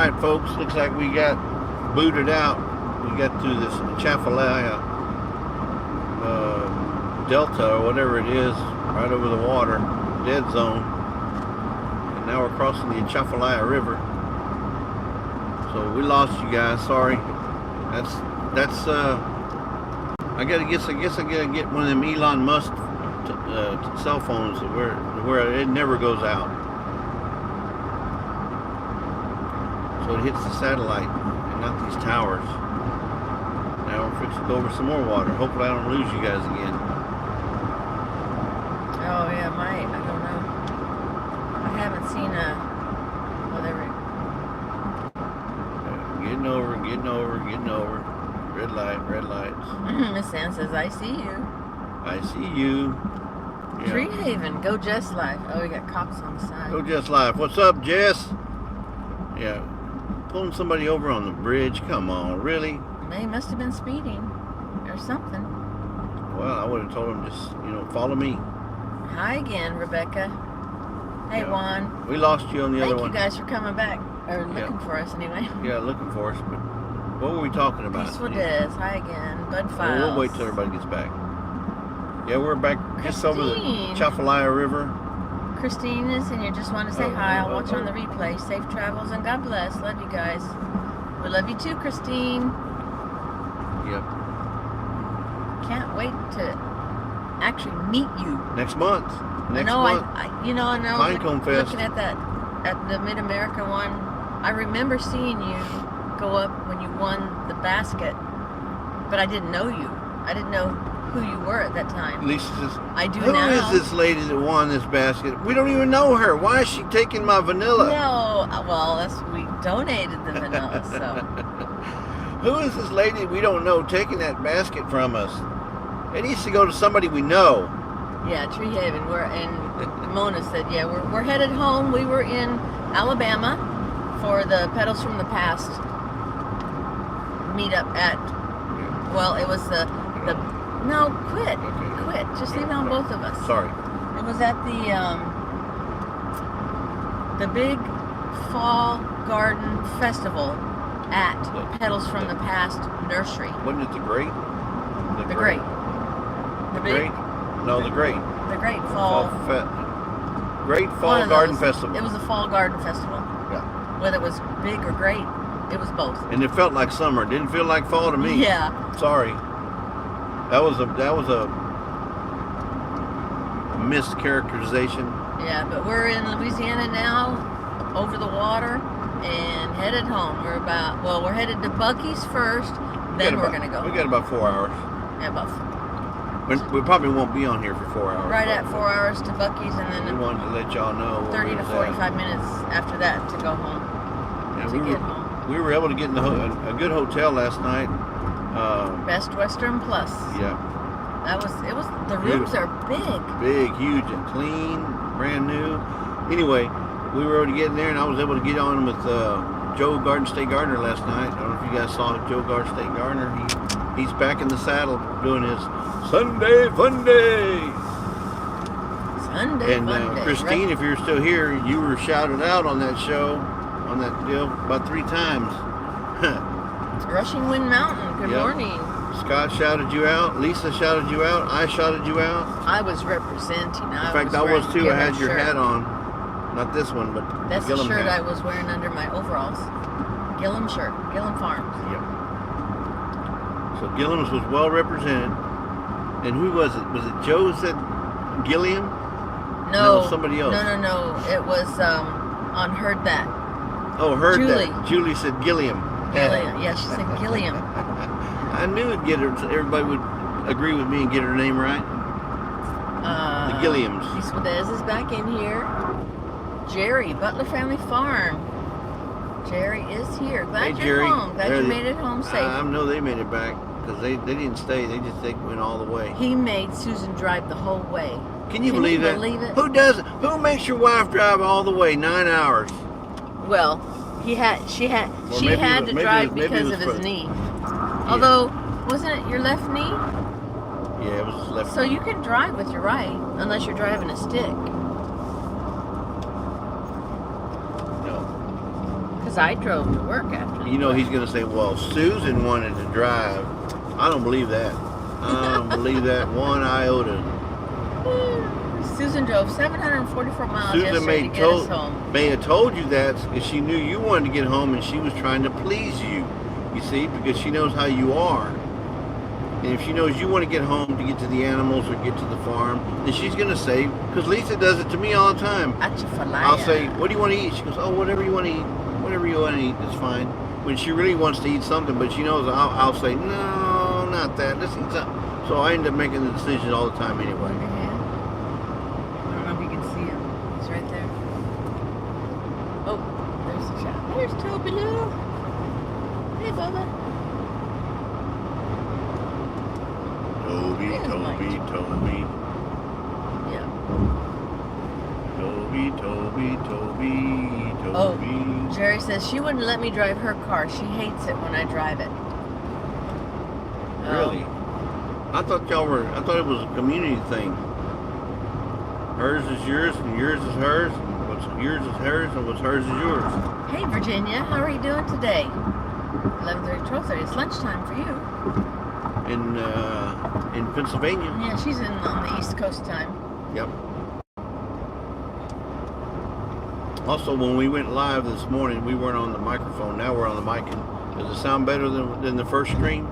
Alright folks, looks like we got booted out. We got to this Atchafalaya Delta or whatever it is, right over the water, dead zone. And now we're crossing the Atchafalaya River. So we lost you guys, sorry. That's I guess I gotta get one of them Elon Musk cell phones where it never goes out. So it hits the satellite and not these towers. Now we're fixing to go over some more water. Hopefully I don't lose you guys again. Oh yeah, might. I don't know. I haven't seen whatever. Getting over. Red lights. Miss Ann says, I see you. I see you. Yeah. Tree Haven, go Jess Life. Oh, we got cops on the side. Go Jess Life. What's up, Jess? Yeah. Pulling somebody over on the bridge. Come on, really? They must have been speeding or something. Well, I would have told them just, follow me. Hi again, Rebecca. Hey, Yeah. Juan. We lost you on the other one. Thank you guys for coming back. Or looking for us anyway. Yeah, looking for us. But what were we talking about? Peaceful Des. Hi again. Bud Files. We'll wait till everybody gets back. Yeah, we're back just over the Atchafalaya River. Christine is in here. Just want to say hi. I'll watch on the replay. Safe travels and God bless. Love you guys. We love you too, Christine. Yep. Can't wait to actually meet you. Next month. I know. Pinecone Fest. Looking at that, at the Mid-America one, I remember seeing you go up when you won the basket, but I didn't know you. I didn't know who you were at that time. Lisa says, I do who now. is this lady that won this basket? We don't even know her. Why is she taking my vanilla? No, well, we donated the vanilla, so. Who is this lady we don't know taking that basket from us? It needs to go to somebody we know. Yeah, Tree Haven. And Mona said, yeah, we're headed home. We were in Alabama for the Pedals from the Past meetup at, well, it was no, quit. Just leave it on both of us. Sorry. It was at the big fall garden festival at Pedals from the Past Nursery. Wasn't it the Great? The Great. The big? Great? No, the Great. The Great Fall. Great Fall Garden Festival. It was a fall garden festival. Yeah. Whether it was big or great, it was both. And it felt like summer. It didn't feel like fall to me. Yeah. Sorry. That was a mischaracterization. Yeah, but we're in Louisiana now, over the water, and headed home. We're headed to Bucky's first, then we're going to go. We got about 4 hours. Yeah, about 4. We probably won't be on here for 4 hours. Right at 4 hours to Bucky's, and then we wanted to let y'all know 30 to 45 minutes after that to go home. Yeah, we were able to get in a good hotel last night. Best Western Plus. Yeah. The rooms are big. Big, huge, and clean, brand new. Anyway, we were able to get in there, and I was able to get on with Joe Garden State Gardener last night. I don't know if you guys saw Joe Garden State Gardener. He's back in the saddle doing his Sunday Fun Day. Sunday Fun Day. Christine, if you're still here, you were shouted out on that show, on that deal, about 3 times. Rushing Wind Mountain, good morning. Scott shouted you out. Lisa shouted you out. I shouted you out. I was representing. In fact, I was too. I had your hat on. Not this one, but that's the shirt hat. I was wearing under my overalls. Gillum shirt. Gillum Farms. Yep. So Gillum's was well represented. And who was it? Was it Joe said Gilliam? No. Somebody else. No. It was on Heard That. Oh, Heard Julie. That. Julie said Gilliam. Gilliam. Yeah, she said Gilliam. I knew it'd get her. Everybody would agree with me and get her name right. The Gilliams. Peaceful Des is back in here. Jerry, Butler Family Farm. Jerry is here. Glad you're home. Glad you made it home safe. I know they made it back because they didn't stay. They went all the way. He made Susan drive the whole way. Can you believe that? It? Who does it? Who makes your wife drive all the way 9 hours? Well, she had to drive because of his knee. Yeah. Although, wasn't it your left knee? Yeah, it was his left knee. So you can drive with your right, unless you're driving a stick. No. Because I drove to work after. You know he's going to say, well, Susan wanted to drive. I don't believe that. I don't believe that one iota. Susan drove 744 miles Susan yesterday to get us home. may have told you that because she knew you wanted to get home and she was trying to please you. You see, because she knows how you are. And if she knows you want to get home to get to the animals or get to the farm, then she's going to say, because Lisa does it to me all the time. I'll say, what do you want to eat? She goes, oh, whatever you want to eat. Whatever you want to eat is fine. When she really wants to eat something, but she knows I'll say, no, not that. Let's eat something. So I end up making the decision all the time anyway. I don't know if you can see him. He's right there. Oh, there's the shot. There's Toby Lou. Hey, Bubba. Toby. Yeah. Toby. Oh, Jerry says she wouldn't let me drive her car. She hates it when I drive it. Really? I thought it was a community thing. Hers is yours and yours is hers. And what's yours is hers and what's hers is yours. Hey, Virginia, how are you doing today? 11:30, 12:30. It's lunchtime for you. In Pennsylvania. Yeah, she's on the East Coast time. Yep. Also, when we went live this morning, we weren't on the microphone. Now we're on the mic. And does it sound better than the first stream?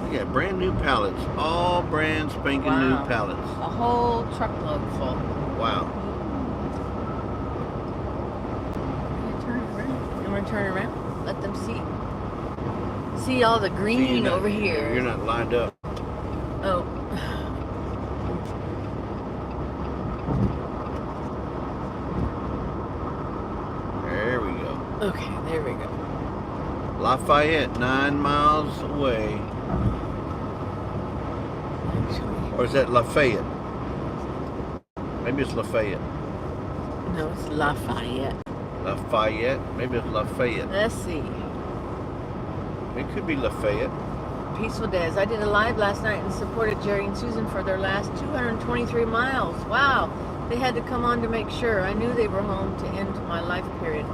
We got brand new pallets. All brand spanking new pallets. A whole truckload full. Wow. You want to turn around? Let them see. See all the green over here. You're not lined up. Oh. There we go. Okay, there we go. Lafayette, 9 miles away. Or is that Lafayette? Maybe it's Lafayette. No, it's Lafayette. Lafayette? Maybe it's Lafayette. Let's see. It could be Lafayette. Peaceful Days. I did a live last night and supported Jerry and Susan for their last 223 miles. Wow. They had to come on to make sure. I knew they were home to end my life period.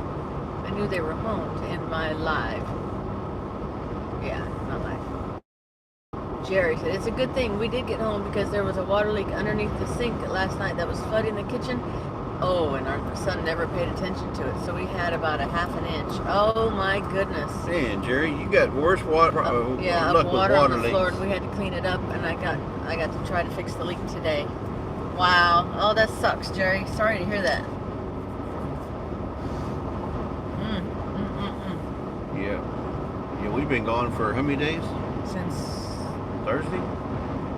I knew they were home to end my life. Yeah, my life. Jerry said, it's a good thing we did get home because there was a water leak underneath the sink last night that was flooding the kitchen. Oh, and our son never paid attention to it, so we had about a half an inch. Oh my goodness! Man, Jerry, you got worse water. Yeah, luck water with on the leaks. floor, and we had to clean it up. And I got to try to fix the leak today. Wow! Oh, that sucks, Jerry. Sorry to hear that. Yeah, we've been gone for how many days? Since Thursday.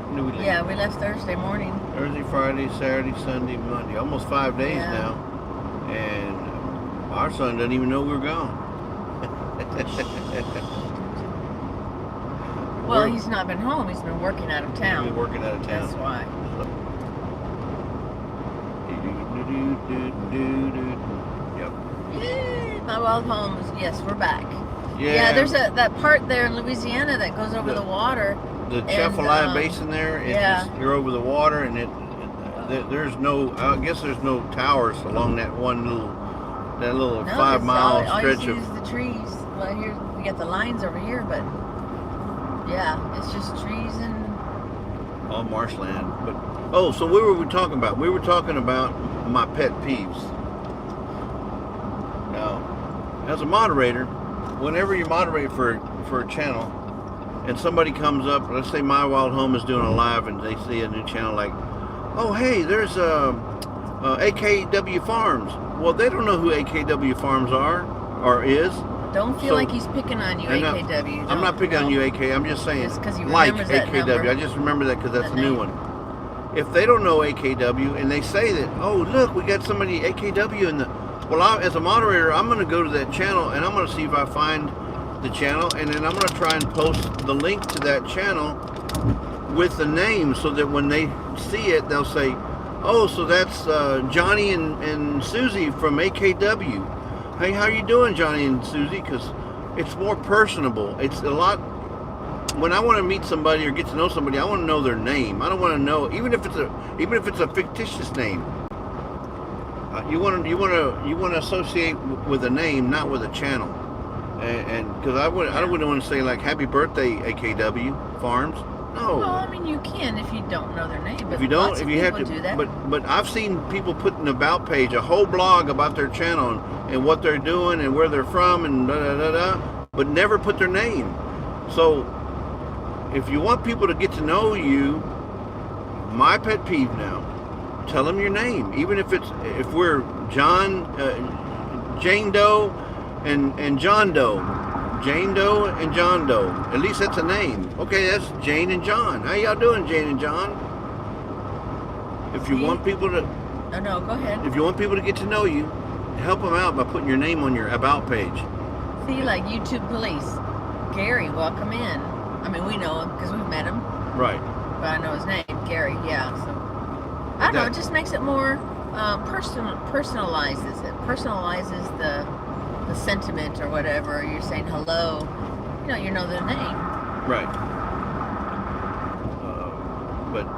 When did we leave? Yeah, we left Thursday morning. Thursday, Friday, Saturday, Sunday, Monday. Almost 5 days now. And our son doesn't even know we're gone. Well, he's not been home. He's been working out of town. He's been working out of town. That's why. Yep. Yay, my wild home is, yes, we're back. Yeah, there's that part there in Louisiana that goes over the water. The Atchafalaya Basin there, you're over the water, and there's no, I guess there's no towers along that little 5 mile stretch all you see is the trees. Well, here we got the lines over here, but yeah, it's just trees and all marshland. But so what were we talking about? We were talking about my pet peeves. Now, as a moderator, whenever you moderate for a channel, and somebody comes up, let's say My Wild Home is doing a live and they see a new channel like, oh hey, there's AKW Farms. Well, they don't know who AKW Farms are or is. Don't feel like he's picking on you, AKW. I'm not picking on you, AK. I'm just saying, just 'cause he like remembers that AKW. number. I just remember that because that's a new one. If they don't know AKW and they say that, oh look, we got somebody AKW in the, well, as a moderator, I'm going to go to that channel and I'm going to see if I find the channel, and then I'm going to try and post the link to that channel with the name so that when they see it, they'll say, oh, so that's Johnny and Susie from AKW. Hey, how you doing, Johnny and Susie? Because it's more personable. It's a lot, when I want to meet somebody or get to know somebody, I want to know their name. I don't want to know, even if it's a fictitious name. You want to associate with a name, not with a channel. And because I wouldn't want to say like Happy Birthday AKW Farms. No. Well, I mean, you can if you don't know their name. But if you don't, lots if of you have people to, do that. but I've seen people put an about page, a whole blog about their channel and what they're doing and where they're from and da da da da, but never put their name. So if you want people to get to know you, my pet peeve now, tell them your name, even if we're Jane Doe and John Doe. Jane Doe and John Doe. At least that's a name. Okay, that's Jane and John. How y'all doing, Jane and John? If you want people to... Oh, no, go ahead. If you want people to get to know you, help them out by putting your name on your About page. See, like YouTube Police. Gary, welcome in. I mean, we know him because we've met him. Right. But I know his name, Gary, yeah. So, I don't know, it just makes it more personalizes it. Personalizes the sentiment or whatever. You're saying hello, you know their name. Right. But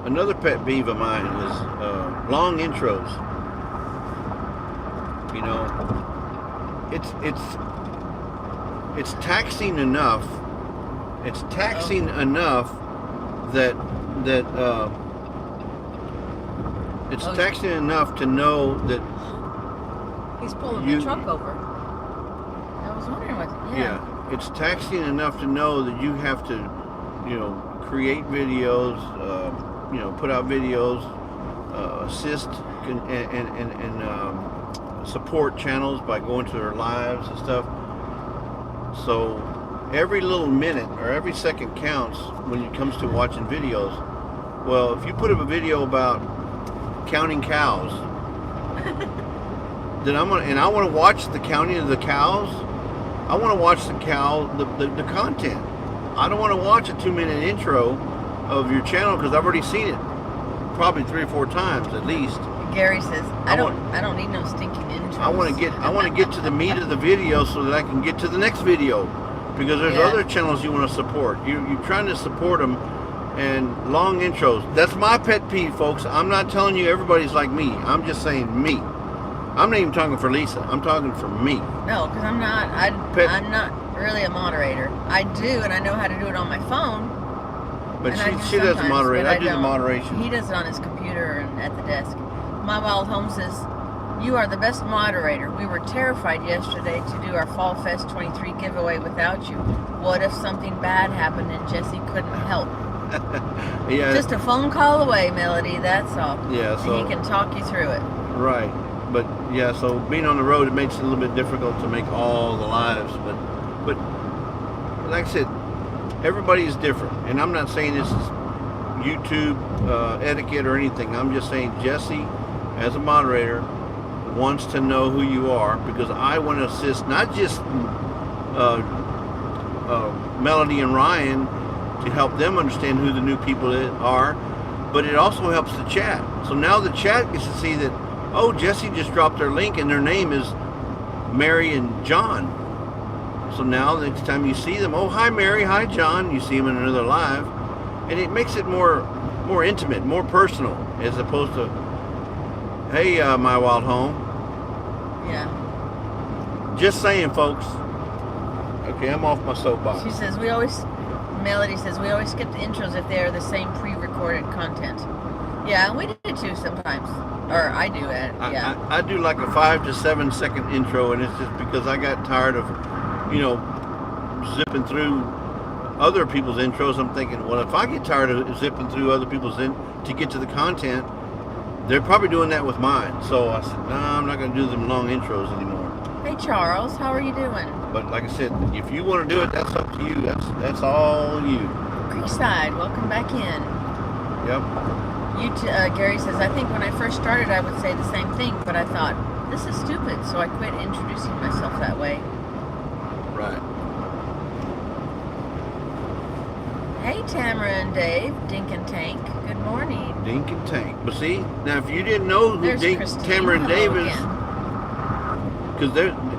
another pet peeve of mine is long intros. You know, it's taxing enough. It's taxing enough that it's taxing enough to know that. He's pulling the truck over. I was wondering what. Yeah, it's taxing enough to know that you have to, create videos, put out videos, assist and support channels by going to their lives and stuff. So every little minute or every second counts when it comes to watching videos. Well, if you put up a video about counting cows. Then I want to watch the counting of the cows. I want to watch the content. I don't want to watch a 2-minute intro of your channel because I've already seen it probably 3 or 4 times at least. Gary says, I don't need no stinking intros. I want to get to the meat of the video so that I can get to the next video, because there's other channels you want to support. You're trying to support them, and long intros. That's my pet peeve, folks. I'm not telling you everybody's like me. I'm just saying me. I'm not even talking for Lisa. I'm talking for me. No, because I'm not really a moderator. I do, and I know how to do it on my phone. But she doesn't moderate. I do the moderation. He does it on his computer and at the desk. My Wild Home says, you are the best moderator. We were terrified yesterday to do our Fall Fest 23 giveaway without you. What if something bad happened and Jesse couldn't help? Yeah. Just a phone call away, Melody, that's all. Yeah, so... And he can talk you through it. Right. But yeah, so being on the road, it makes it a little bit difficult to make all the lives. But like I said, everybody's different, and I'm not saying this is YouTube etiquette or anything. I'm just saying Jesse, as a moderator, wants to know who you are, because I want to assist not just Melody and Ryan to help them understand who the new people are, but it also helps the chat. So now the chat gets to see that, oh, Jesse just dropped their link and their name is Mary and John. So now the next time you see them, oh, hi Mary, hi John, you see them in another live, and it makes it more intimate, more personal, as opposed to, hey, my wild home. Yeah. Just saying, folks. Okay, I'm off my soapbox. She says Melody says we always skip the intros if they are the same pre-recorded content. Yeah, we do too sometimes. Or I do it, yeah. I do like a 5 to 7 second intro, and it's just because I got tired of, zipping through other people's intros. I'm thinking, well, if I get tired of zipping through other people's to get to the content, they're probably doing that with mine. So I said, no, I'm not going to do them long intros anymore. Hey Charles, how are you doing? But like I said, if you want to do it, that's up to you. That's all you. Creekside, welcome back in. Yep. Gary says, I think when I first started, I would say the same thing, but I thought, this is stupid, so I quit introducing myself that way. Right. Hey, Tamara and Dave, Dink and Tank. Good morning. Dink and Tank. But see, now if you didn't know who Tamara and Dave is, because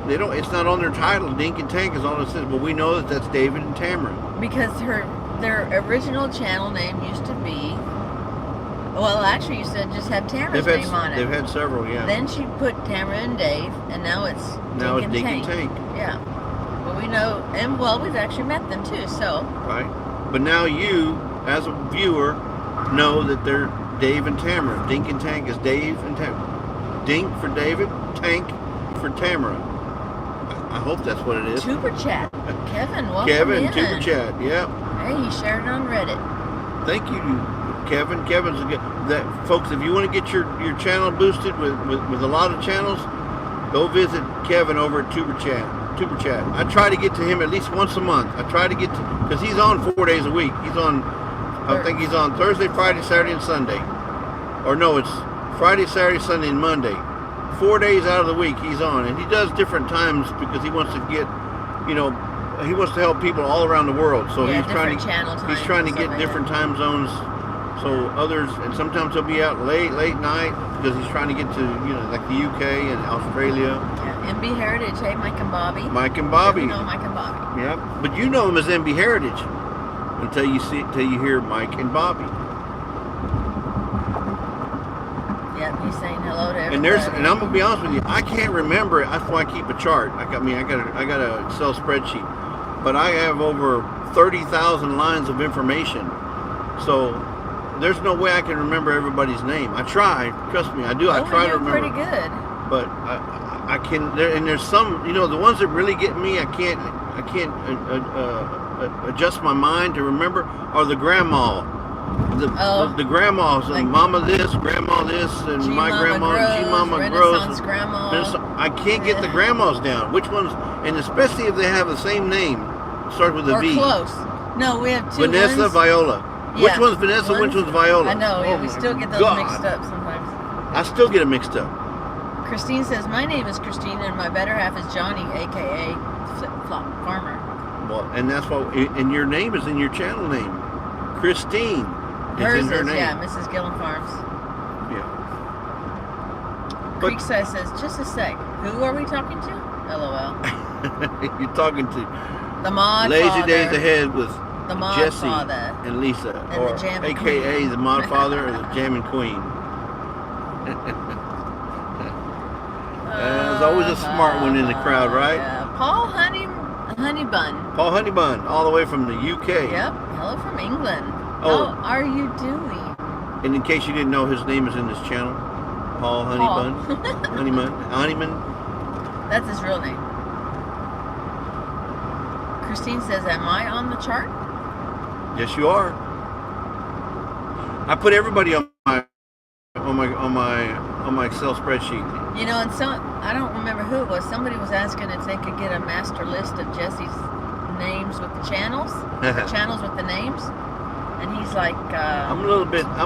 they don't, it's not on their title. Dink and Tank is all it says, but we know that that's David and Tamara. Because their original channel name used to be Well, actually, you said just have Tamara's They've name on it. They've had several, yeah. Then she put Tamara and Dave, and now it's Dink and Tank. Yeah. Well, we know, and well, we've actually met them too, so. Right. But now you, as a viewer, know that they're Dave and Tamara. Dink and Tank is Dave and Tamara. Dink for David, Tank for Tamara. I hope that's what it is. Tuber Chat. Kevin, welcome Kevin, in. Tuber Chat, yeah. Hey, he shared it on Reddit. Thank you, Kevin. Kevin's a good. Folks, if you want to get your channel boosted with a lot of channels, go visit Kevin over at Tuber Chat. I try to get to him at least once a month. I try to get to, because he's on 4 days a week. He's on, I think he's on Thursday, Friday, Saturday, and Sunday. Or no, it's Friday, Saturday, Sunday, and Monday. 4 days out of the week he's on, and he does different times because he wants to get, he wants to help people all around the world. So yeah, he's trying to get different time zones. So others, and sometimes he'll be out late night because he's trying to get to, like the UK and Australia. Yeah, MB Heritage. Hey, Mike and Bobby. Mike and Bobby. You know Mike and Bobby. Yeah, but you know him as MB Heritage until you hear Mike and Bobby. Yep, he's saying hello to everybody. And I'm gonna be honest with you, I can't remember it. That's why I keep a chart. I got an Excel spreadsheet, but I have over 30,000 lines of information. So there's no way I can remember everybody's name. I try, trust me, I do. I try to remember. Pretty good. But I can. There's some, the ones that really get me. I can't adjust my mind to remember are the grandma. The grandmas, like Mama this, Grandma this, and my grandma, G Mama Renaissance Grows. Grandma. I can't get the grandmas down. Which ones? And especially if they have the same name, start with a V. Or close. No, we have two. Vanessa, ones. Viola. Yeah. Which one's Vanessa? Which one's Viola? I know. Oh, we still get those mixed up sometimes. I still get them mixed up. Christine says, my name is Christine and my better half is Johnny, a.k.a. Flip-Flop Farmer. Well, and that's why, and your name is in your channel name. Christine is in her name. Yeah, Mrs. Gillen Farms. Yeah. Creekside says, just a sec, who are we talking to? LOL. You're talking to the Mod Lazy Father. Days Ahead with the Mod Jesse Father. and Lisa, and or the a.k.a. the Mod Father or the Jammin' Queen. There's always a smart one in the crowd, right? Yeah. Paul Honeybun. Paul Honeybun, all the way from the UK. Yep. Hello from England. Oh. How are you doing? And in case you didn't know, his name is in this channel. Paul Honeybun. Honeyman. That's his real name. Christine says, am I on the chart? Yes, you are. I put everybody on my Excel spreadsheet. And I don't remember who it was. Somebody was asking if they could get a master list of Jesse's names with the channels, the channels with the names. And he's like, I'm a little bit. I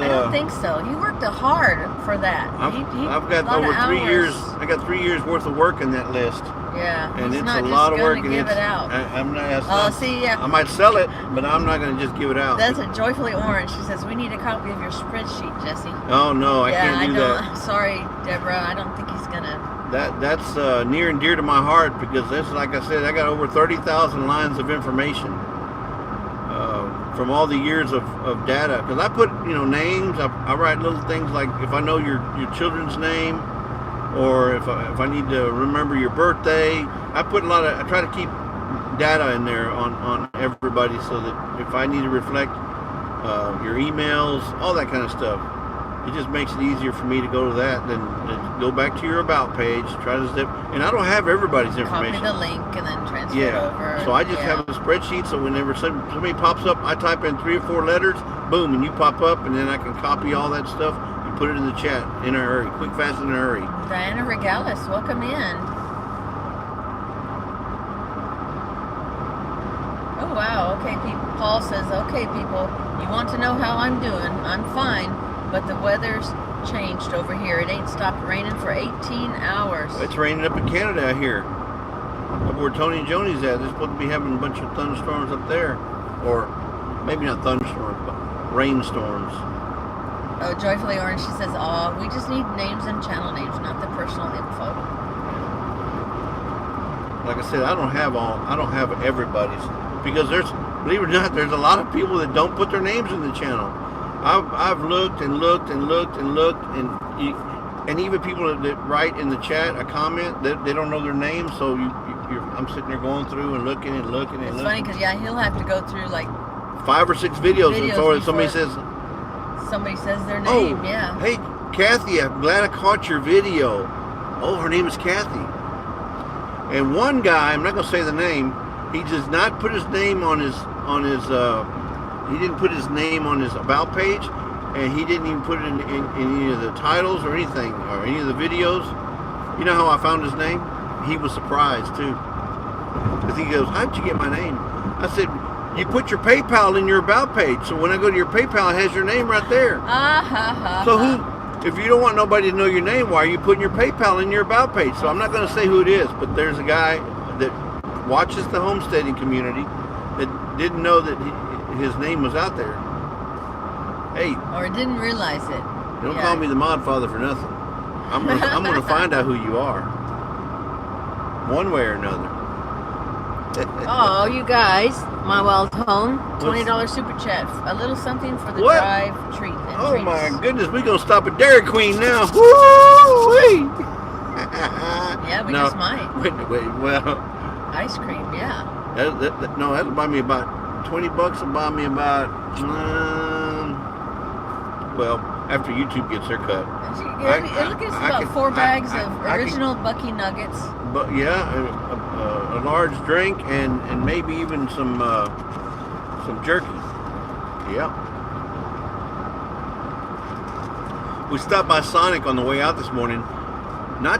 don't think so. He worked hard for that. I've got over 3 years. I got 3 years worth of work in that list. Yeah, and he's it's not a lot of just work. gonna give it out. I'm not. Yeah. I might sell it, but I'm not going to just give it out. That's a Joyfully Orange. She says we need a copy of your spreadsheet, Jesse. Oh no, I can't do that. I'm sorry, Deborah. I don't think he's gonna. That's near and dear to my heart because that's, like I said, I got over 30,000 lines of information from all the years of data. Because I put names. I write little things like if I know your children's name, or if I need to remember your birthday. I try to keep data in there on everybody so that if I need to reflect your emails, all that kind of stuff, it just makes it easier for me to go to that than go back to your about page, try to zip, and I don't have everybody's information. Copy the link and then transfer it over. So I just have a spreadsheet, so whenever somebody pops up, I type in 3 or 4 letters, boom, and you pop up, and then I can copy all that stuff and put it in the chat in a hurry, quick, fast, in a hurry. Diana Regalis, welcome in. Oh wow, okay, Paul says, okay people, you want to know how I'm doing? I'm fine, but the weather's changed over here. It ain't stopped raining for 18 hours. It's raining up in Canada, I hear. Up where Tony and Joni's at, they're supposed to be having a bunch of thunderstorms up there. Or maybe not thunderstorms, but rainstorms. Oh, Joyfully Orange, she says, oh, we just need names and channel names, not the personal info. Like I said, I don't have everybody's. Because believe it or not, there's a lot of people that don't put their names in the channel. I've looked and looked and looked and looked, and even people that write in the chat a comment, they don't know their name, so I'm sitting there going through and looking and looking and It's looking. funny because, yeah, he'll have to go through like 5 or 6 videos before somebody says their name. Oh, yeah. Hey, Kathy, I'm glad I caught your video. Oh, her name is Kathy. And one guy, I'm not going to say the name, he does not put his name on his he didn't put his name on his about page, and he didn't even put it in any of the titles or anything, or any of the videos. You know how I found his name? He was surprised too. Because he goes, how'd you get my name? I said, you put your PayPal in your about page. So when I go to your PayPal, it has your name right there. So if you don't want nobody to know your name, why are you putting your PayPal in your about page? So I'm not going to say who it is, but there's a guy that watches the homesteading community that didn't know that his name was out there. Hey. Or didn't realize it. Don't call me the mod father for nothing. I'm gonna find out who you are. One way or another. Oh, you guys, my wild home, $20 super chat, a little something for the drive treat. Oh my goodness, we're gonna stop at Dairy Queen now. Woo-wee! Yeah, we just might. Wait, well. Ice cream, yeah. That'll buy me about $20. Will buy me about, well, after YouTube gets their cut. Look, it's about 4 bags of original Bucky nuggets. But yeah, a large drink and maybe even some jerky. Yeah. We stopped by Sonic on the way out this morning. Not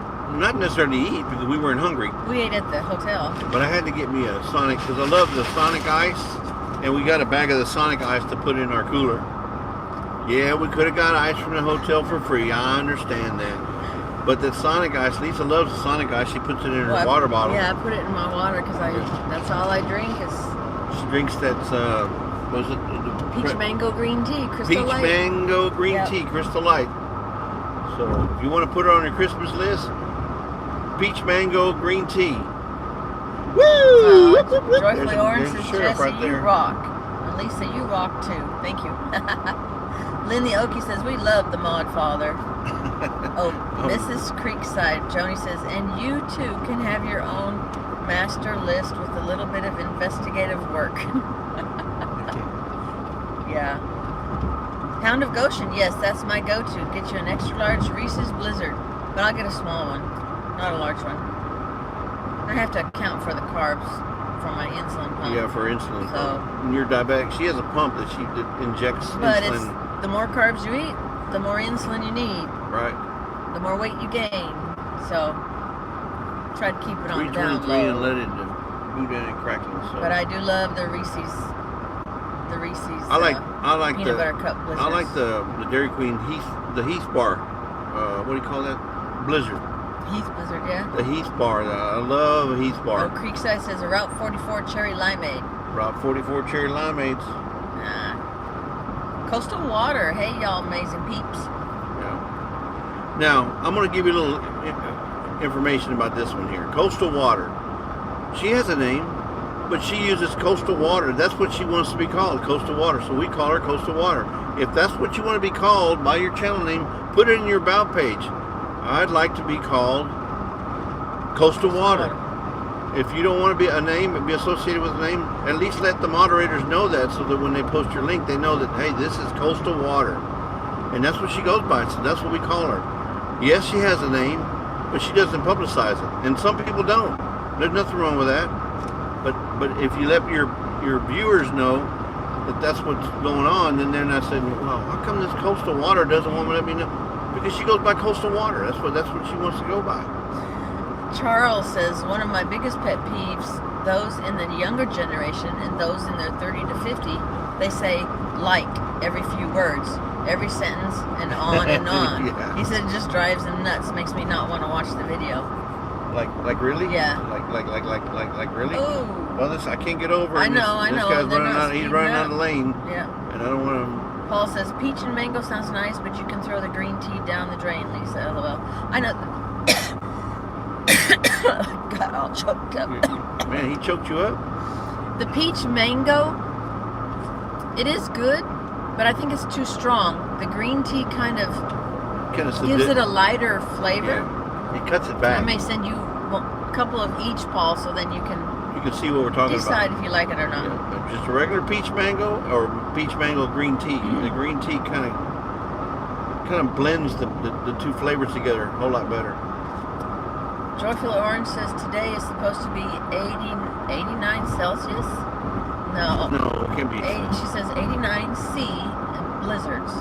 necessarily to eat because we weren't hungry. We ate at the hotel. But I had to get me a Sonic because I love the Sonic ice, and we got a bag of the Sonic ice to put in our cooler. Yeah, we could have got ice from the hotel for free. I understand that. But the Sonic ice, Lisa loves the Sonic ice. She puts it in her water bottle. Yeah, I put it in my water because that's all I drink is. She drinks that. Was it peach mango green tea, Crystal Light. Peach mango green tea, Crystal Light. So if you want to put her on your Christmas list, peach mango green tea. Woo! Joyfully Orange says, Jesse, you rock. And Lisa, you rock too. Thank you. Lynn the Okie says, we love the mod father. Mrs. Creekside. Joni says, and you too can have your own master list with a little bit of investigative work. Yeah. Pound of Goshen, yes, that's my go-to. Get you an extra large Reese's Blizzard, but I'll get a small one, not a large one. I have to account for the carbs from my insulin pump. Yeah, for insulin pump. And you're diabetic. She has a pump that injects insulin. But it's the more carbs you eat, the more insulin you need. Right. The more weight you gain. So try to keep it on down 323 low. and let it go down and crackling. So. But I do love the Reese's. I like peanut butter cup blizzards. I like the Dairy Queen Heath bar. What do you call that? Blizzard. Heath Blizzard, yeah. The Heath bar. I love a Heath bar. Oh, Creekside says a Route 44 cherry limeade. Route 44 cherry limeades. Coastal Water. Hey, y'all amazing peeps. Yeah. Now, I'm going to give you a little information about this one here. Coastal Water. She has a name, but she uses Coastal Water. That's what she wants to be called, Coastal Water. So we call her Coastal Water. If that's what you want to be called by your channel name, put it in your about page. I'd like to be called Coastal Water. If you don't want to be a name and be associated with a name, at least let the moderators know that so that when they post your link, they know that, hey, this is Coastal Water. And that's what she goes by, so that's what we call her. Yes, she has a name, but she doesn't publicize it. And some people don't. There's nothing wrong with that. But if you let your viewers know that that's what's going on, then they're not saying, well, how come this Coastal Water doesn't want to let me know? Because she goes by Coastal Water. That's what she wants to go by. Charles says, one of my biggest pet peeves, those in the younger generation and those in their 30 to 50, they say like every few words, every sentence, and on and on. Yeah. He said it just drives him nuts, makes me not want to watch the video. Like really? Yeah. Like really? Ooh. Well, this I can't get over. I know. This guy's running out. He's running out of lane. Yeah. And I don't want to. Paul says peach and mango sounds nice, but you can throw the green tea down the drain. Lisa, LOL. I know. Got all choked up. Man, he choked you up. The peach mango, it is good, but I think it's too strong. The green tea kind of Kind of gives it a lighter flavor. Yeah. It cuts it I back. may send you a couple of each, Paul, so then you can You can see what we're talking decide about. if you like it or not. Yeah. Just a regular peach mango or peach mango green tea. The green tea kind of blends the two flavors together a whole lot better. Joyful Orange says today is supposed to be 89 Celsius. No. No, it can't be. She says 89 C and blizzards.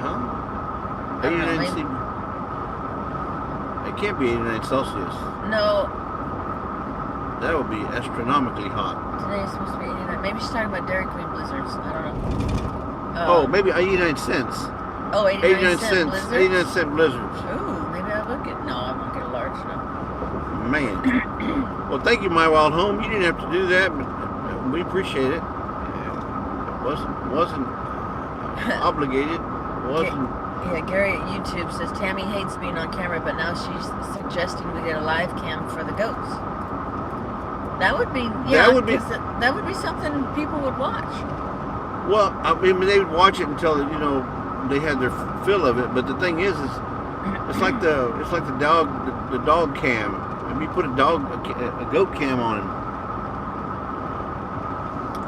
Huh? I don't know, 89 maybe- It can't be 89 Celsius. No, That would be astronomically hot. today is supposed to be 89. Maybe she's talking about Dairy Queen blizzards. I don't know. Oh, maybe 89 cents. Oh, 89 cent 89 cent blizzards. Ooh, maybe I will get. No, I won't get a large. No. Man. Well, thank you, My Wild Home. You didn't have to do that, but we appreciate it. It wasn't obligated. Wasn't. Yeah, Gary at YouTube says Tammy hates being on camera, but now she's suggesting we get a live cam for the goats. That would be, yeah, that would be something people would watch. Well, I mean, they would watch it until they had their fill of it. But the thing is it's like the dog cam. If you put a goat cam on it,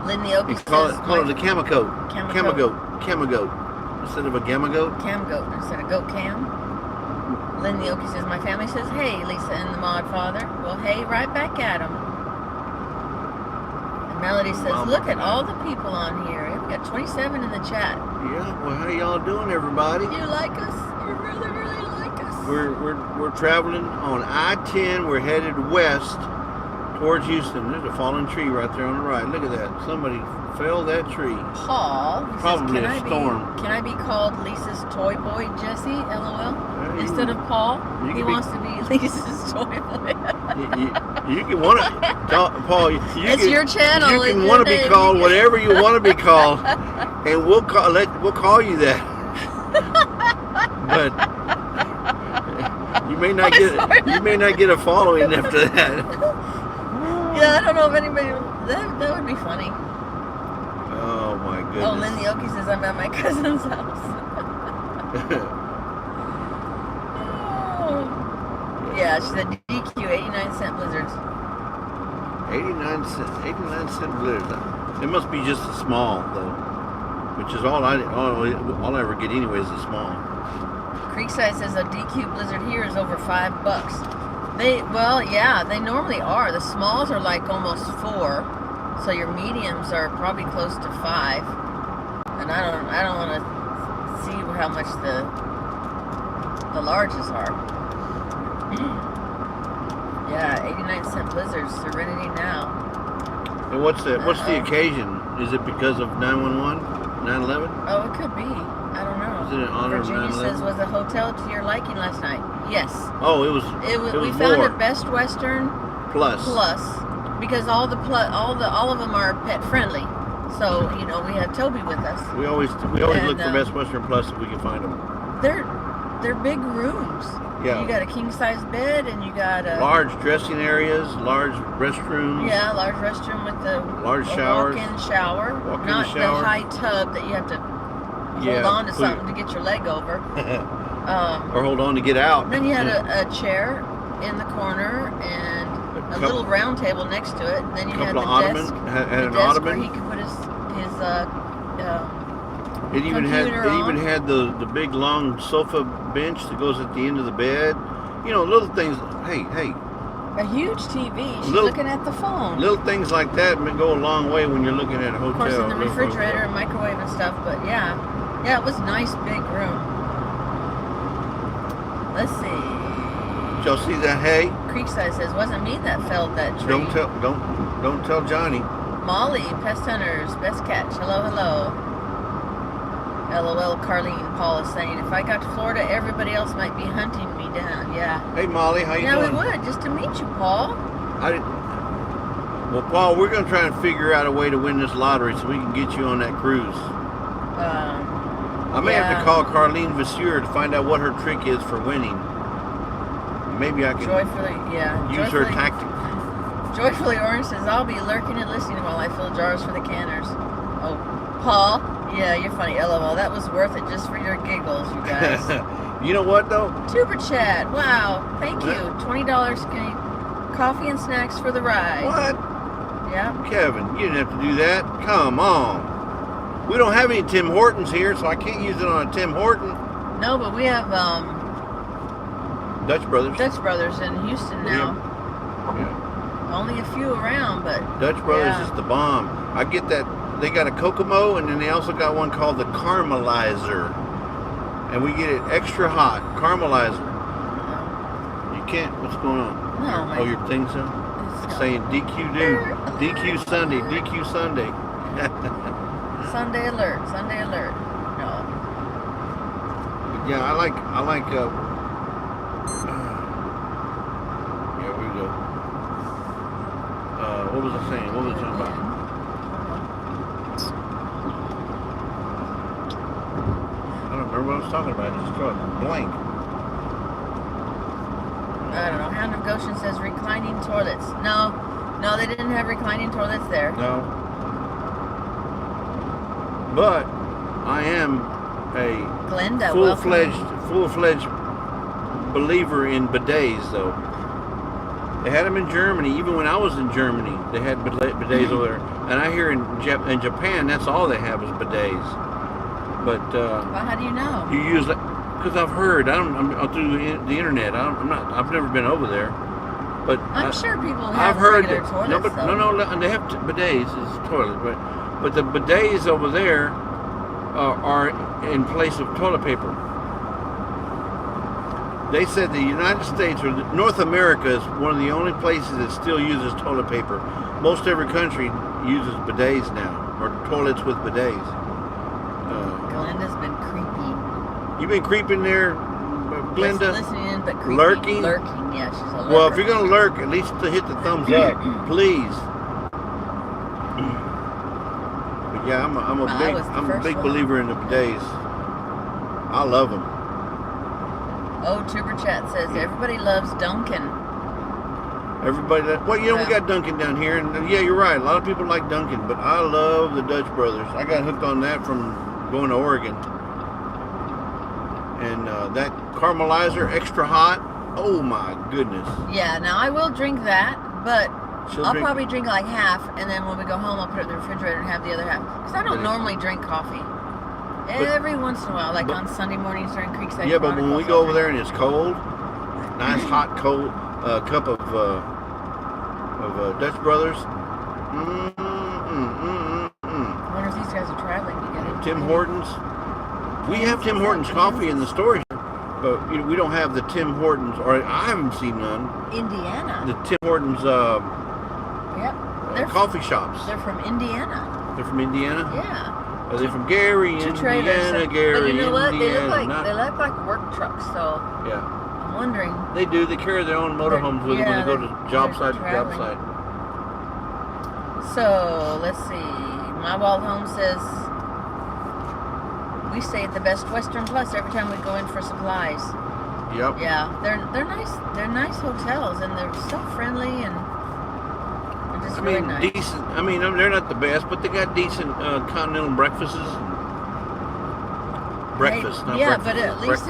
Lynn the Okie call says it a camagoat. Camagoat. Camagoat instead of a gamagoat. Cam goat instead of goat cam. Lynn the Okie says my family says hey, Lisa and the Mod Father. Well, hey, right back at them. And Melody says, Well, look at all the people on here. We got 27 in the chat. Yeah. Well, how y'all doing, everybody? You like us? You really, really like us. We're traveling on I-10. We're headed west towards Houston. There's a fallen tree right there on the right. Look at that. Somebody felled that tree. Paul he Probably says, a storm. Can I be called Lisa's toy boy, Jesse? LOL. Yeah, Instead of Paul, you he can be- wants to be Lisa's toy boy. You can want to, Paul. It's your channel. You it's can your want to be name. called whatever you want to be called, and we'll call you that. But you may not get a following after that. Yeah, I don't know if anybody. That would be funny. Oh my goodness. Oh, Lynn the Okie says I'm at my cousin's house. Oh. Yeah, she said DQ 89 cent blizzards. 89 cent blizzard. It must be just a small though, which is all I ever get anyway is a small. Creekside says a DQ blizzard here is over $5. They normally are. The smalls are like almost 4, so your mediums are probably close to 5. And I don't want to see how much the larges are. Yeah, 89 cent blizzards, Serenity now. And what's the occasion? Is it because of 911, 9/11? Oh, it could be. I don't know. Is it in honor of Virginia 9/11? says, was the hotel to your liking last night? Yes. Oh, it was. We found more. a Best Western Plus. because all of them are pet friendly. So we have Toby with us. We always And, look for Best Western Plus if we can find them. They're big rooms. Yeah. You got a king size bed and you got a Large dressing areas, large restrooms. yeah, large restroom with the Large showers. walk-in shower, Walk-in not shower. the high tub that you have to hold on to something to get your leg over. Or hold on to get out. Then you had a chair in the corner and a little round table next to it. And then you had the desk. Had the an desk ottoman. where he could put his It even computer had the big long sofa bench that goes at the end of the bed. Little things. Hey, a huge TV. She's Little- looking at the phone. little things like that go a long way when you're looking at a hotel. Of course, in the little refrigerator hotel. and microwave and stuff. But yeah, it was a nice big room. Let's see. Did y'all see that hay? Creekside says, wasn't me that felled that tree. Don't tell Johnny. Molly, Pest Hunters, best catch. Hello, hello. LOL, Carlene. Paul is saying, if I got to Florida, everybody else might be hunting me down. Yeah. Hey Molly, how you Yeah, doing? we would, just to meet you, Paul. Well, Paul, we're gonna try and figure out a way to win this lottery so we can get you on that cruise. I may have to call Carlene Vasseur to find out what her trick is for winning. Maybe I can use her tactic. Joyfully Orange says, I'll be lurking and listening while I fill jars for the canners. Oh, Paul, Yeah, you're funny. LOL. That was worth it just for your giggles, you guys. You know what though? Tuber chat. Wow. Thank you. $20 coffee and snacks for the ride. What? Yeah. Kevin, you didn't have to do that. Come on. We don't have any Tim Hortons here, so I can't use it on a Tim Horton. No, but we have Dutch Brothers. Dutch Brothers in Houston now. Yeah. Only a few around, but Dutch Brothers is the bomb. I get that. They got a Kokomo, and then they also got one called the Caramelizer. And we get it extra hot. Caramelizer. You can't. What's going on? No, Oh, your thing's on? It's saying DQ dude. DQ Sunday. DQ Sunday. Sunday alert. Sunday alert. No. But yeah, I like here we go. What was I saying? What was I talking about? I don't remember what I was talking about. It just got blank. I don't know. Hound of Goshen says reclining toilets. No, they didn't have reclining toilets there. No. But I am a Glenda, full-fledged believer in bidets, though. They had them in Germany. Even when I was in Germany, they had bidets over there. And I hear in Japan, that's all they have is bidets. But well, how do you know? you use that because I've heard. I'm through the internet. I've never been over there. But I'm sure people have I've heard regular that, toilets. no, they have bidets. It's toilet, but the bidets over there are in place of toilet paper. They said the United States or North America is one of the only places that still uses toilet paper. Most every country uses bidets now, or toilets with bidets. Glenda's been creepy. You been creeping there, Glenda? Listening, but creepy. Lurking? Lurking, yeah, she's a lurker. Well, if you're gonna lurk, at least to hit the thumbs up, please. But yeah, I'm a big believer in the bidets. I love them. Oh, Tuber Chat says everybody loves Dunkin'. Everybody, well, you know, we got Dunkin' down here, and yeah, you're right. A lot of people like Dunkin', but I love the Dutch Brothers. I got hooked on that from going to Oregon. And that caramelizer, extra hot. Oh my goodness. Yeah, now I will drink that, but I'll probably drink like half, and then when we go home, I'll put it in the refrigerator and have the other half. Because I don't normally drink coffee. Every once in a while, like on Sunday mornings during Creekside. Yeah, but when we go over there and it's cold, nice hot cold cup of Dutch Brothers. I wonder if these guys are traveling together. Tim Hortons. We have Tim Hortons coffee in the store here, but we don't have the Tim Hortons, or I haven't seen none. Indiana. The Tim Hortons coffee shops. They're from Indiana. They're from Indiana? Yeah. Are they from Gary, Indiana? Gary, but you know what? Indiana. They look like work trucks, so yeah. I'm wondering. They do. They carry their own motorhomes with them when they go to job site to job site. So let's see. My Wild Home says we stay at the Best Western Plus every time we go in for supplies. Yep. Yeah, they're nice. They're nice hotels, and they're so friendly and they're just really nice. Decent. I mean, they're not the best, but they got decent continental breakfasts. Breakfast, not yeah, breakfast. But at least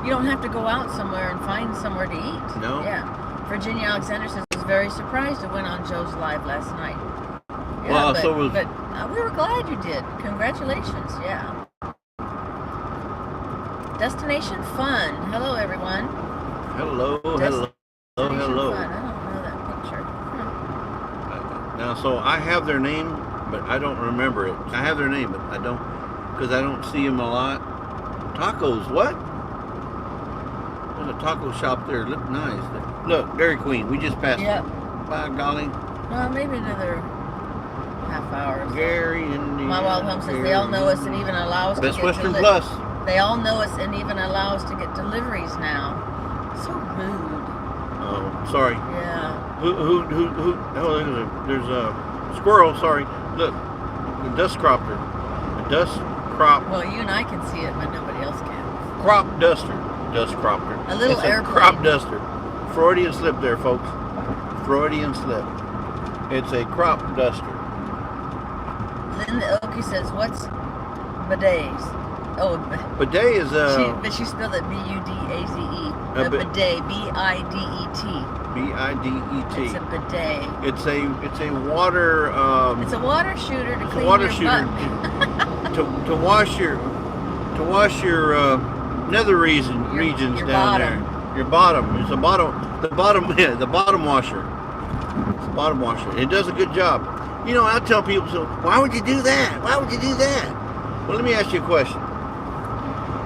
you don't have to go out somewhere and find somewhere to eat. No. Yeah. Virginia Alexander says was very surprised it went on Joe's live last night. Yeah, well, but we were glad you did. Congratulations. Yeah. Destination Fun. Hello, everyone. Hello. Fun. I don't know that picture. Now, so I have their name, but I don't remember it. I have their name, but I don't, because I don't see them a lot. Tacos, what? There's a taco shop there. Look nice. Look, Dairy Queen. We just passed it. By golly. Well, maybe another half hour. Gary, Indiana. My Wild Home says they all know us and even allow us Best to get Western Plus. They all know us and even allow us to get deliveries now. So rude. Oh, sorry. Yeah. Who? Oh, there's a squirrel. Sorry. Look, the dust cropper. The dust crop. Well, you and I can see it, but nobody else can. Crop duster. Dust cropper. A little it's airplane. A crop duster. Freudian slip there, folks. Freudian slip. It's a crop duster. Linda Oki says, what's Bidets. Oh, Bidet is but she spelled it B-U-D-A-Z-E. A bidet, B-I-D-E-T. B-I-D-E-T. It's a bidet. It's a water. It's a water shooter to clean water your shooter butt. to wash your nether regions your down bottom. there. Your bottom. It's the bottom yeah, the bottom washer. It's the bottom washer. It does a good job. You know, I tell people, so why would you do that? Why would you do that? Well, let me ask you a question.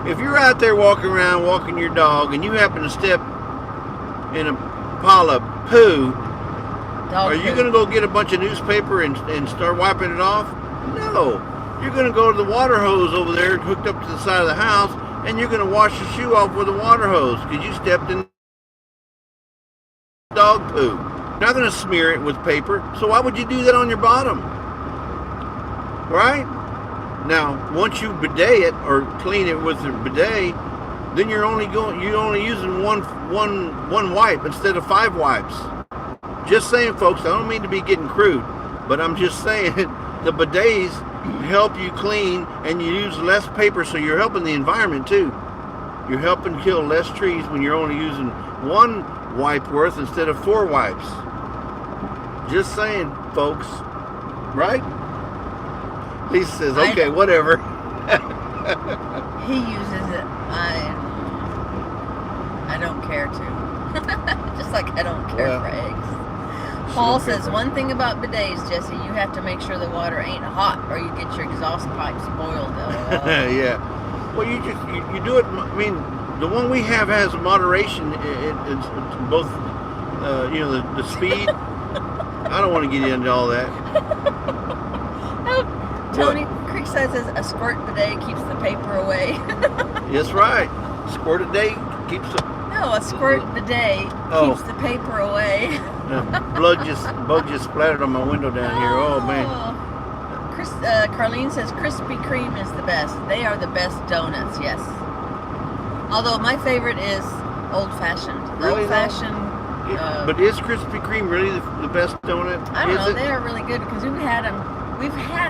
If you're out there walking your dog, and you happen to step in a pile of poo, are you going to go get a bunch of newspaper and start wiping it off? No. You're going to go to the water hose over there hooked up to the side of the house, and you're going to wash your shoe off with a water hose because you stepped in dog poo. You're not going to smear it with paper, so why would you do that on your bottom? Right? Now, once you bidet it or clean it with the bidet, then you're only using one wipe instead of 5 wipes. Just saying, folks, I don't mean to be getting crude, but I'm just saying the bidets help you clean and you use less paper, so you're helping the environment too. You're helping kill less trees when you're only using 1 wipe worth instead of 4 wipes. Just saying, folks. Right? Lisa says, okay, whatever. He uses it. I don't care to. Just like I don't care for eggs. Paul says, one thing about bidets, Jesse, you have to make sure the water ain't hot or you get your exhaust pipes boiled. Yeah. Well, you do it. I mean, the one we have has moderation. It's both, you know, the speed. I don't want to get into all that. Tony Creekside says a squirt bidet keeps the paper away. That's right. Squirt a day keeps the... No, a squirt bidet keeps the paper away. Bug just splattered on my window down here. Oh, man. Carlene says Krispy Kreme is the best. They are the best donuts, yes. Although my favorite is old-fashioned. Really, old-fashioned... but is Krispy Kreme really the best donut? I don't know. They are really good because we've had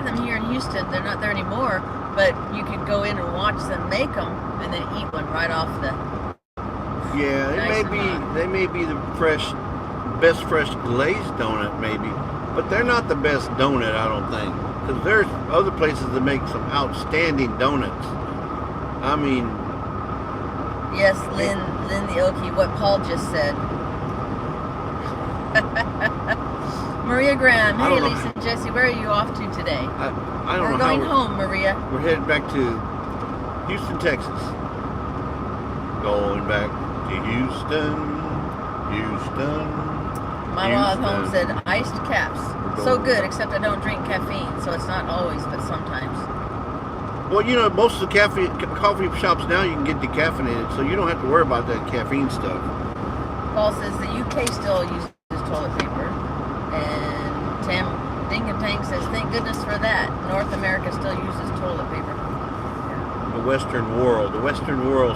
them here in Houston. They're not there anymore, but you could go in and watch them make them and then eat one right off the... Yeah, they may be the best fresh glazed donut maybe, but they're not the best donut, I don't think, because there's other places that make some outstanding donuts. I mean... Yes, Lynn the Okie, what Paul just said. Maria Graham, hey Lisa and Jesse, where are you off to today? I don't know. We're going home, Maria. We're headed back to Houston, Texas. Going back to Houston. My mom at home said iced caps. So good, except I don't drink caffeine, so it's not always, but sometimes. Well, you know, most of the coffee shops now you can get decaffeinated, so you don't have to worry about that caffeine stuff. Paul says the UK still uses toilet paper, and Tam Dingatang says thank goodness for that. North America still uses toilet paper. The Western world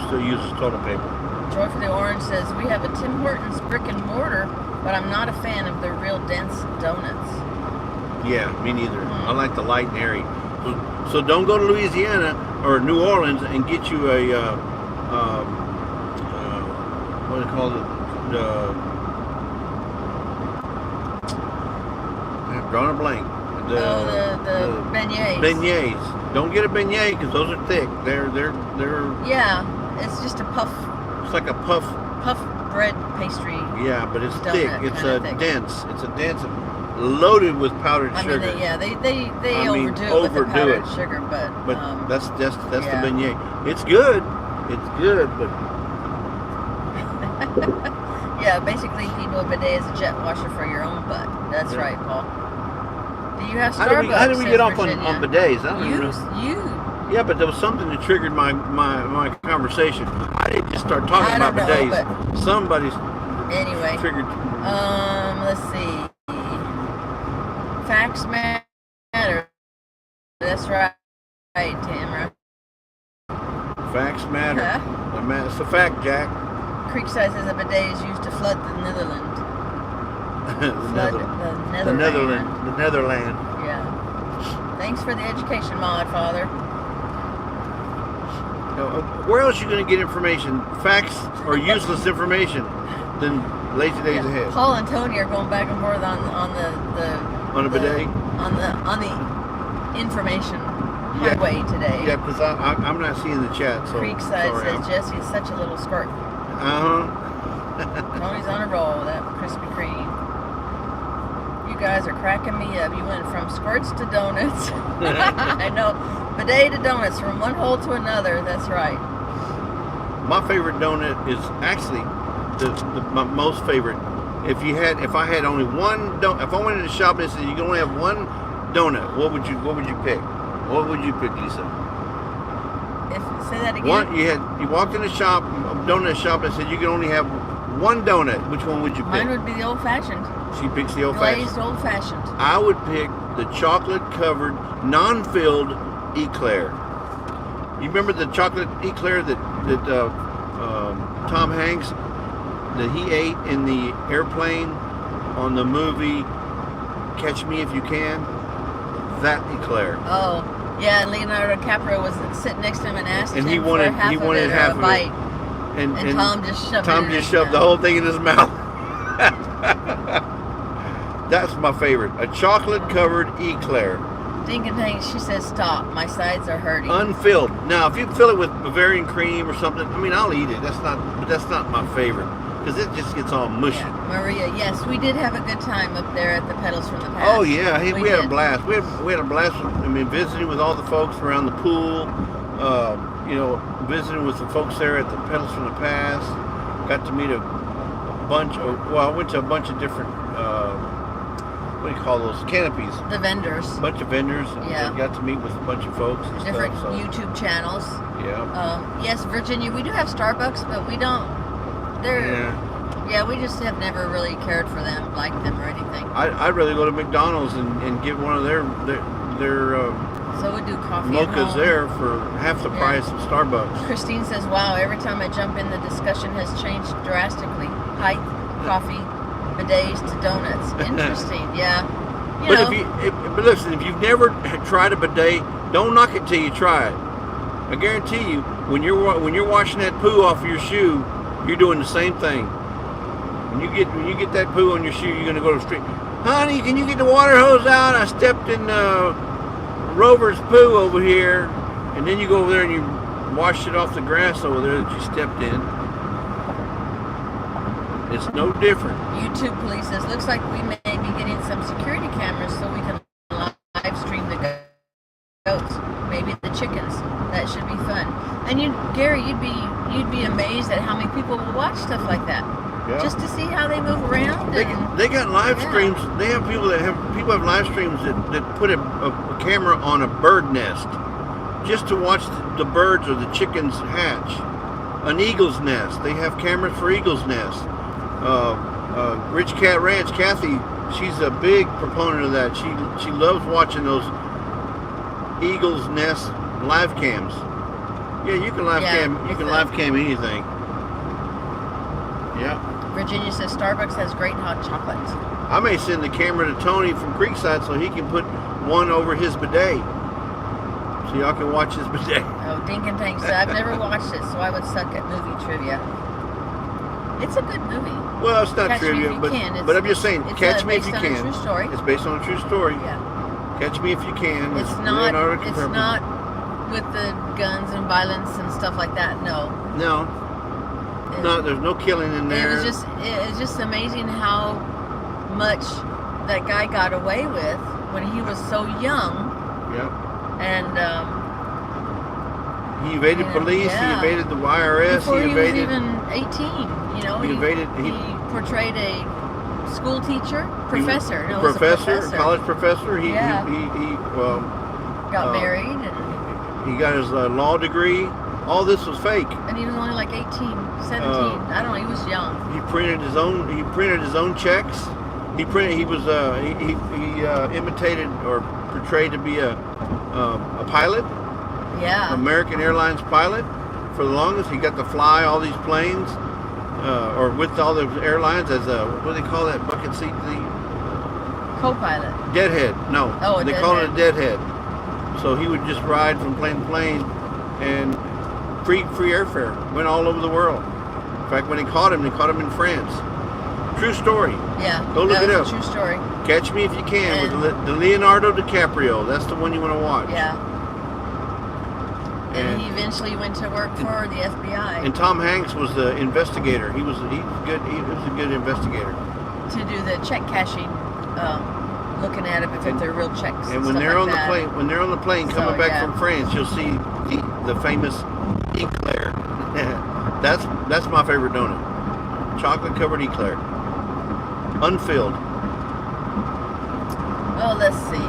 still uses toilet paper. Joy for the Orange says we have a Tim Hortons brick and mortar, but I'm not a fan of their real dense donuts. Yeah, me neither. I like the light and airy. So don't go to Louisiana or New Orleans and get you a what do they call it? I've drawn a blank. The beignets. Beignets. Don't get a beignet because those are thick. They're. Yeah, it's just a puff. It's like a puff bread pastry. Yeah, but it's donut, thick. It's thick. Dense. It's a dense, loaded with powdered sugar. They overdo it with the powdered sugar, but that's the beignet. It's good. It's good, but yeah, basically, people, a bidet is a jet washer for your own butt. That's right, Paul. Do you have Starbucks? How did we get off on bidets? I don't know. Yeah, but there was something that triggered my conversation. I didn't just start talking about bidets. Somebody's triggered. Let's see. Facts matter. That's right, Tamara. Facts matter. It's a fact, Jack. Creekside says a bidet is used to flood the Netherlands. The Netherland. Yeah. Thanks for the education, Mod Father. Where else are you going to get information? Facts or useless information than Lazy Days Ahead. Paul and Tony are going back and forth on On a bidet? On the information highway today. Yeah, because I'm not seeing the chat. So Creekside sorry, says Jesse's such a little squirt. Tony's on a roll with that Krispy Kreme. You guys are cracking me up. You went from squirts to donuts. I know. Bidet to donuts, from one hole to another. That's right. My favorite donut is actually my most favorite. If I had only one donut, if I went into the shop and said you can only have one donut, what would you pick? What would you pick, Lisa? Say that again. You walked in the shop, a donut shop, and said you can only have one donut. Which one would you pick? Mine would be the old-fashioned. She picks the old-fashioned. Glazed old-fashioned. I would pick the chocolate-covered, non-filled eclair. You remember the chocolate eclair that Tom Hanks that he ate in the airplane on the movie Catch Me If You Can? That eclair. Oh, yeah, and Leonardo DiCaprio was sitting next to him and asked him for half he wanted of it, half or a of bite. it. And Tom just shoved the whole thing in his mouth. That's my favorite. A chocolate-covered eclair. Dink and Tank, she says, stop. My sides are hurting. Unfilled. Now, if you fill it with Bavarian cream or something, I mean, I'll eat it. That's not my favorite because it just gets all mushy. Yeah. Maria, yes, we did have a good time up there at the Pedals from the Past. Oh yeah, hey, we had a blast. We had a blast. Visiting with all the folks around the pool. Visiting with the folks there at the Pedals from the Past. Got to meet I went to a bunch of different. What do you call those? Canopies. The vendors. A bunch of vendors. Yeah. And got to meet with a bunch of folks and different stuff. YouTube channels. Yeah. Yes, Virginia, we do have Starbucks, but we don't. We just have never really cared for them, liked them or anything. I'd rather go to McDonald's and get one of their so we do coffee mochas at home. there for half the price of Starbucks. Christine says, wow, every time I jump in, the discussion has changed drastically. Height, coffee, bidets to donuts. Interesting, yeah. But listen, if you've never tried a bidet, don't knock it till you try it. I guarantee you, when you're washing that poo off of your shoe, you're doing the same thing. When you get that poo on your shoe, you're gonna go to the street. Honey, can you get the water hose out? I stepped in Rover's poo over here, and then you go over there and you wash it off the grass over there that you stepped in. It's no different. YouTube police says, looks like we may be getting some security cameras so we can live stream the goats, maybe the chickens. That should be fun. And Gary, you'd be amazed at how many people will watch stuff like that. Yeah. Just to see how they move around. They got live streams. They have people have live streams that put a camera on a bird nest just to watch the birds or the chickens hatch. An eagle's nest. They have cameras for eagle's nests. Rich Cat Ranch, Kathy, she's a big proponent of that. She loves watching those eagle's nest live cams. Yeah, you can live cam anything. Yeah. Virginia says Starbucks has great hot chocolate. I may send the camera to Tony from Creekside so he can put one over his bidet. So y'all can watch his bidet. Oh, Dink and Tank said, I've never watched it, so I would suck at movie trivia. It's a good movie. Well, it's not Catch trivia, Me If You but Can. I'm just saying, Catch Me If You It's based on a Can. true story. It's based on a true story. Yeah. Catch Me If You Can. It's not with the guns and violence and stuff like that. No. No. No, there's no killing in there. It was just amazing how much that guy got away with when he was so young. Yeah. And he evaded police. Yeah. He evaded the IRS. Before he evaded. Was even 18. He portrayed a school teacher, professor. College professor. He got married and he got his law degree. All this was fake. And he was only like 18, 17. I don't know. He was young. He printed his own checks. He imitated or portrayed to be a pilot. Yeah. American Airlines pilot. For the longest, he got to fly all these planes, or with all the airlines as a, what do they call that bucket seat thing? Co-pilot. Deadhead. No. Oh, they call it a deadhead. So he would just ride from plane to plane, and free airfare. Went all over the world. In fact, when they caught him in France. True story. Yeah. Go look it up. True story. Catch Me If You Can with the Leonardo DiCaprio. That's the one you want to watch. Yeah. And he eventually went to work for the FBI. And Tom Hanks was the investigator. He was good. He was a good investigator. To do the check cashing, looking at it if they're real checks. And when they're on the plane, coming back from France, you'll see the famous eclair. That's my favorite donut. Chocolate covered eclair, unfilled. Well, let's see.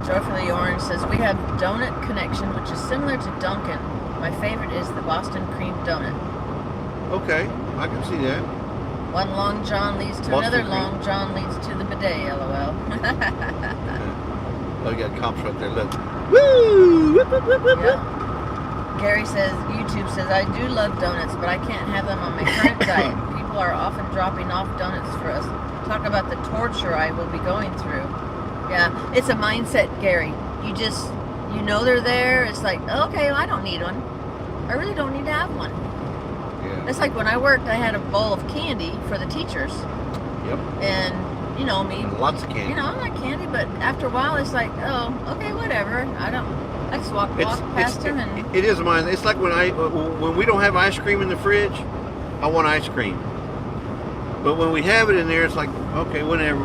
Joyfully Orange says, we have Donut Connection, which is similar to Dunkin'. My favorite is the Boston Cream Donut. Okay, I can see that. One long john leads to another long john leads to the bidet, LOL. Oh, you got cops right there, look. Woo! Whip, whip, whip, whip, whip. Yeah. Gary says, YouTube says, I do love donuts, but I can't have them on my current diet. People are often dropping off donuts for us. Talk about the torture I will be going through. Yeah, it's a mindset, Gary. You know they're there. It's like, okay, well, I don't need one. I really don't need to have one. Yeah. It's like when I worked, I had a bowl of candy for the teachers. Yep. And, you know me. And lots of candy. You know, I like candy, but after a while, it's like, oh, okay, whatever. I just walk past them and... It is mine. It's like when we don't have ice cream in the fridge, I want ice cream. But when we have it in there, it's like, okay, whenever.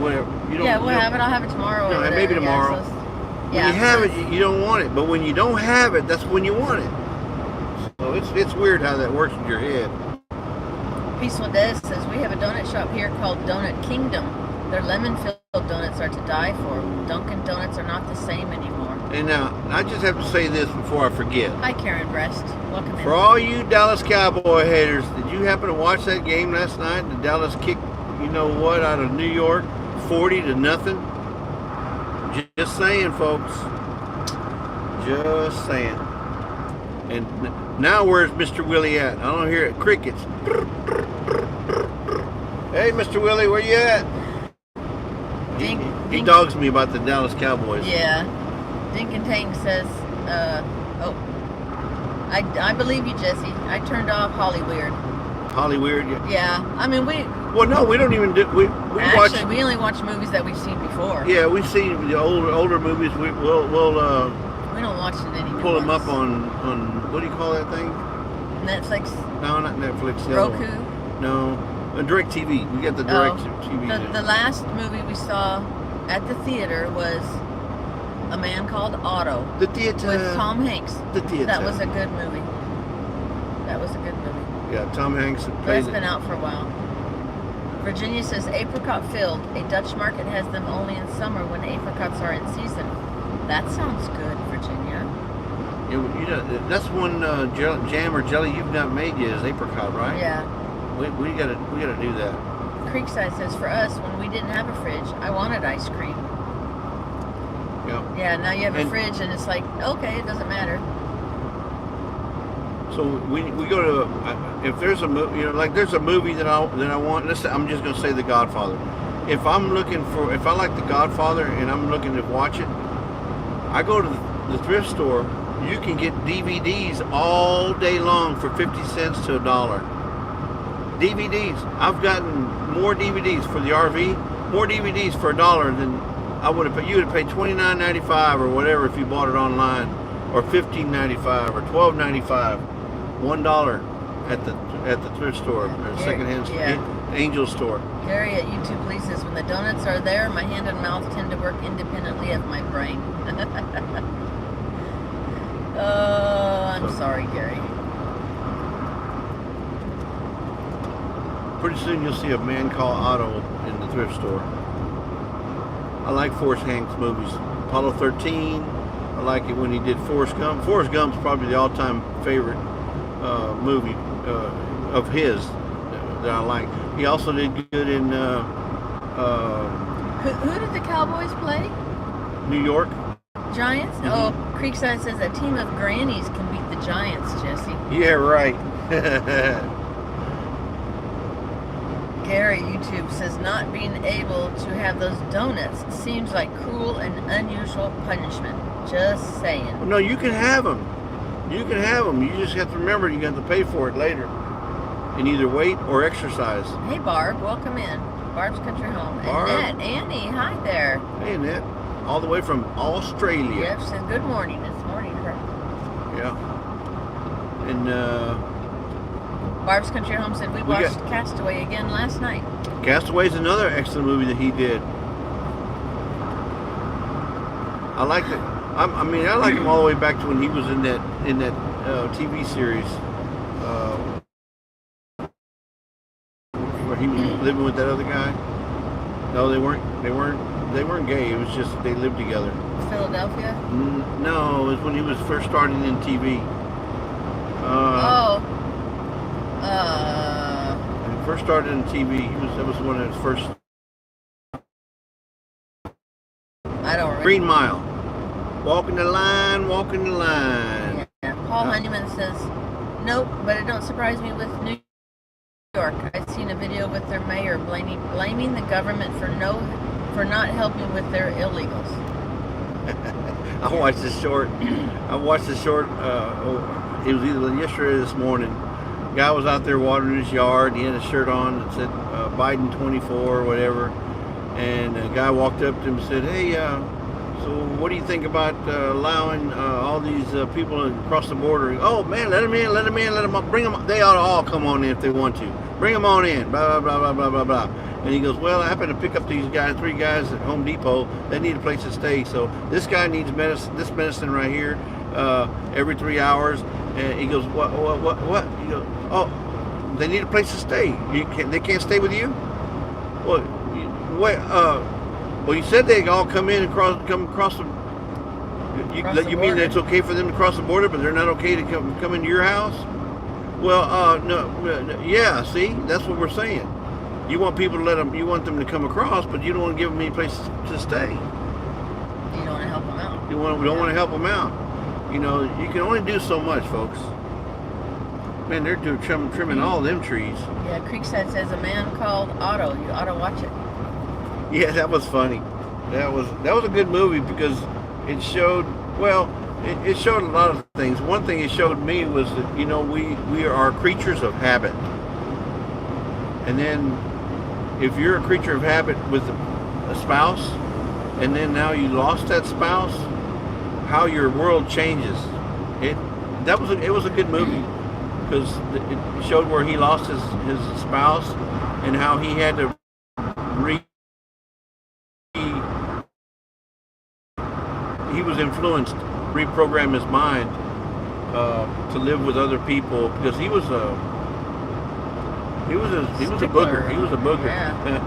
You don't, we'll have it. I'll have it tomorrow. No, maybe tomorrow. When you have it, you don't want it. But when you don't have it, that's when you want it. So it's weird how that works in your head. Peaceful Des says, we have a donut shop here called Donut Kingdom. Their lemon-filled donuts are to die for. Dunkin' Donuts are not the same anymore. And now, I just have to say this before I forget. Hi, Karen Brest. Welcome in. For all you Dallas Cowboy haters, did you happen to watch that game last night? The Dallas kicked, you know what, out of New York, 40-0. Just saying, folks. Just saying. And now where's Mr. Willie at? I don't hear it. Crickets. Hey, Mr. Willie, where you at? He dogs me about the Dallas Cowboys. Yeah. Dink and Tank says, I believe you, Jesse. I turned off Hollyweird. Hollyweird? Yeah. I mean, well, no, we don't even do... We only watch movies that we've seen before. Yeah, we've seen the older movies. We don't watch it anymore. Pull them up on what do you call that thing? Netflix? No, not Netflix. Roku? No. DirecTV. We got the DirecTV. The last movie we saw at the theater was A Man Called Otto. The theater. With Tom Hanks. The theater. That was a good movie. Yeah, Tom Hanks That's been out for a while. Virginia says, apricot filled. A Dutch market has them only in summer when apricots are in season. That sounds good, Virginia. Yeah, that's one jam or jelly you've not made yet is apricot, right? Yeah. We gotta do that. Creekside says, for us, when we didn't have a fridge, I wanted ice cream. Yeah. Yeah, now you have a fridge and it's like, okay, it doesn't matter. So we go to if there's a movie, like there's a movie that I want. I'm just gonna say The Godfather. If I like The Godfather and I'm looking to watch it, I go to the thrift store. You can get DVDs all day long for 50 cents to $1. DVDs. I've gotten more DVDs for the RV, more DVDs for $1 than I would have paid. You would have paid $29.95 or whatever if you bought it online, or $15.95 or $12.95. $1 at the thrift store, or secondhand Angel store. Gary at YouTube Please says, when the donuts are there, my hand and mouth tend to work independently of my brain. I'm sorry, Gary. Pretty soon you'll see A Man Called Otto in the thrift store. I like Forrest Hanks movies. Apollo 13. I like it when he did Forrest Gump. Forrest Gump's probably the all-time favorite movie of his that I like. He also did good in who did the Cowboys play? New York. Giants? Mm-hmm. Oh, Creekside says a team of grannies can beat the Giants, Jesse. Yeah, right. Gary YouTube says not being able to have those donuts seems like cruel and unusual punishment. Just saying. Well, no, you can have them. You can have them. You just have to remember you got to pay for it later. And either wait or exercise. Hey, Barb, welcome in. Barb's Country Home. Barb. Annette, Annie, hi there. Hey, Annette. All the way from Australia. Yep, says good morning. It's morning to her. Yeah. And Barb's Country Home said we watched Castaway again last night. Castaway's another excellent movie that he did. I like it. I mean, I like him all the way back to when he was in that TV series where he was living with that other guy. No, they weren't gay. It was just that they lived together. Philadelphia? No, it was when he was first starting in TV. When he first started in TV, that was one of his first. I don't remember. Green Mile. Walking the line, walking the line. Yeah. Paul Honeyman says, nope, but it don't surprise me with New York. I've seen a video with their mayor blaming the government for not helping with their illegals. I watched the short. It was either yesterday or this morning. Guy was out there watering his yard. He had a shirt on that said Biden 24 or whatever. And a guy walked up to him and said, hey, so what do you think about allowing all these people across the border? Oh, man, let them in, let them in, let them bring them. They ought to all come on in if they want to. Bring them on in, blah, blah, blah, blah, blah, blah. And he goes, well, I happen to pick up these guys, 3 guys at Home Depot. They need a place to stay. So this guy needs this medicine right here every 3 hours. And he goes, what? He goes, oh, they need a place to stay. They can't stay with you? Well, wait, well, you said they all come across the. You mean it's okay for them to cross the border, but they're not okay to come into your house? Well, no, yeah. See, that's what we're saying. You want people to you want them to come across, but you don't want to give them any place to stay. You don't want to help them out. You don't want to help them out. You know, you can only do so much, folks. Man, they're trimming all them trees. Yeah, Creekside says a man called Otto. You ought to watch it. Yeah, that was funny. That was a good movie because it showed, well, it showed a lot of things. One thing it showed me was that, you know, we are creatures of habit. And then if you're a creature of habit with a spouse, and then now you lost that spouse, how your world changes. It was a good movie because it showed where he lost his spouse and how he had to he was influenced, reprogram his mind to live with other people because he was a booger. He was a booger. Yeah.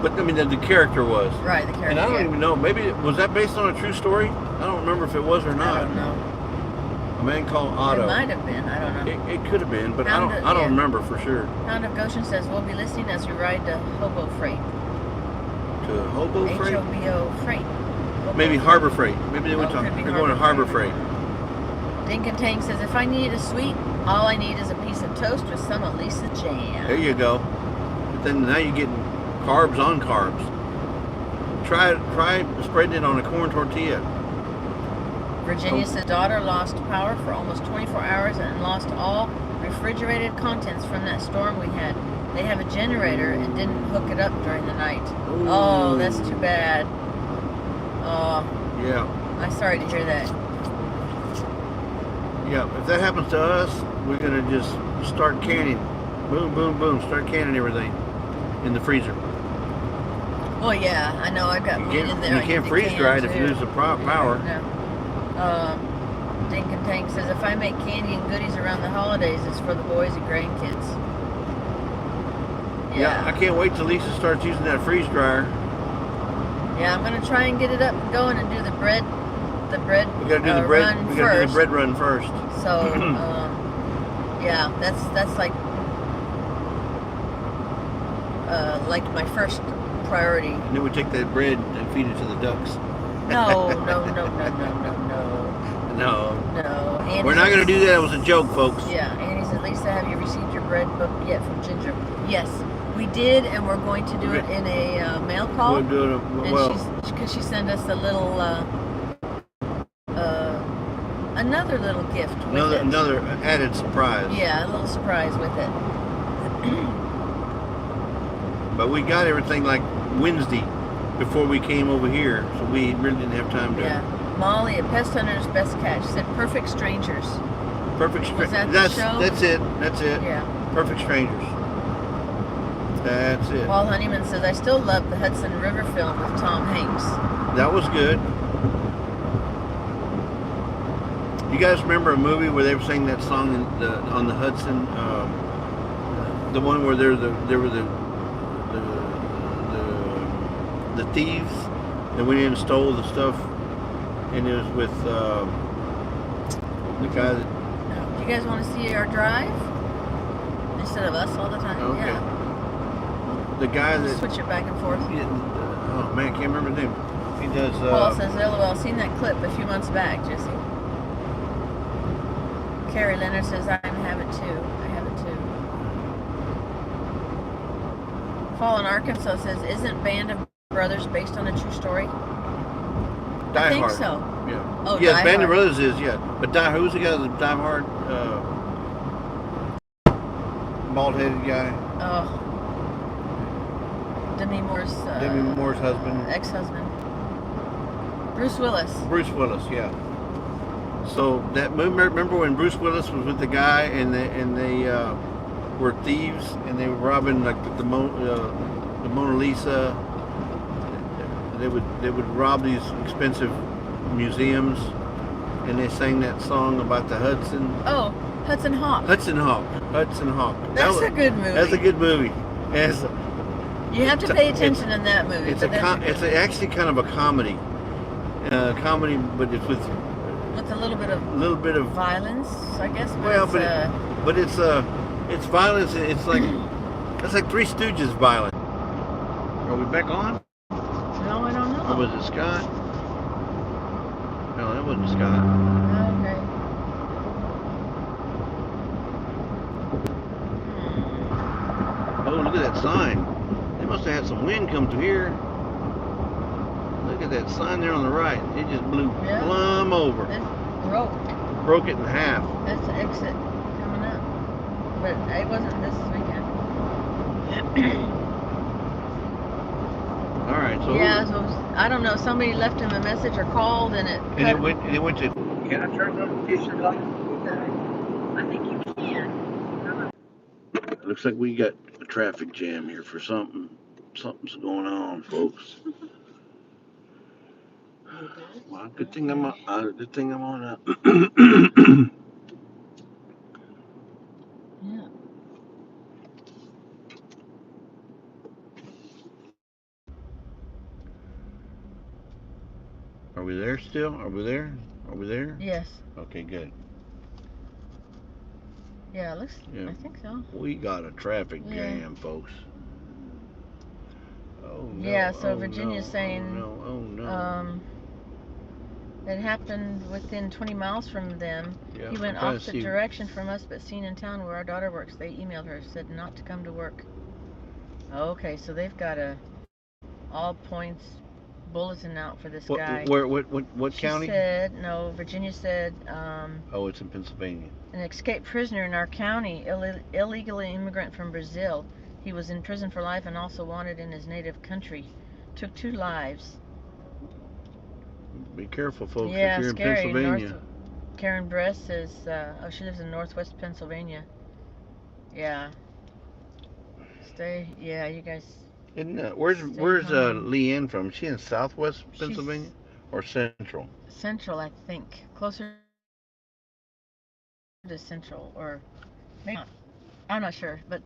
But I mean, the character was. Right, the character. And I don't even know. Maybe was that based on a true story? I don't remember if it was or not. I don't know. A man called Otto. It might have been. I don't know. It could have been, but I don't remember for sure. Hound of Goshen says we'll be listening as we ride to Hobo Freight. To Hobo Freight? H-O-B-O Freight. Maybe Harbor Freight. Maybe they're going to Harbor Freight. Dink and Tank says if I needed a sweet, all I need is a piece of toast with some Elisa jam. There you go. But then now you're getting carbs on carbs. Try spreading it on a corn tortilla. Virginia says daughter lost power for almost 24 hours and lost all refrigerated contents from that storm we had. They have a generator and didn't hook it up during the night. Ooh. Oh, that's too bad. Oh. Yeah. I'm sorry to hear that. Yeah, if that happens to us, we're going to just start canning. Boom, boom, boom. Start canning everything in the freezer. Well, yeah, I know. I've got meat in there. You can't freeze dry it if you lose the power. No. Dink and Tank says, if I make candy and goodies around the holidays, it's for the boys and grandkids. Yeah, I can't wait till Lisa starts using that freeze dryer. Yeah, I'm going to try and get it up and going and do the bread we got to do the bread run we first. got to do the bread run first. So, yeah, that's like my first priority. And then we take that bread and feed it to the ducks. No. We're not going to do that. It was a joke, folks. Yeah, Annie said, Lisa, have you received your bread book yet from Ginger? Yes, we did, and we're going to do it in a mail call. We'll do it. Because she sent us a little, a another little gift with it. Another added surprise. Yeah, a little surprise with it. But we got everything like Wednesday before we came over here, so we really didn't have time to. Yeah. Molly at Pest Hunter's Best Catch said Perfect Strangers. Perfect Strangers. that the show? That's it. That's it. Yeah. Perfect Strangers. That's it. Paul Honeyman says, I still love the Hudson River film with Tom Hanks. That was good. You guys remember a movie where they were singing that song on the Hudson? The one where there were the thieves that went in and stole the stuff, and it was with the guy that. Do you guys want to see our drive instead of us all the time? Okay. Yeah. The guy We'll that. switch it back and forth. Oh man, I can't remember his name. He does. Paul says, LOL, seen that clip a few months back, Jesse. Carrie Leonard says, I have it too. I have it too. Fallen Arkansas says, isn't Band of Brothers based on a true story? Die I think Hard. so. Yeah. Oh, yes, Die Band of Hard. Brothers is, yeah. But who's the guy that Die Hard? Bald-headed guy. Oh. Demi Moore's husband. ex-husband. Bruce Willis. Bruce Willis, yeah. So that remember when Bruce Willis was with the guy and they were thieves and they were robbing like the Mona Lisa. They would rob these expensive museums, and they sang that song about the Hudson. Oh, Hudson Hawk. Hudson Hawk. That's a good movie. That's a good movie. You have to pay attention in that movie. It's actually kind of a comedy. Comedy, but it's with a little bit of violence, I guess. But it's violence. It's like Three Stooges violence. Are we back on? No, I don't know. Or was it Scott? No, that wasn't Scott. Okay. Oh, look at that sign. They must have had some wind come through here. Look at that sign there on the right. It just blew plumb over. It broke. Broke it in half. That's the exit coming up. But it wasn't this weekend. All right, so yeah, so I don't know. Somebody left him a message or called, and it went to. Can I turn notifications on? I think you can. Looks like we got a traffic jam here for something. Something's going on, folks. Well, good thing I'm on. Yeah. Are we there still? Are we there? Are we there? Yes. Okay, good. Yeah, it looks. Yeah. I think so. We got a traffic jam, folks. Oh no. Yeah. So Virginia's saying. Oh no. It happened within 20 miles from them. Yeah, He went opposite direction from us, but seen in town where our daughter works. They emailed her, said not to come to work. Okay, so they've got a all points bulletin out for this guy. What county? She said, no, Virginia said, oh, it's in Pennsylvania. an escaped prisoner in our county, illegal immigrant from Brazil. He was in prison for life and also wanted in his native country. Took 2 lives. Be careful, folks, Yeah, if you're scary. in Pennsylvania. Karen Bress says, oh, she lives in northwest Pennsylvania. Yeah. You guys. Where's Leanne from? Is she in southwest Pennsylvania or central? Central, I think. Closer to central, or maybe not. I'm not sure, but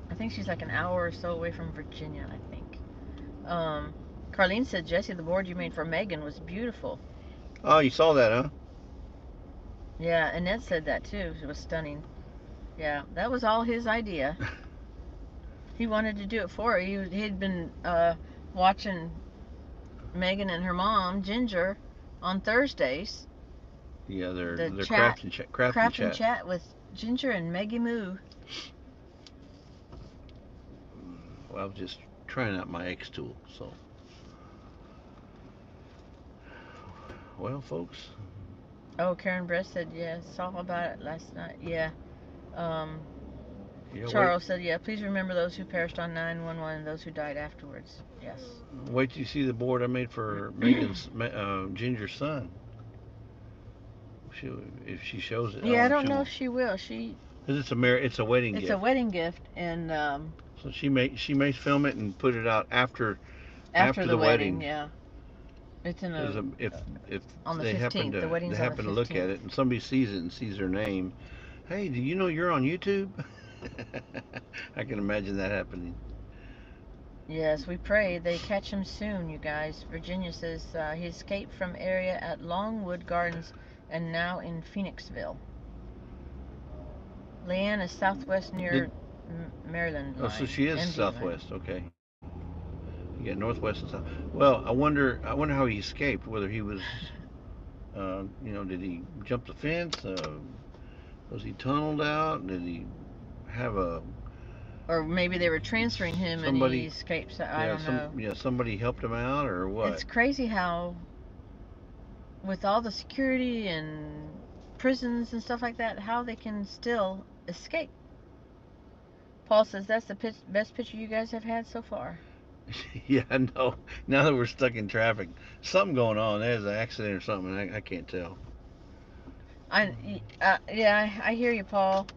I think she's like an hour or so away from Virginia, I think. Carlene said, Jesse, the board you made for Megan was beautiful. Oh, you saw that, huh? Yeah, Annette said that too. It was stunning. Yeah, that was all his idea. He wanted to do it for her. He'd been watching Megan and her mom, Ginger, on Thursdays. Yeah, they're craft and chat with Ginger and Maggie Moo. Well, I was just trying out my X tool, so. well, folks. Oh, Karen Bress said, yeah, saw about it last night. Yeah. Um, Yeah, Charles said, yeah, please remember those who perished on 9/11 and those who died afterwards. Yes. wait till you see the board I made for Megan's Ginger's son. She, if she shows it, Yeah, I don't she know won't. if she will. She, Cause it's a wedding it's a gift. wedding gift, and So she may film it and put it out after after the the wedding, wedding. yeah. It's in Because a if on the they happen 15th. The to wedding's on the look at 15th. it and somebody sees it and sees her name, hey, do you know you're on YouTube? I can imagine that happening. Yes, we pray they catch him soon, you guys. Virginia says he escaped from area at Longwood Gardens and now in Phoenixville. Leanne is southwest Did near Maryland oh, so line, she is MD line. southwest. Okay, you got northwest and south. Well, I wonder how he escaped. Whether he was, did he jump the fence? Was he tunneled out? Did he have a Or maybe they were transferring him and he somebody? escaped. So I Yeah, don't know. somebody helped him out or what? It's crazy how, with all the security and prisons and stuff like that, how they can still escape. Paul says that's the best picture you guys have had so far. Yeah, I know. Now that we're stuck in traffic, something going on. There's an accident or something. I can't tell. Yeah, I hear you, Paul.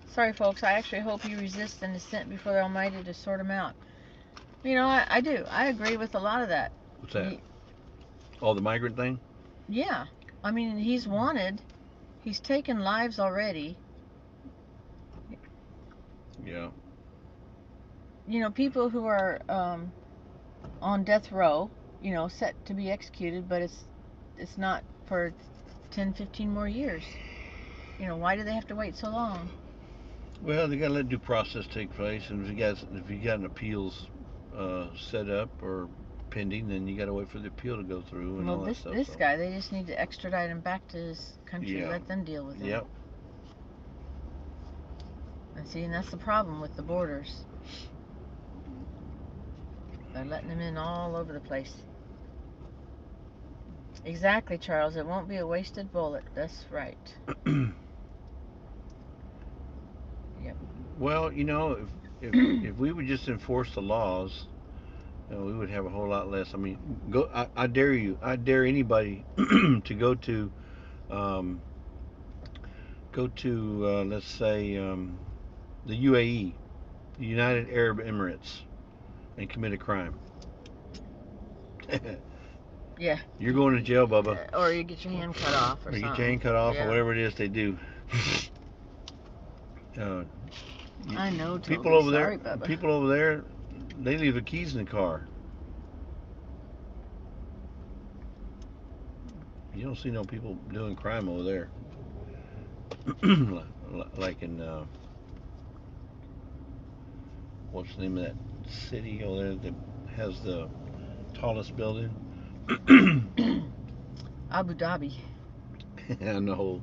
Sorry, folks. I actually hope you resist and is sent before the Almighty to sort them out. You know, I do. I agree with a lot of that. What's that? Oh, the migrant thing? Yeah. I mean, he's wanted. He's taken lives already. Yeah. You know, people who are on death row, set to be executed, but it's not for 10, 15 more years. Why do they have to wait so long? Well, they gotta let due process take place, and if you got an appeals set up or pending, then you gotta wait for the appeal to go through and Well, all that stuff. this So guy, they just need to extradite him back to his country. yeah, Let them deal with him. yep. And see, and that's the problem with the borders. They're letting them in all over the place. Exactly, Charles. It won't be a wasted bullet. That's right. Yep. Well, if we would just enforce the laws, we would have a whole lot less. I mean, go. I dare you. I dare anybody to um, go to let's say the UAE, the United Arab Emirates, and commit a crime. Yeah. You're going to jail, Bubba. Or you get your hand cut off or Or something. get your hand cut off, or Yeah. whatever it is they do. Uh, I know, Toby. people over Sorry, there, Bubba. people over there, they leave the keys in the car. You don't see no people doing crime over there. Like in what's the name of that city over there that has the tallest building? Abu Dhabi. I know.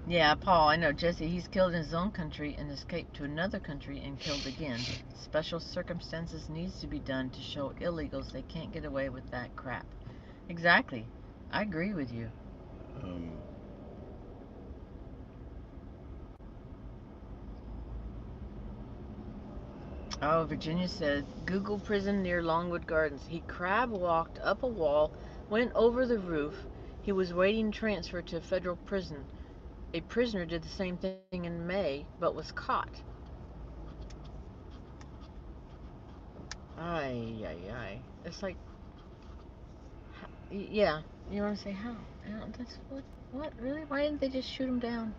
Yeah, Paul, I know. Jesse, he's killed in his own country and escaped to another country and killed again. Special circumstances needs to be done to show illegals they can't get away with that crap. Exactly. I agree with you. um, Oh, Virginia said, Google prison near Longwood Gardens. He crab walked up a wall, went over the roof. He was waiting transfer to a federal prison. A prisoner did the same thing in May, but was caught. Ay, ay, ay. It's like, yeah. You want to say how? I don't, that's what? Really? Why didn't they just shoot him down?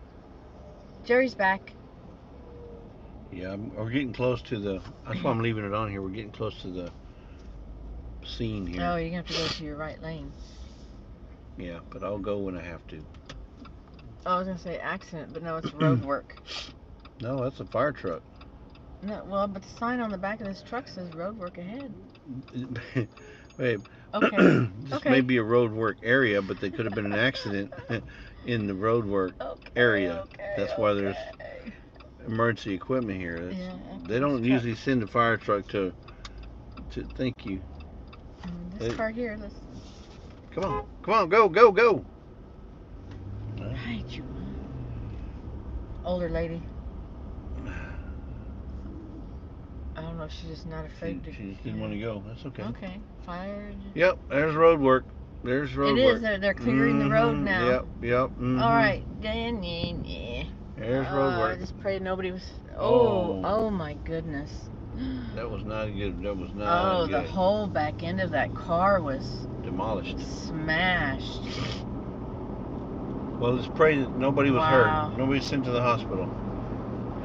Jerry's back. yeah, we're getting close to the. That's why I'm leaving it on here. We're getting close to the scene here. Oh, you're going to have to go to your right lane. Yeah, but I'll go when I have to. Oh, I was going to say accident, but no, it's road work. No, that's a fire truck. No, well, but the sign on the back of this truck says road work ahead. Babe, Okay. this Okay. may be a road work area, but there could have been an accident in the road work area. That's why there's emergency equipment here. Yeah, They don't this usually send a fire truck to thank you. This car here, Come on. Come on. Go, go, go. Right, you older lady. I don't know if she's just not afraid to. She just didn't want to go. That's okay. Okay, fire. Yep, there's road work. There's road It work. is. They're clearing the road now. Yep, yep. All right. Yeah. There's road work. I just prayed nobody was. Oh. Oh my goodness. That was not good. That was not good. The whole back end of that car was demolished. Smashed. Well, let's pray that nobody was hurt. Nobody was sent to the hospital.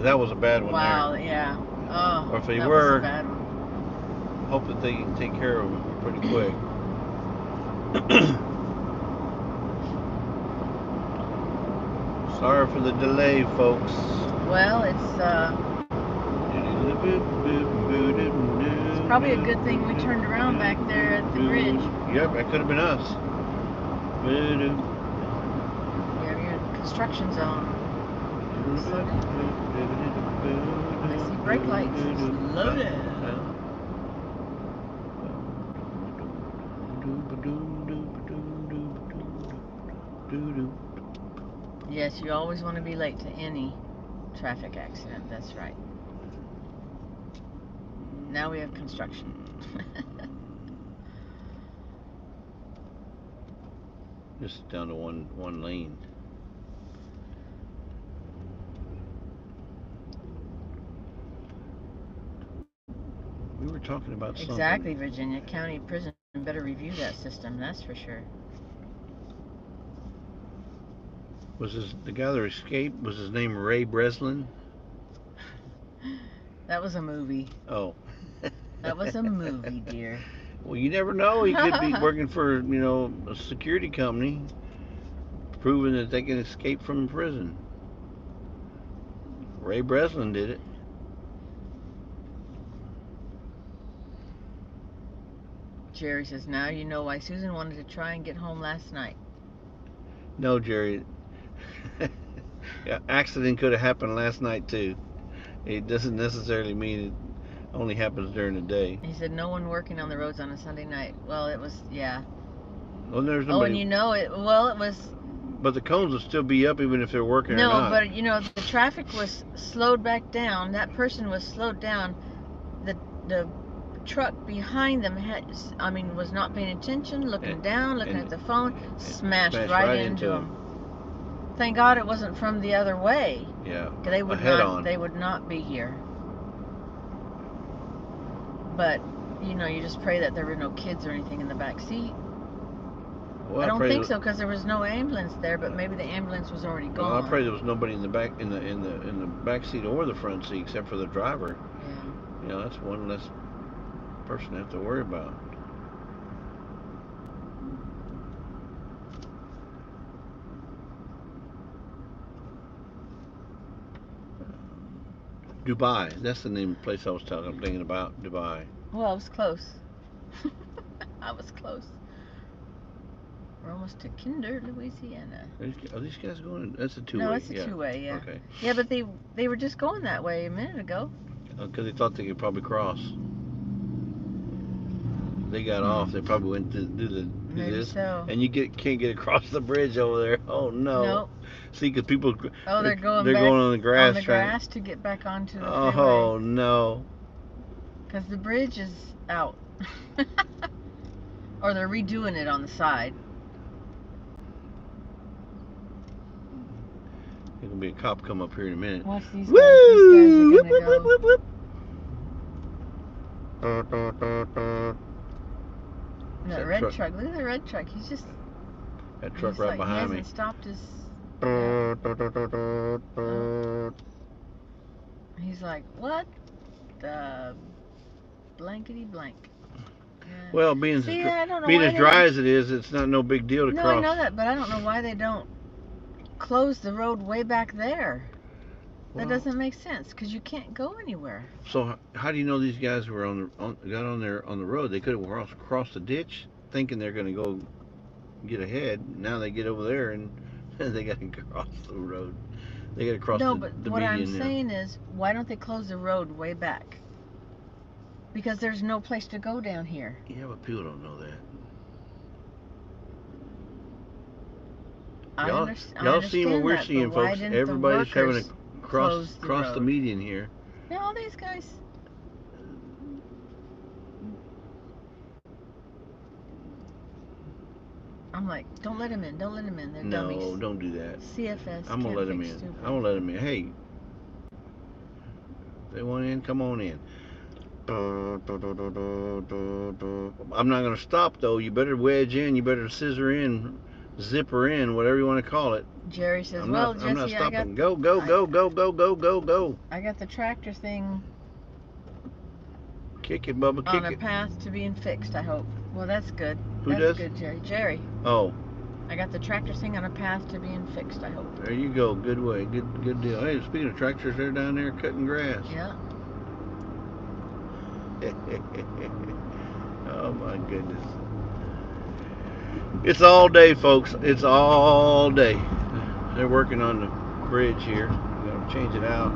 That was a bad one. Wow, yeah. Oh, or if they that were, was a bad one. Hope that they can take care of them pretty quick. Sorry for the delay, folks. Well, it's probably a good thing we turned around back there at the bridge. Yep, that could have been us. Yeah, you're in construction zone. I see brake lights. Slow down. Yes, you always want to be late to any traffic accident. That's right. Now we have construction. Just down to one lane. We were talking about something. Exactly, Virginia County Prison better review that system. That's for sure. Was the guy that escaped? Was his name Ray Breslin? That was a movie. Oh. That was a movie, dear. Well, you never know. He could be working for, a security company, proving that they can escape from prison. Ray Breslin did it. Jerry says, now you know why Susan wanted to try and get home last night. No, Jerry. Yeah, accident could have happened last night, too. It doesn't necessarily mean it only happens during the day. He said no one working on the roads on a Sunday night. Well, it was, yeah. Well, there's nobody. Oh, and it was. But the cones will still be up even if they're working or not. No, but the traffic was slowed back down. That person was slowed down. The truck behind them was not paying attention, looking down, looking at the phone, smashed right into him. Thank God it wasn't from the other way. Yeah. They would not be here. But you just pray that there were no kids or anything in the back seat. Well, I don't think so because there was no ambulance there, but maybe the ambulance was already gone. Well, I pray there was nobody in the back in the back seat or the front seat except for the driver. Yeah. That's one less person to have to worry about. Dubai. That's the name of the place I'm thinking about. Dubai. Well, I was close. I was close. We're almost to Kinder, Louisiana. Are these guys going? That's a two-way. No, it's a two-way, yeah. Okay. Yeah, but they were just going that way a minute ago. Because they thought they could probably cross. They got off. They probably went to do this. So. And you can't get across the bridge over there. Oh no. Nope. See, because people. Oh, they're going on the grass. On the grass to get back onto the freeway. Oh no. Because the bridge is out. Or they're redoing it on the side. There's gonna be a cop come up here in a minute. Watch these guys. Woo! These guys are gonna go. Whoop. That red truck. Look at the red truck. He's just. That truck right behind me. He hasn't stopped his. He's like, what the blankety blank. Yeah. Well, being as dry as it is, it's not no big deal to cross. No, I know that, but I don't know why they don't close the road way back there. That doesn't make sense because you can't go anywhere. So how do you know these guys were got on the road? They could have crossed the ditch, thinking they're going to go get ahead. Now they get over there and they got to cross the road. They got to cross the median. No, but what I'm saying is, why don't they close the road way back? Because there's no place to go down here. Yeah, but people don't know that. Y'all seeing what we're seeing, folks. Everybody's having to cross the median here. Yeah, all these guys. I'm like, don't let him in. Don't let him in. They're dummies. No, don't do that. CFS. I'm gonna let him in. Stupid. I'm gonna let him in. Hey, if they want in, come on in. I'm not gonna stop though. You better wedge in. You better scissor in, zipper in, whatever you want to call it. Jerry says, I'm "Well, not, Jesse, I'm not stopping. I got Go, go, go, go, go, go, go, go. I got the tractor thing Kick it, Bubba. Kick on a it. path to being fixed. I hope. Well, that's good. Who that's does? good, Jerry. Jerry. Oh. I got the tractor thing on a path to being fixed. I hope. There you go. Good way. Good deal. Hey, speaking of tractors, they're down there cutting grass. Yeah. Oh my goodness. It's all day, folks. It's all day. They're working on the bridge here. I'm going to change it out.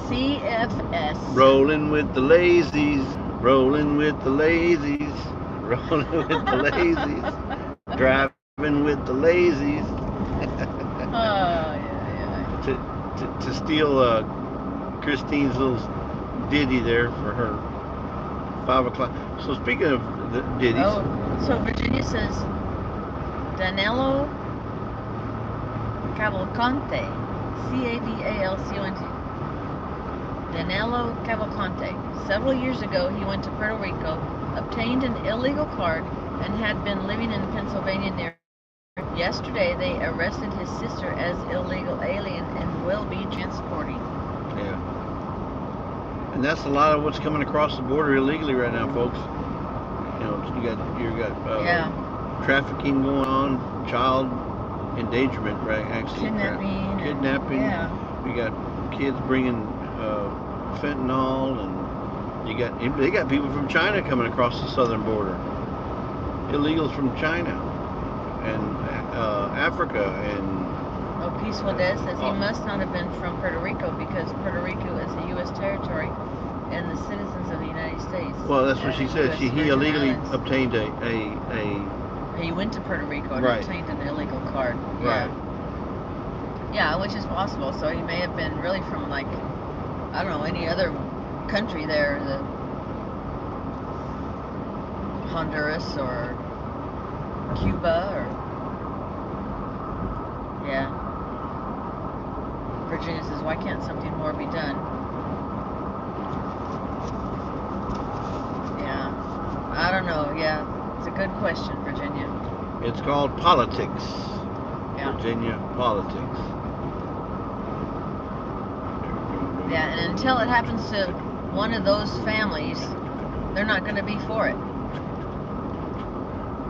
CFS. Rolling with the lazies. Rolling with the lazies. Rolling with the lazies. Driving with the lazies. Yeah. To steal Christine's little ditty there for her 5 o'clock. So speaking of the ditties. Oh, so Virginia says Danilo Cavalcante. Cavalconte. Danilo Cavalcante. Several years ago, he went to Puerto Rico, obtained an illegal card, and had been living in Pennsylvania near. Yesterday, they arrested his sister as illegal alien and will be transporting. Yeah. And that's a lot of what's coming across the border illegally right now, folks. You know, you got trafficking going on, child endangerment, right? Actually, kidnapping. Yeah. You got kids bringing fentanyl, and they got people from China coming across the southern border. Illegals from China and Africa and. Oh, Peaceful Dead says he must not have been from Puerto Rico because Puerto Rico is a U.S. territory and the citizens of the United States. Well, that's what she said. He illegally obtained He went to Puerto Rico and obtained an illegal card. Right. Yeah, which is possible. So he may have been really from, like, I don't know, any other country there, the Honduras or Cuba or Virginia says, why can't something more be done? Yeah, I don't know. Yeah, it's a good question, Virginia. It's called politics. Yeah. Virginia politics. Yeah, and until it happens to one of those families, they're not going to be for it.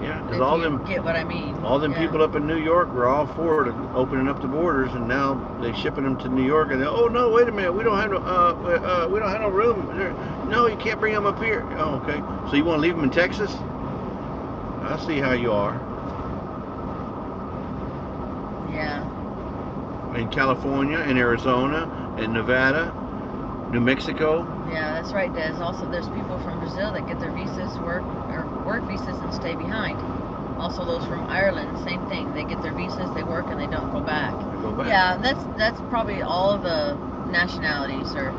Yeah, because all them get what I mean. All them people up in New York were all for it, opening up the borders, and now they shipping them to New York, and oh no, wait a minute, we don't have no room. No, you can't bring them up here. Oh, okay. So you want to leave them in Texas? I see how you are. Yeah. In California, in Arizona, in Nevada, New Mexico. Yeah, that's right, Des. Also, there's people from Brazil that get their visas, work visas, and stay behind. Also, those from Ireland, same thing. They get their visas, they work, and they don't go back. Yeah, that's probably all the nationalities, or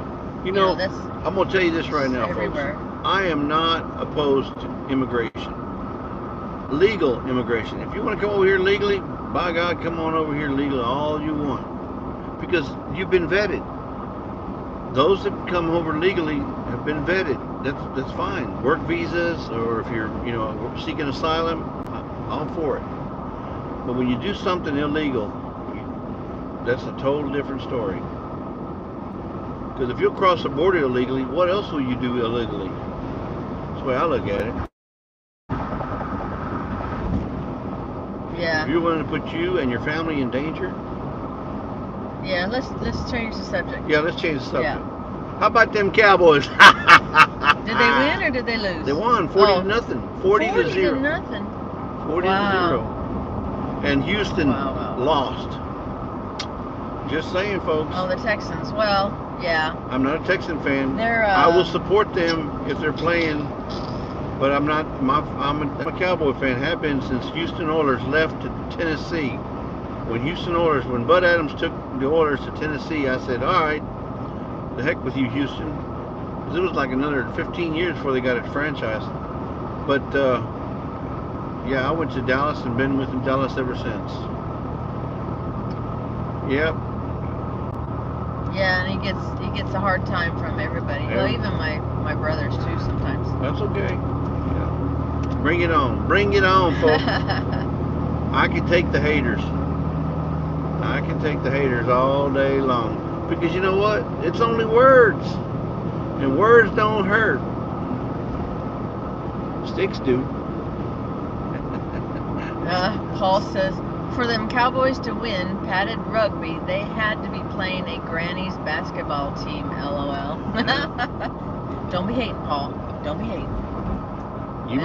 you know that's. I'm gonna tell you this right now, everywhere. Folks. I am not opposed to immigration, legal immigration. If you want to come over here legally, by God, come on over here legally, all you want, because you've been vetted. Those that come over legally have been vetted. That's fine. Work visas, or if you're seeking asylum, all for it. But when you do something illegal, that's a total different story. Because if you'll cross the border illegally, what else will you do illegally? That's the way I look at it. Yeah. If you're willing to put you and your family in danger. Yeah, let's change the subject. Yeah, let's change the subject. Yeah. How about them Cowboys? Did they win or did they lose? They won 40 to nothing. 40 to 0. 40 to nothing. 40 to 0. And Houston lost. Just saying, folks. Oh, the Texans. Well, Yeah. I'm not a Texan fan. They're. I will support them if they're playing, but I'm not. I'm a Cowboy fan. Have been since Houston Oilers left to Tennessee. When Bud Adams took the Oilers to Tennessee, I said, all right, the heck with you, Houston. 'Cause it was like another 15 years before they got it franchised. But yeah, I went to Dallas and been with Dallas ever since. Yep. Yeah, and he gets a hard time from everybody. Well, even my brothers too sometimes. That's okay. Yeah. Bring it on, folks. I can take the haters. I can take the haters all day long, because you know what? It's only words, and words don't hurt. Sticks do. Paul says, for them Cowboys to win padded rugby, they had to be playing a granny's basketball team, LOL. Don't be hating, Paul. Don't be hating. You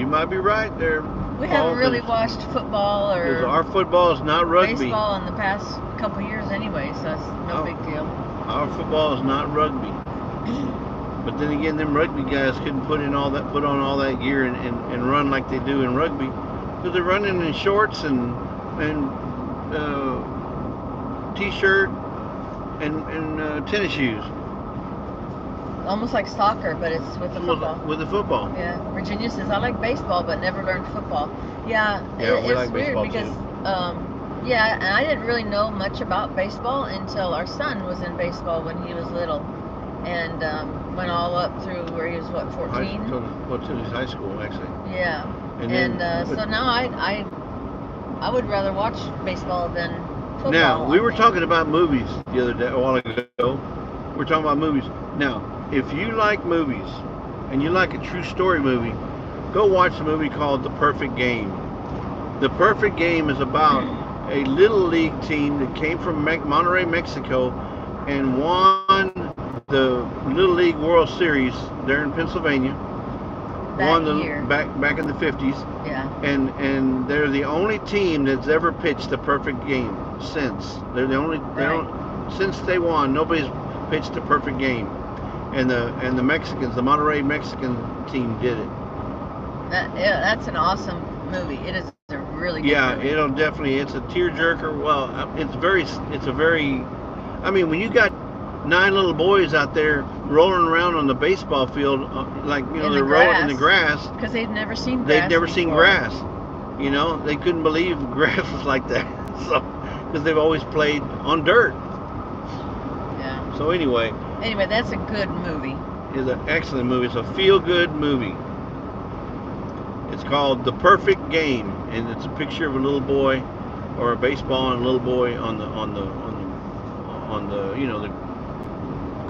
might be right there. We haven't really watched football or our football is not rugby. Baseball in the past couple years anyway, so it's no big deal. Our football is not rugby. But then again, them rugby guys couldn't put on all that gear and run like they do in rugby, because they're running in shorts and t-shirt and tennis shoes. Almost like soccer, but it's with the football. With the football. Yeah. Virginia says, I like baseball, but never learned football. Yeah, we like weird baseball because, too. yeah, and I didn't really know much about baseball until our son was in baseball when he was little, and went all up through where he was, what, 14? To his high school, actually. Yeah. So now I would rather watch baseball than football. Now, we were talking about movies the other day, a while ago. We're talking about movies. Now, if you like movies and you like a true story movie, go watch a movie called The Perfect Game. The Perfect Game is about a little league team that came from Monterrey, Mexico, and won the Little League World Series there in Pennsylvania. Back in the 50s. Yeah. And they're the only team that's ever pitched the perfect game since. They're the only since they won, nobody's pitched a perfect game. And the Mexicans, the Monterrey Mexican team did it. That's an awesome movie. It is a really good movie. It's a tearjerker. Well, it's a very, I mean, when you got 9 little boys out there rolling around on the baseball field, they're rolling in the grass. Because they've never seen grass. They've never seen grass. You know, they couldn't believe grass was like that. So, because they've always played on dirt. Yeah. So anyway, that's a good movie. It's an excellent movie. It's a feel-good movie. It's called The Perfect Game, and it's a picture of a little boy, or a baseball and a little boy on the the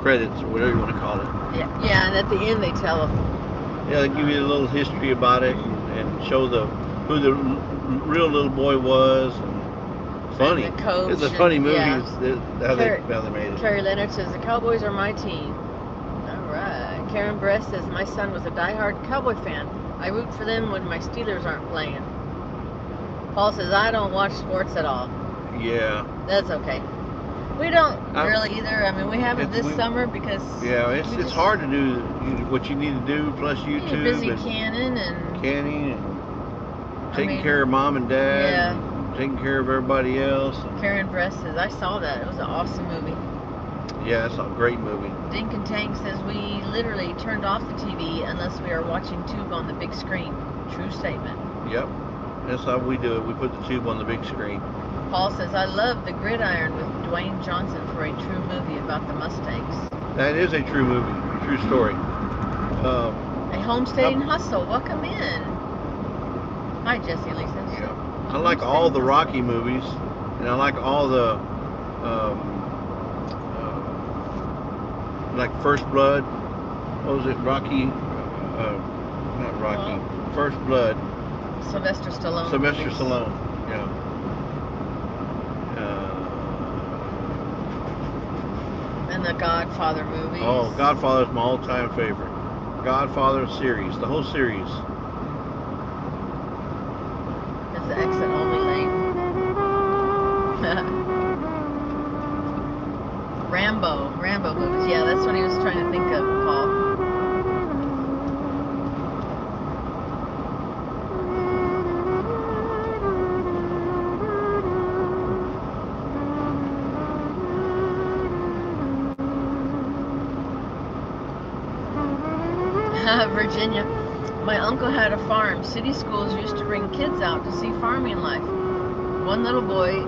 credits, or whatever you want to call it. Yeah, and at the end they tell them. Yeah, they give you a little history about it and show who the real little boy was. And funny. And the coach. It's a funny movie. Yeah. How they made it. Carrie Leonard says, the Cowboys are my team. All right. Karen Bress says, my son was a diehard Cowboy fan. I root for them when my Steelers aren't playing. Paul says, I don't watch sports at all. Yeah. That's okay. We don't really either. I mean, we haven't this summer because... Yeah, it's hard to do what you need to do, plus YouTube. Busy canning and taking care of mom and dad. Yeah. And taking care of everybody else. Karen Bress says, I saw that. It was an awesome movie. Yeah, it's a great movie. Dink and Tank says, we literally turned off the TV unless we are watching Tube on the big screen. True statement. Yep. That's how we do it. We put the Tube on the big screen. Paul says, I love The Gridiron with Dwayne Johnson for a true movie about the Mustangs. That is a true movie, a true story. A homesteading hustle. Welcome in. Hi, Jesse Lisa. Yeah. I like all the Rocky movies, and I like all the like First Blood. What was it? Rocky? Not Rocky. First Blood. Sylvester Stallone. Yeah. And the Godfather movies. Oh, Godfather's my all-time favorite. Godfather series, the whole series. It's the exit only lane. Rambo movies. Yeah, that's what he was trying to think of, Paul. Virginia. My uncle had a farm. City schools used to bring kids out to see farming life. One little boy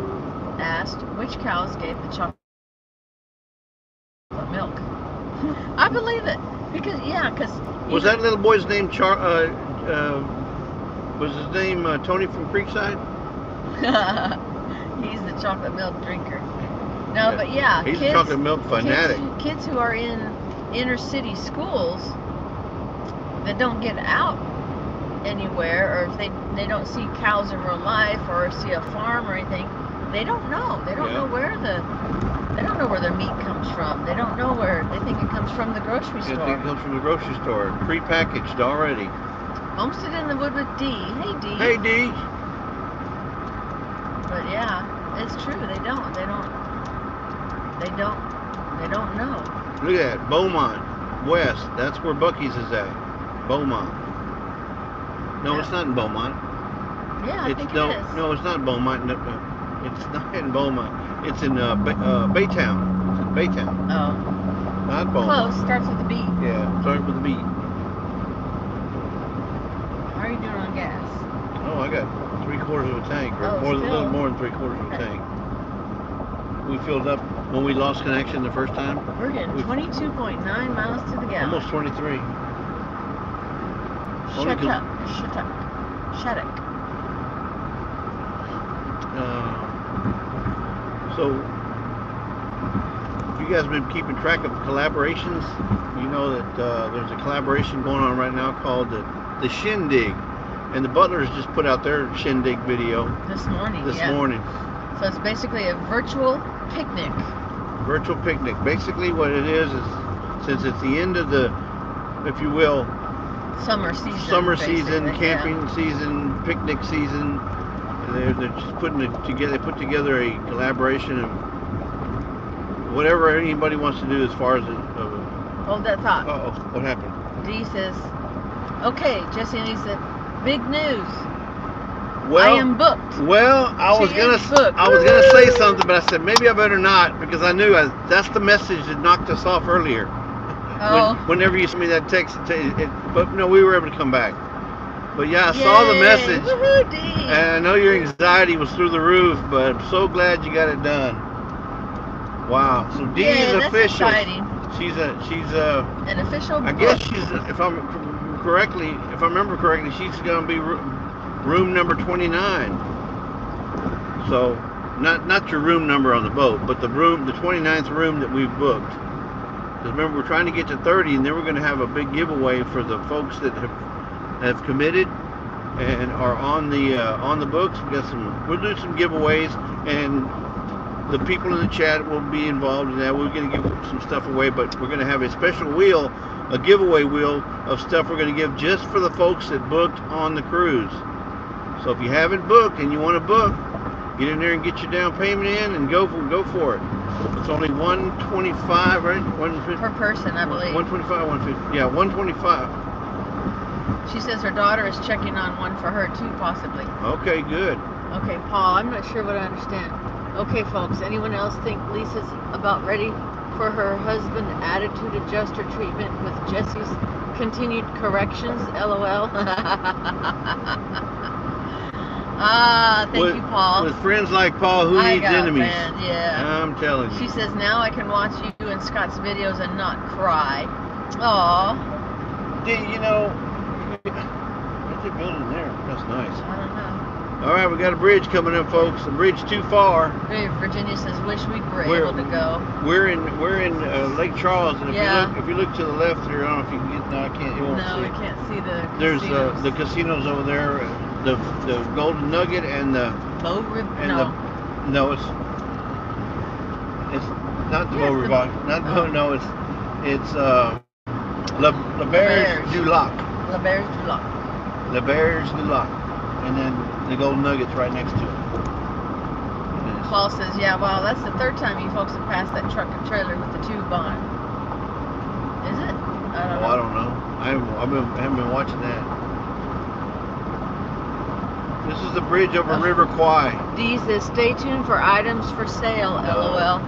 asked which cows gave the chocolate milk. I believe it. Because, was that little boy's name was his name Tony from Creekside? He's the chocolate milk drinker. No, yeah. But yeah, he's a chocolate milk fanatic. Kids who are in inner city schools that don't get out anywhere, or if they don't see cows in real life or see a farm or anything, they don't know. They don't know where their meat comes from. They don't know where. They think it comes from the grocery store. They think it comes from the grocery store, pre-packaged already. Homestead in the Wood with D. Hey D. Hey D. But yeah, it's true. They don't know. Look at that, Beaumont West. That's where Buc-ee's is at. Beaumont. No, it's not in Beaumont. Yeah, I think it is. No, it's not in Beaumont. No, it's not in Beaumont. It's in Baytown. It's in Baytown. Oh. Not Beaumont. Close. Starts with a B. Yeah, starts with a B. How are you doing on gas? Oh, I got 3/4 of a tank, or a little more than 3/4 of a tank. We filled up when we lost connection the first time. We're getting 22.9 miles to the gallon. Almost 23. Shut up. So, if you guys have been keeping track of collaborations, you know that there's a collaboration going on right now called the Shindig, and the Butlers just put out their Shindig video this morning. So it's basically a virtual picnic. Virtual picnic. Basically, what it is since it's the end of the, if you will, summer season, camping season, picnic season. They're just putting it together. They put together a collaboration of whatever anybody wants to do as far as hold that thought. Uh-oh, what happened? D says, "Okay, Jesse," and he said, "Big news. Well, I am booked." Well, I was gonna say something, but I said maybe I better not, because I knew that's the message that knocked us off earlier. Oh. Whenever you sent me that text, but no, we were able to come back. But yeah, I saw the message, and I know your anxiety was through the roof, but I'm so glad you got it done. Wow. So Dee is official. Exciting. She's an official. I guess she's, if I remember correctly, she's gonna be room number 29. So not your room number on the boat, but the 29th room that we've booked. Because remember, we're trying to get to 30, and then we're going to have a big giveaway for the folks that have committed and are on the books. We'll do some giveaways, and the people in the chat will be involved in that. We're going to give some stuff away, but we're going to have a special wheel, a giveaway wheel of stuff we're going to give just for the folks that booked on the cruise. So if you haven't booked and you want to book, get in there and get your down payment in and go for it. It's only $125, right? Per person, I believe. 125, 150. Yeah, 125. She says her daughter is checking on one for her too, possibly. Okay, good. Okay, Paul, I'm not sure what I understand. Okay, folks, anyone else think Lisa's about ready for her husband attitude adjuster treatment with Jesse's continued corrections? LOL. Thank you, Paul. With friends like Paul, who needs enemies? Yeah. I'm telling you. She says, now I can watch you and Scott's videos and not cry. Aww. You know, what's they building there? That's nice. I don't know. All right, we got a bridge coming up, folks. A bridge too far. Virginia says, wish we were able to go. We're in Lake Charles, and if you look to the left here, I don't know if you can get. No, I can't. You won't see. No, we can't see the. There's the casinos over there. The Golden Nugget and the Beau Rivage. it's not the Beau Rivage. It's La Berge du Lac. La Berge du Lac. La Berge du Lac, and then the Golden Nugget's right next to it. And Paul says, yeah, well, that's the third time you folks have passed that truck and trailer with the tube on it. Is it? I don't know. I don't know. I haven't been watching that. This is the bridge over River Kwai. D says, stay tuned for items for sale, LOL.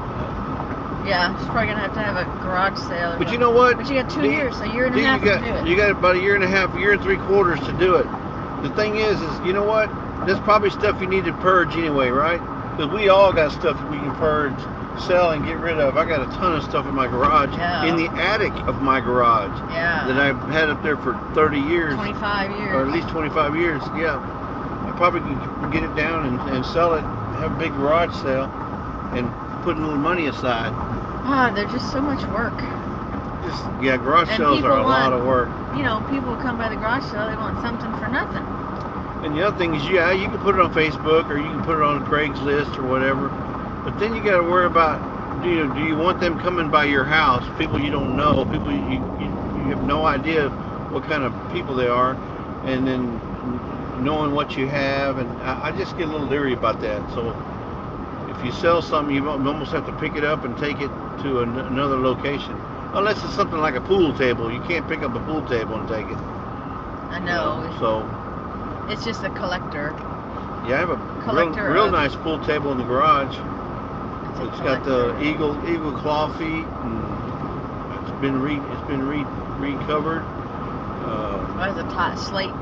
Yeah, she's probably going to have a garage sale. But you know what? But you got 2 years, a year and a half to do it. You got about a year and a half, year and 3/4 to do it. The thing is you know what? There's probably stuff you need to purge anyway, right? Because we all got stuff we can purge, sell, and get rid of. I got a ton of stuff in my garage, in the attic of my garage, that I've had up there for 30 years. 25 years. Or at least 25 years, yeah. I probably can get it down and sell it, have a big garage sale, and put a little money aside. Ah, they're just so much work. Garage sales are a lot of work. You know, people who come by the garage sale, they want something for nothing. And the other thing is, you can put it on Facebook or you can put it on Craigslist or whatever. But then you got to worry about, do you want them coming by your house? People you don't know, people you have no idea what kind of people they are, and then knowing what you have. And I just get a little leery about that. So if you sell something, you almost have to pick it up and take it to another location. Unless it's something like a pool table. You can't pick up a pool table and take it. I know. So it's just a collector. Yeah, I have a real nice pool table in the garage. It's got the eagle claw feet, and it's been recovered. It's a slate.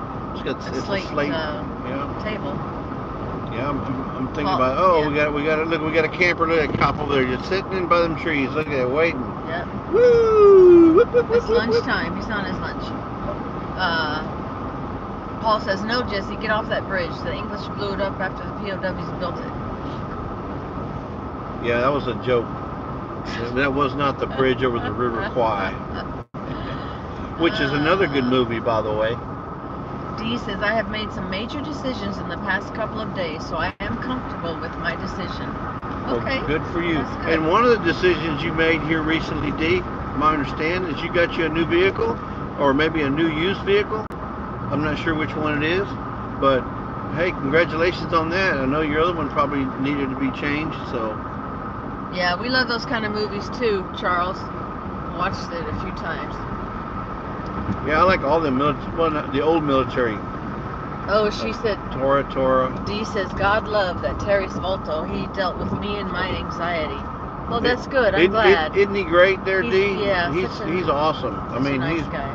It's a slate table. Yeah, I'm thinking about. We got a camper. Look at a couple there just sitting in by them trees. Look at it, waiting. Yep. Woo! It's lunchtime. He's on his lunch. Paul says, no, Jesse, get off that bridge. The English blew it up after the POWs built it. Yeah, that was a joke. That was not the bridge over the River Kwai. Which is another good movie, by the way. D says, I have made some major decisions in the past couple of days, so I am comfortable with my decision. Okay. Well, good for you. Good. And one of the decisions you made here recently, D, my understanding is you got you a new vehicle, or maybe a new used vehicle. I'm not sure which one it is, but hey, congratulations on that. I know your other one probably needed to be changed, so. Yeah, we love those kind of movies too, Charles. Watched it a few times. Yeah, I like all the the old military. Oh, she said. Tora. D says, God love that Terry Svolto. He dealt with me and my anxiety. Well, that's good. I'm glad. Isn't he great there, D? Yeah, he's awesome. I mean, he's a nice guy.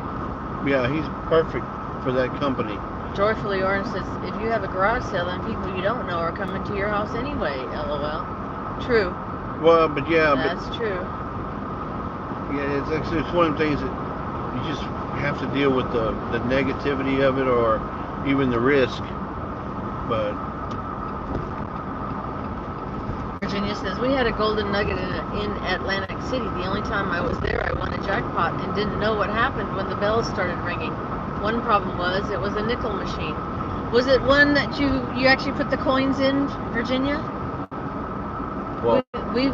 Yeah, he's perfect for that company. Joyfully Orange says, if you have a garage sale, then people you don't know are coming to your house anyway. LOL. True. Well, but yeah, that's true. Yeah, it's one of the things that you just have to deal with the negativity of it, or even the risk. But Virginia says, we had a golden nugget in Atlantic City. The only time I was there, I won a jackpot and didn't know what happened when the bells started ringing. One problem was it was a nickel machine. Was it one that you actually put the coins in, Virginia? Well, we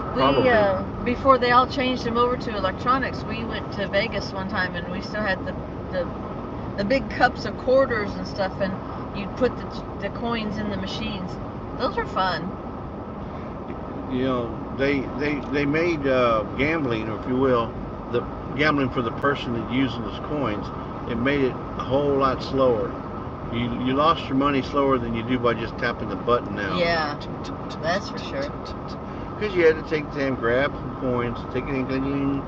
before they all changed them over to electronics, we went to Vegas one time and we still had the big cups of quarters and stuff, and you'd put the coins in the machines. Those are fun. You know, they made gambling, or if you will, the gambling for the person that uses those coins. It made it a whole lot slower. You lost your money slower than you do by just tapping the button now. Yeah, that's for sure. Because you had to take the time, grab some coins, take it in, gling,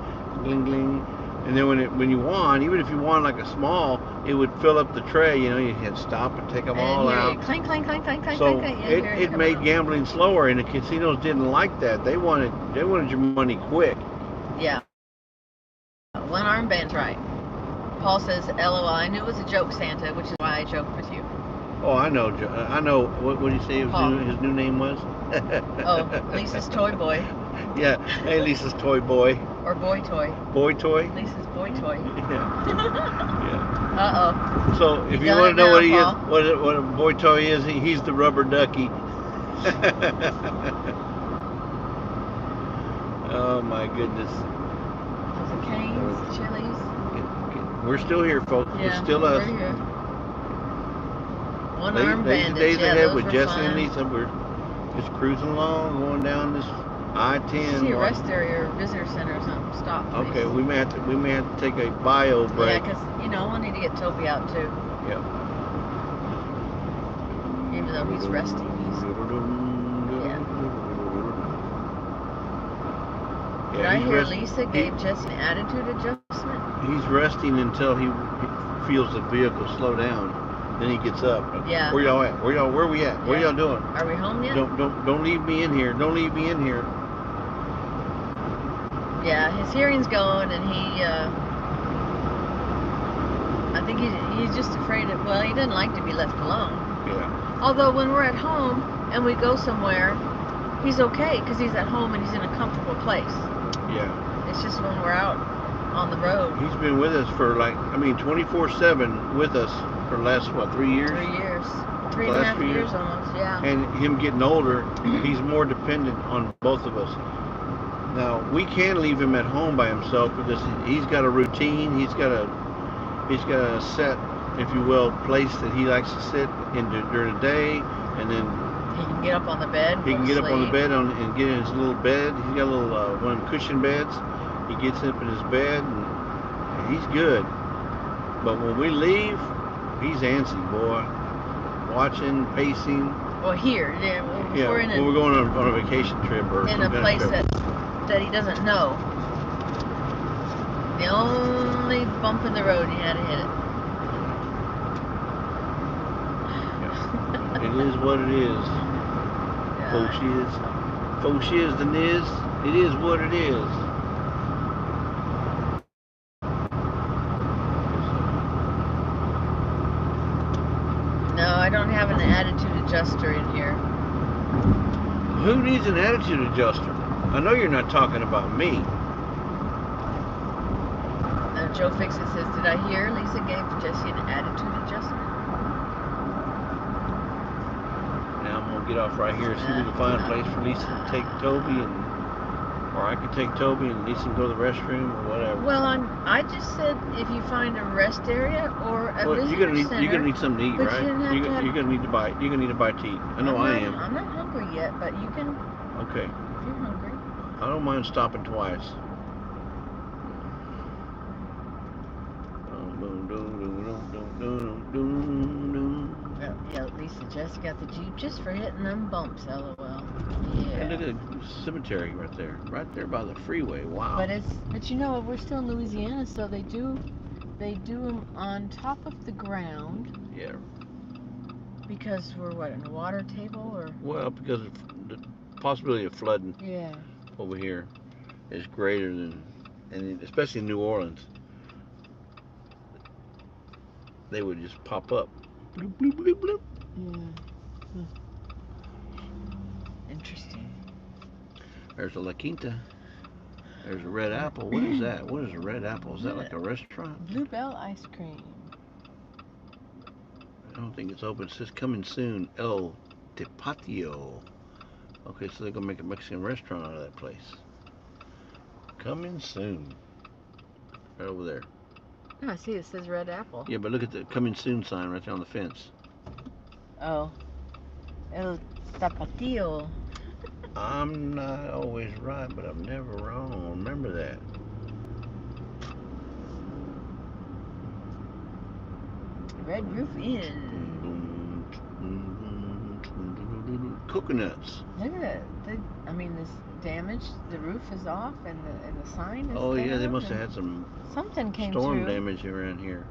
gling, gling, and then when you won, even if you won like a small, it would fill up the tray. You know, you had to stop and take them all out. Clink, clink, clink, clink, clink, so clink. it made gambling slower, and the casinos didn't like that. They wanted your money quick. Yeah. One armband's right. Paul says, LOL, I knew it was a joke, Santa, which is why I joked with you. Oh, I know. What did he say his new name was? Oh, Lisa's Toy Boy. Yeah. Hey, Lisa's Toy Boy. Or Boy Toy. Boy Toy? Lisa's Boy Toy. Yeah. Uh-oh. So, if you want to know what he is, what a Boy Toy is, he's the rubber ducky. Oh, my goodness. The Canes, the Chili's. We're still here, folks. Yeah, it's still us. We're here. One arm bandits. Days ahead with were Jesse fun. and Lisa. Just cruising along, going down this I-10. See a rest area or visitor center or something. Stop, please. Okay, we may have to take a bio break. Yeah, because, you know, we'll need to get Toby out too. Yep. Even though he's resting. Did I hear Lisa gave Jesse an attitude adjustment? He's resting until he feels the vehicle slow down. Then he gets up. Yeah. Where y'all at? Where we at? What y'all doing? Are we home yet? Don't leave me in here. Don't leave me in here. Yeah, his hearing's going, and he, I think he's just afraid of, well, he doesn't like to be left alone. Yeah. Although when we're at home and we go somewhere, he's okay because he's at home and he's in a comfortable place. Yeah. It's just when we're out on the road. He's been with us for 24/7 with us for the last, what, 3 years? 3 years. 3.5 years almost, yeah. And him getting older, he's more dependent on both of us. Now, we can leave him at home by himself because he's got a routine. He's got a set, if you will, place that he likes to sit in during the day, and then he can get up on the bed. He can get up on the bed and get in his little bed. He's got a little one of them cushion beds. He gets up in his bed and he's good. But when we leave, he's antsy, boy. Watching, pacing. Well, here, yeah, we're in when we're going on a vacation trip or in a place that he doesn't know. The only bump in the road, he had to hit it. Yeah. It is what it is. Yeah. Faux shiz the niz. It is what it is. No, I don't have an attitude adjuster in here. Who needs an attitude adjuster? I know you're not talking about me. Joe Fixit says, did I hear Lisa gave Jesse an attitude adjustment? Now I'm going to get off right here and see if we can find a place for Lisa to take Toby, or I can take Toby and Lisa can go to the restroom or whatever. Well, I just said if you find a rest area or a visitor center. You're gonna need something to eat, right? You're gonna need to buy. You're gonna need to buy to eat. I know I am. I'm not hungry yet, but you can. Okay. If you're hungry. I don't mind stopping twice. Yeah, Lisa just got the Jeep just for hitting them bumps, LOL. Yeah. And look at the cemetery right there by the freeway. Wow. But you know, we're still in Louisiana, so they do them on top of the ground. Yeah. Because we're what, in a water table or? Well, because the possibility of flooding. Yeah. Over here is greater than, and especially in New Orleans, they would just pop up. Bloop, bloop, bloop, bloop. Yeah. Interesting. There's a La Quinta. There's a Red Apple. What is that? What is a Red Apple? Is that like a restaurant? Bluebell ice cream. I don't think it's open. It says coming soon. El Tapatio. Okay, so they're gonna make a Mexican restaurant out of that place. Coming soon. Right over there. Oh, I see. It says Red Apple. Yeah, but look at the coming soon sign right there on the fence. Oh. El Tapatio. I'm not always right, but I'm never wrong. Remember that. Red Roof Inn. Coconuts. Look at it. I mean, this damage. The roof is off, and the sign is. Oh yeah, down, they must have had some something came storm through. damage around here.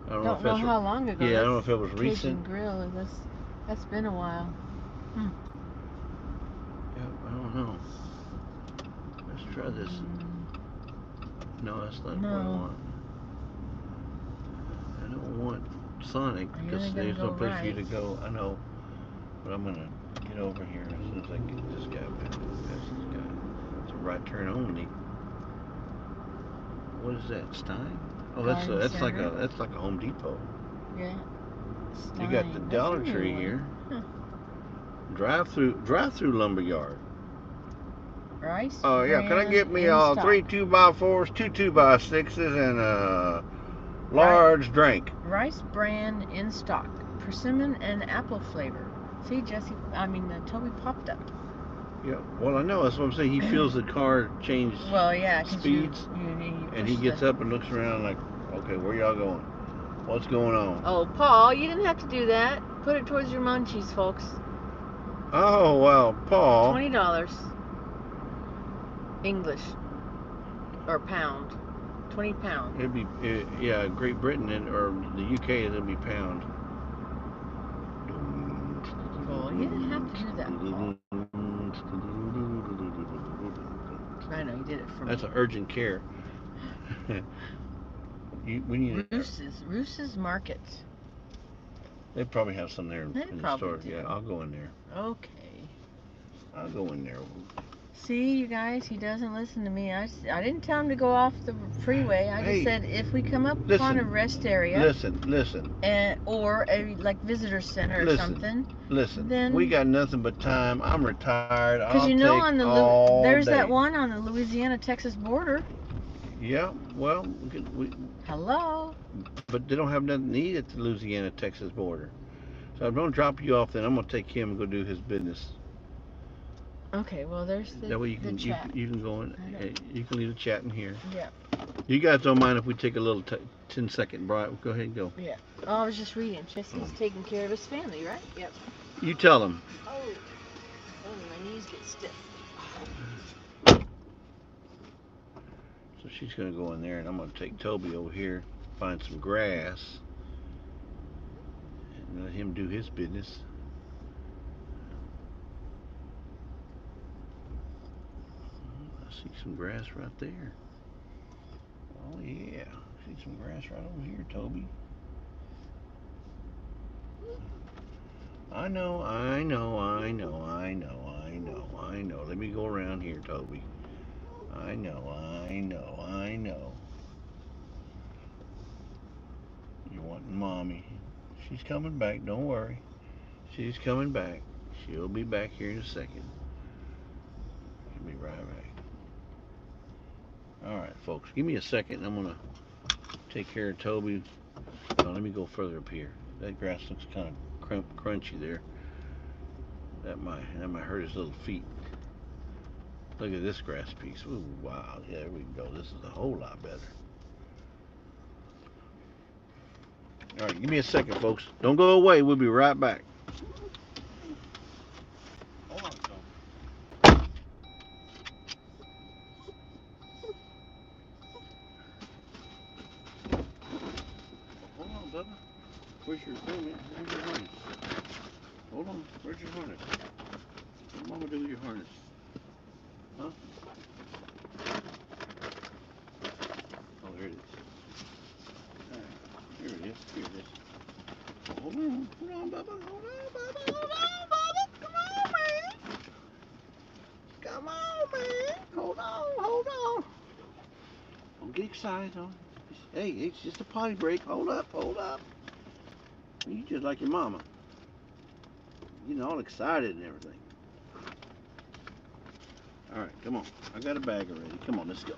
I don't Don't know how long ago. Yeah, I don't know if it was recent. Cajun Grill. That's been a while. Yeah, I don't know. Let's try this. No, that's not what I want. I don't want Sonic because there's no place for you to go. I know, but I'm gonna get over here as soon as I get this guy back. That's this guy. It's a right turn only. What is that? Stein? Oh, that's like a Home Depot. Yeah. You got the Dollar Tree here. Huh. Drive through lumberyard. Rice. Oh yeah, can I get me 3 2x4s, 2 2x6s, and a large drink? Rice bran in stock, persimmon and apple flavor. See, Toby popped up. Yeah, well, I know. That's what I'm saying. He feels the car change Well, yeah, 'cause speeds, you and he push gets the... up and looks around like, okay, where y'all going? What's going on? Oh, Paul, you didn't have to do that. Put it towards your munchies, folks. Oh, well, Paul. $20. English. Or pound. 20 pound. It'd be, yeah, Great Britain or the UK, it'll be pound. Well, you didn't have to do that, Paul. I know, you did it for That's me. an urgent care. We need Roos's Market. They probably have some there in the store. Do. Yeah, I'll go in there. Okay. I'll go in there. See, you guys, he doesn't listen to me. I didn't tell him to go off the freeway. I just said if we come up upon a rest area. Listen. Or a visitor center or something. Listen. Then we got nothing but time. I'm retired. Because you know there's that one on the Louisiana-Texas border. Yeah, well, Hello. But they don't have nothing to eat at the Louisiana-Texas border. So I'm going to drop you off. Then I'm going to take him and go do his business. Okay, well, there's that way the chat. You can go in. You can leave the chat in here. Yeah. You guys don't mind if we take a little 10-second break? Go ahead and go. Yeah. Oh, I was just reading. Jesse's taking care of his family, right? Yep. You tell him. Oh, my knees get stiff. So she's going to go in there, and I'm going to take Toby over here, find some grass, and let him do his business. I see some grass right there. Oh, yeah. I see some grass right over here, Toby. I know. Let me go around here, Toby. I know. You're wanting Mommy. She's coming back, don't worry. She's coming back. She'll be back here in a second. She'll be right back. Alright, folks, give me a second. I'm going to take care of Toby. Let me go further up here. That grass looks kind of crunchy there. That might hurt his little feet. Look at this grass piece. Ooh, wow. Yeah, there we go. This is a whole lot better. All right, give me a second, folks. Don't go away. We'll be right back. Hold on, Tom. Hold on, Bubba. Where's your harness? Hold on. Where's your harness? What Mama do with your harness? Huh? Oh, there it is. Here it is. Hold on, Bubba. Come on, man. Hold on. Don't get excited, huh? Hey, it's just a potty break. Hold up. You just like your mama. Getting all excited and everything. All right, come on. I got a bag already. Come on, let's go.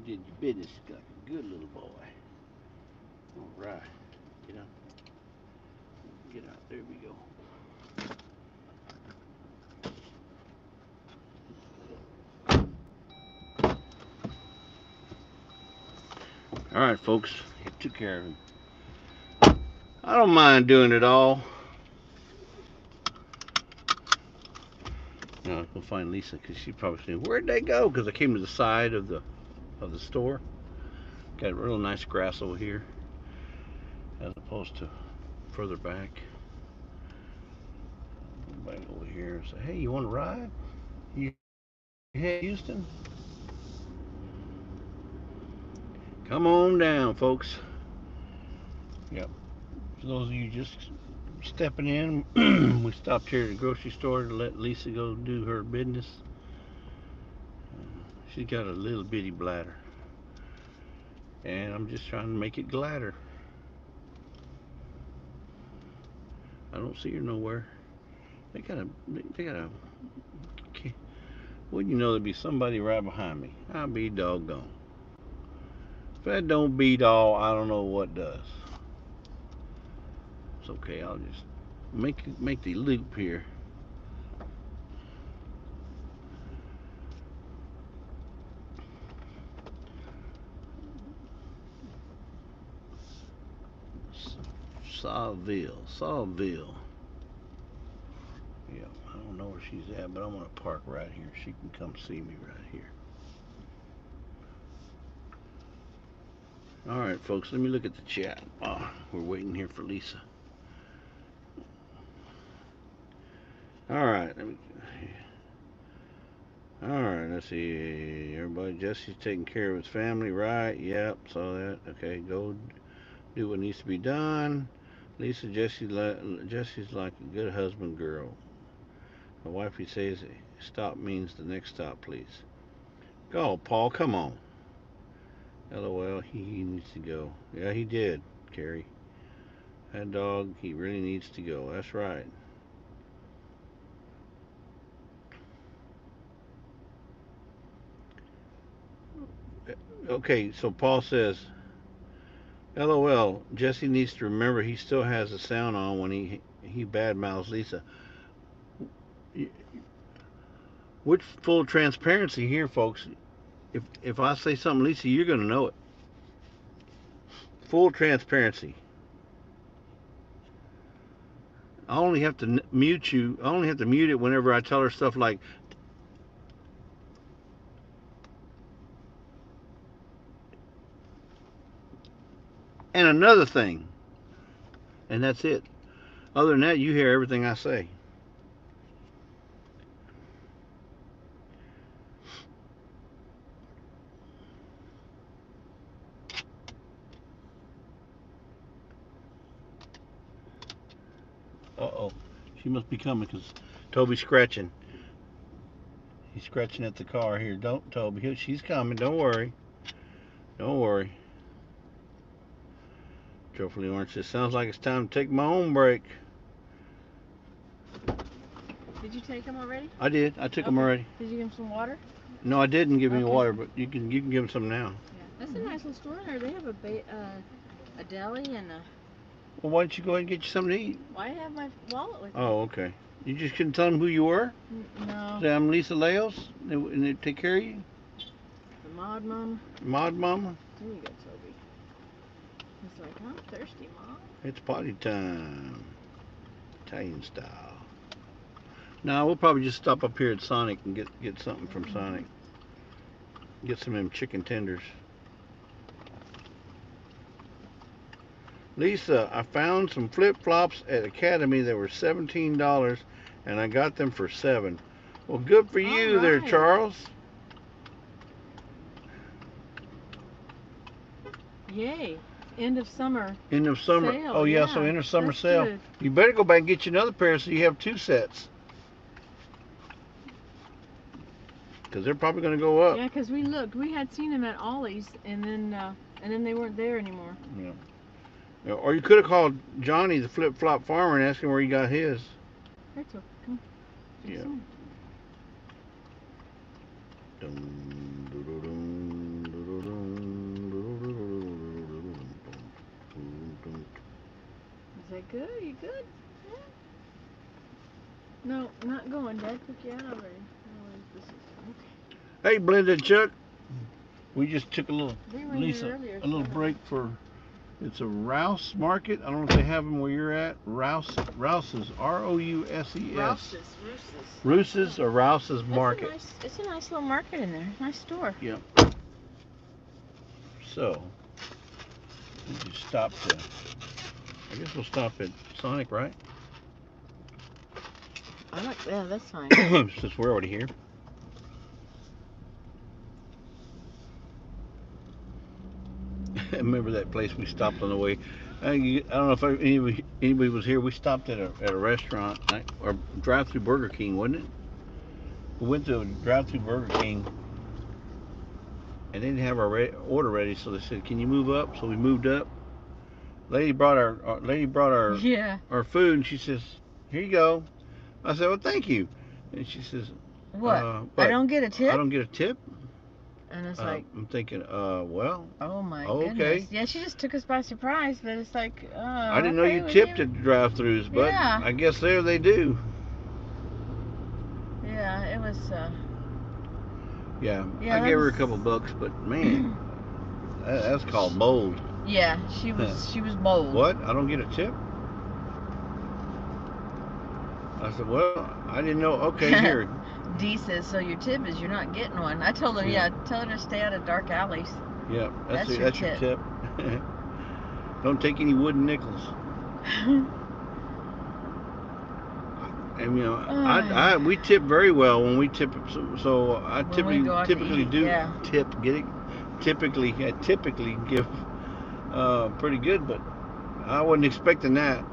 You did your business like a good little boy. All right. Get out. Get out. There we go. All right, folks. I took care of him. I don't mind doing it all. Now I'll go find Lisa because she probably saying, "Where'd they go?" Because I came to the side of the store. Got a real nice grass over here, as opposed to further back. Go back over here and say, "Hey, you want to ride? You head Houston? Come on down, folks." Yep. For those of you just stepping in, we stopped here at the grocery store to let Lisa go do her business. She's got a little bitty bladder, and I'm just trying to make it gladder. I don't see her nowhere. They got a, wouldn't you know there'd be somebody right behind me? I'll be doggone. If that don't beat all, I don't know what does. It's okay, I'll just make the loop here. Sawville. Yeah, I don't know where she's at, but I'm gonna park right here. She can come see me right here. All right, folks, let me look at the chat. We're waiting here for Lisa. All right, let's see. Everybody, Jesse's taking care of his family, right? Yep, saw that. Okay, go do what needs to be done. Lisa, Jesse's like a good husband girl. My wifey says stop means the next stop, please. Go, Paul, come on. LOL, he needs to go. Yeah, he did, Carrie. That dog, he really needs to go. That's right. Okay, so Paul says, LOL, Jesse needs to remember he still has the sound on when he badmouths Lisa. With full transparency here, folks, if I say something, Lisa, you're going to know it. Full transparency. I only have to mute you. I only have to mute it whenever I tell her stuff like, and another thing. And that's it. Other than that, you hear everything I say. Uh-oh. She must be coming because Toby's scratching. He's scratching at the car here. Don't, Toby. She's coming. Don't worry. Don't worry. Truthfully Orange says, sounds like it's time to take my own break. Did you take them already? I did. I took them already. Did you give him some water? No, I didn't give him water, but you can give him some now. Yeah. That's a nice little store there. They have a deli and a... Well, why don't you go ahead and get you something to eat? Why do I have my wallet with me? Oh, okay. You just couldn't tell them who you were? No. Say, I'm Lisa Leos, and they take care of you? The Mod Mama. Mod Mama? There you go, Toby. He's like, I'm thirsty, Mom. It's party time. Italian style. Now we'll probably just stop up here at Sonic and get something from Sonic. Get some of them chicken tenders. Lisa, I found some flip-flops at Academy that were $17 and I got them for $7. Well, good for you there, Charles. Yay. End of summer. End of summer. Sale. Oh yeah, so end of summer sale. Good. You better go back and get you another pair so you have 2 sets. Because they're probably going to go up. Yeah, because we looked. We had seen them at Ollie's, and then they weren't there anymore. Yeah. Or you could have called Johnny, the flip-flop farmer, and asked him where he got his. That's okay. Come on. Yeah. Dum, dum, dum, dum, dum. Good, you good? Yeah. No, not going. Dad took you out already. No, where's the system? Okay. Hey, Blended Chuck. We just took a little, They were Lisa, here earlier. a little so- break for. It's a Rouse Market. I don't know if they have them where you're at. Rouse's, R-O-U-S-E-S. Rouse's or Rouse's Market. It's a nice little market in there. Nice store. Yep. So, we just stopped. I guess we'll stop at Sonic, right? Yeah, that's fine. Since we're already here. Remember that place we stopped on the way? I don't know if anybody was here. We stopped at a restaurant or drive-through Burger King, wasn't it? We went to a drive-through Burger King, and they didn't have our order ready, so they said, "Can you move up?" So we moved up. Lady brought our Yeah. our food, and she says, "Here you go." I said, "Well, thank you." And she says, What? I don't get a tip? I don't get a tip? And it's like, I'm thinking, well, oh my okay. goodness. Yeah, she just took us by surprise, but it's like, I didn't know you tipped at drive-thrus, but yeah. I guess there they do. Yeah, it was, Yeah, Yeah, I that gave her a was- couple bucks, but man, that's called bold. yeah, she was bold. What? I don't get a tip? I said, well, I didn't know. Okay, here. Dee says, so your tip is you're not getting one. I told her, tell her to stay out of dark alleys. Yeah, that's your your tip. Don't take any wooden nickels. And you know, we tip very well when we tip. So I typically do tip. Get it? Typically give pretty good, but I wasn't expecting that.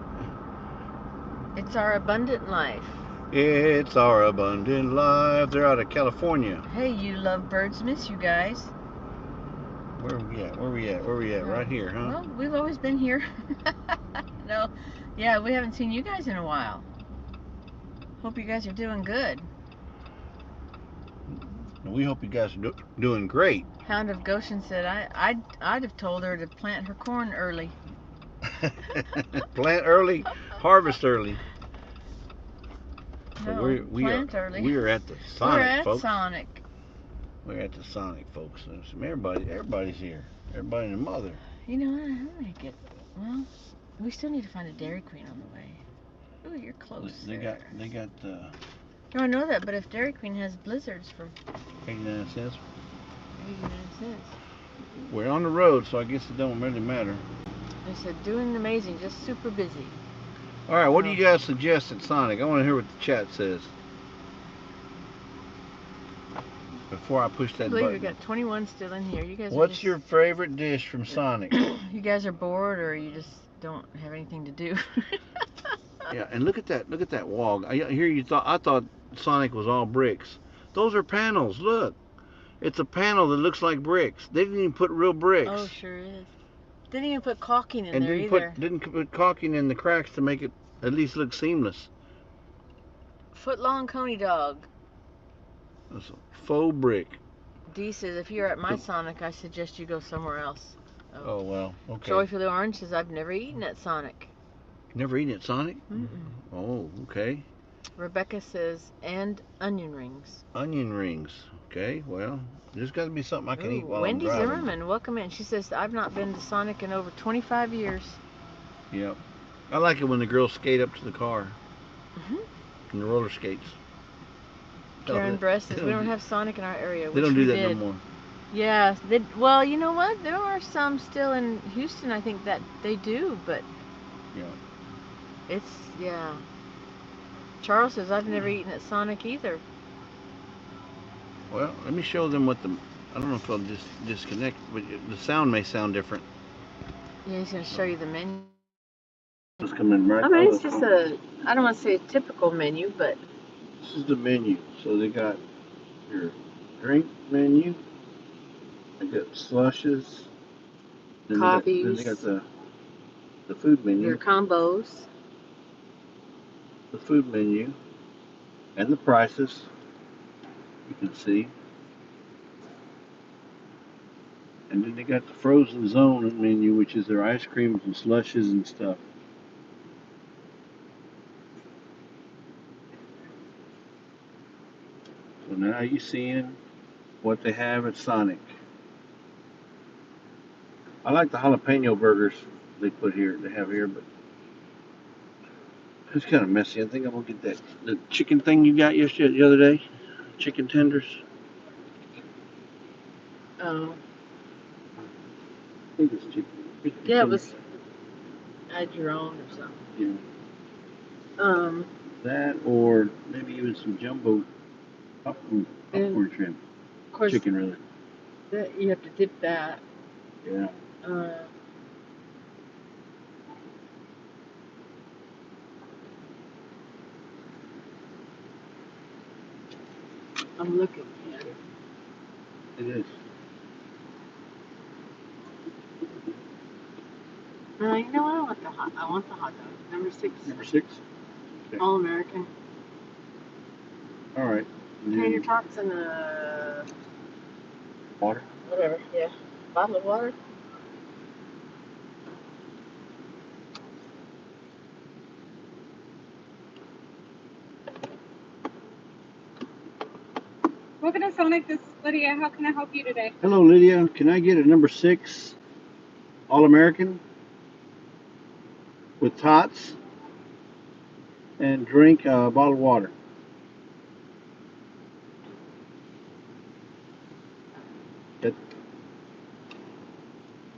It's our abundant life. It's our abundant life. They're out of California. Hey, you lovebirds, miss you guys. Where are we at? Right here, huh? Well, we've always been here. No, yeah, we haven't seen you guys in a while. Hope you guys are doing good. We hope you guys are doing great. Hound of Goshen said I'd have told her to plant her corn early. Plant early, harvest early. No, we plant early. We are at the Sonic, We're at folks. Sonic. We're at the Sonic, folks. Everybody's here. Everybody and their mother. You know, I'm gonna get. Well, we still need to find a Dairy Queen on the way. Ooh, you're close. They got. Oh, I know that, but if Dairy Queen has blizzards for 89 cents. 89 cents. We're on the road, so I guess it don't really matter. They said doing amazing, just super busy. All right, what do you guys suggest at Sonic? I want to hear what the chat says. Before I push that I believe button. we got 21 still in here. You guys. What's your favorite dish from Sonic? You guys are bored, or you just don't have anything to do. Yeah, and look at that wall. I thought Sonic was all bricks. Those are panels. Look, it's a panel that looks like bricks. They didn't even put real bricks. Oh, sure is. Didn't even put caulking in and there didn't put caulking in the cracks to make it at least look seamless. Foot-long coney dog. That's a faux brick. Dee says, if you're at my Sonic, I suggest you go somewhere else. Oh well, okay. Joy for the Orange says, I've never eaten at Sonic. Never eaten at Sonic? Mm-mm. Oh, okay. Rebecca says, and onion rings. Onion rings. Okay, well, there's got to be something I can eat while Wendy I'm driving. Zimmerman, welcome in. She says, I've not been to Sonic in over 25 years. Yep. I like it when the girls skate up to the car. Mm-hmm. And the roller skates. Karen Bress says, we don't have Sonic in our area. They don't do that no more. Yeah. Well, you know what? There are some still in Houston, I think, that they do, but... Yeah. Yeah. Charles says, I've never eaten at Sonic either. Well, let me show them what I don't know if I'll just disconnect, but the sound may sound different. Yeah, he's going to show you the menu. Just come in right. I mean, it's just I don't want to say a typical menu, but... This is the menu. So they got your drink menu. They got slushes. Coffees. Then they got the food menu. Your combos. The food menu. And the prices. You can see. And then they got the frozen zone menu, which is their ice creams and slushes and stuff. now you're seeing what they have at Sonic. I like the jalapeno burgers they have here, but it's kind of messy. I think I'm gonna get the chicken thing you got the other day, chicken tenders. Oh, I think it's chicken. yeah, it was add your own or something. Yeah. That or maybe even some jumbo popcorn shrimp. Of course, Chicken, really. that you have to dip that. Yeah. I'm looking at it. It is. You know what? I want the hot dog. Number 6. Number 6? Okay. All American. All right. Tater tots and a Water? whatever. Yeah. Bottle of water. Welcome to Sonic. This is Lydia. How can I help you today? Hello, Lydia. Can I get a number 6 All American with tots and drink a bottle of water?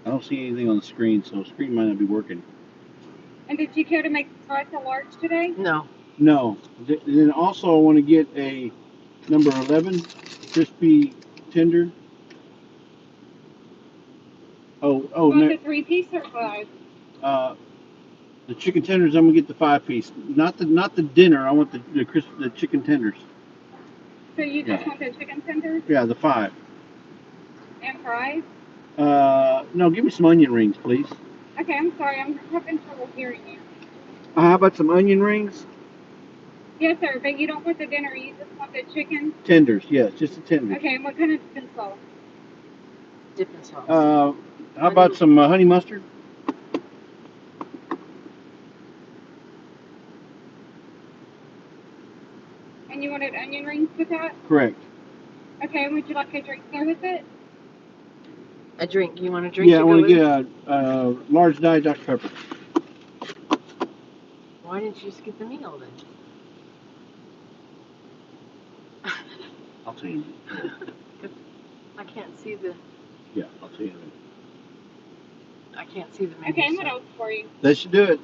I don't see anything on the screen, so the screen might not be working. And did you care to make the tots a large today? No. No. Then also I want to get a number 11 crispy tender. You want the 3-piece or 5? The chicken tenders, I'm gonna get the 5-piece. Not the dinner. I want the chicken tenders. So you just want the chicken tenders Yeah, the 5. and fries? No, give me some onion rings, please. Okay, I'm sorry. I'm having trouble hearing you. How about some onion rings? Yes, sir. But you don't want the dinner. You just want the chicken? Tenders, yes, just the tenders. Okay, and what kind of dipping sauce? Dipping sauce. How about some honey mustard? And you wanted onion rings with that? Correct. Okay, and would you like a drink there with it? A drink. You want a drink? Yeah, I want to get a large Diet Dr. Pepper. Why didn't you just get the meal then? I'll tell you. I can't see the. Yeah, I'll tell you. I can't see the menu. Okay, and what else for you? That should do it.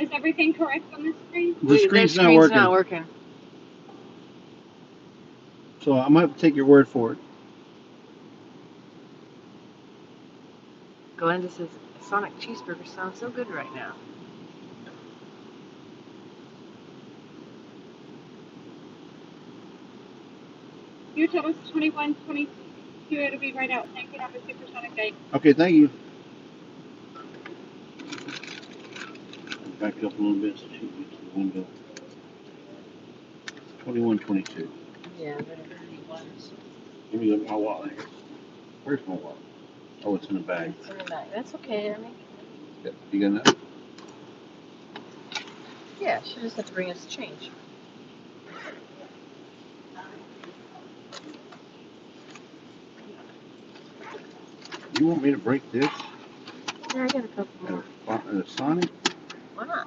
Is everything correct on the screen? The screen's not working. So I might have to take your word for it. Glenda says Sonic cheeseburger sounds so good right now. Your total's $21.22. It'll be right out. Thank you. Have a supersonic day. Okay, thank you. Back it up a little bit so she can get to the window. 21.22. Yeah, but it was. Let me get my wallet here. Where's my wallet? Oh, it's in the bag. It's in the bag. That's okay, Ernie. Yeah, you got enough? Yeah, she just had to bring us change. You want me to break this? Yeah, I got a couple more. The Sonic? Why not?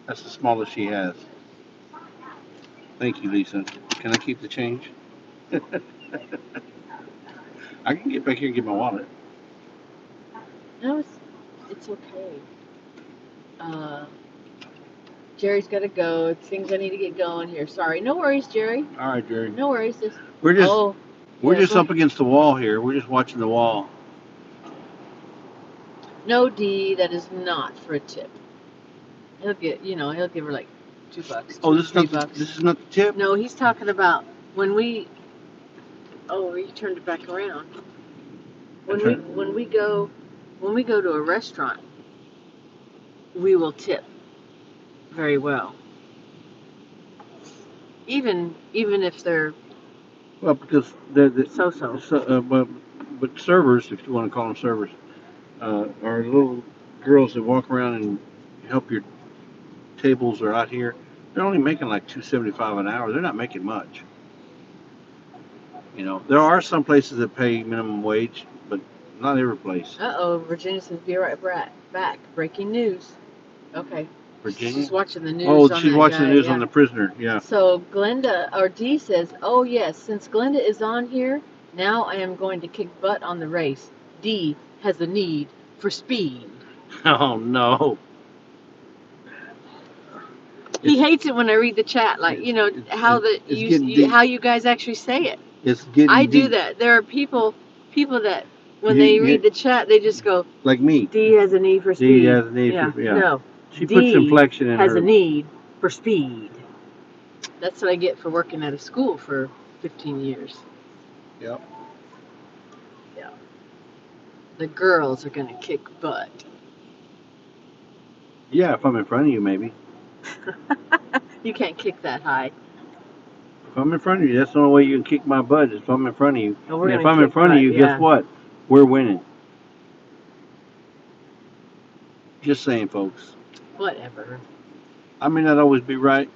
That's the smallest she has. Thank you, Lisa. Can I keep the change? I can get back here and get my wallet. No, it's okay. Jerry's got to go. It's things I need to get going here. Sorry. No worries, Jerry. All right, Jerry. No worries. We're just up against the wall here. We're just watching the wall. No, Dee, that is not for a tip. He'll give her like $2. Oh, this $3. This is not the tip? No, he's talking about when we. Oh, you turned it back around. When we go to a restaurant, we will tip very well. Even if they're Well, because they're so. but servers, if you want to call them servers, are little girls that walk around and help your tables are out here. They're only making like $2.75 an hour. They're not making much. You know, there are some places that pay minimum wage, but not every place. Uh-oh, Virginia says, be right back. Breaking news. Okay. Virginia? She's watching the news Oh, on she's that watching guy, the news yeah. on the prisoner. Yeah. So Glenda, or Dee says, oh yes, since Glenda is on here, now I am going to kick butt on the race. Dee has a need for speed. Oh no. He hates it when I read the chat, like, you know, how how you guys actually say it. It's getting I do deep. that. There are people that when they read the chat, they just go, like me. D has a need for speed. D has a need for No. She puts D inflection in has her. a need for speed. That's what I get for working at a school for 15 years. Yep. Yeah. The girls are gonna kick butt. Yeah, if I'm in front of you, maybe. You can't kick that high. If I'm in front of you, that's the only way you can kick my butt. Is if I'm in front of you. Oh, we're And if gonna I'm in kick front butt, of you, yeah. guess what? We're winning. Just saying, folks. Whatever. I may not always be right.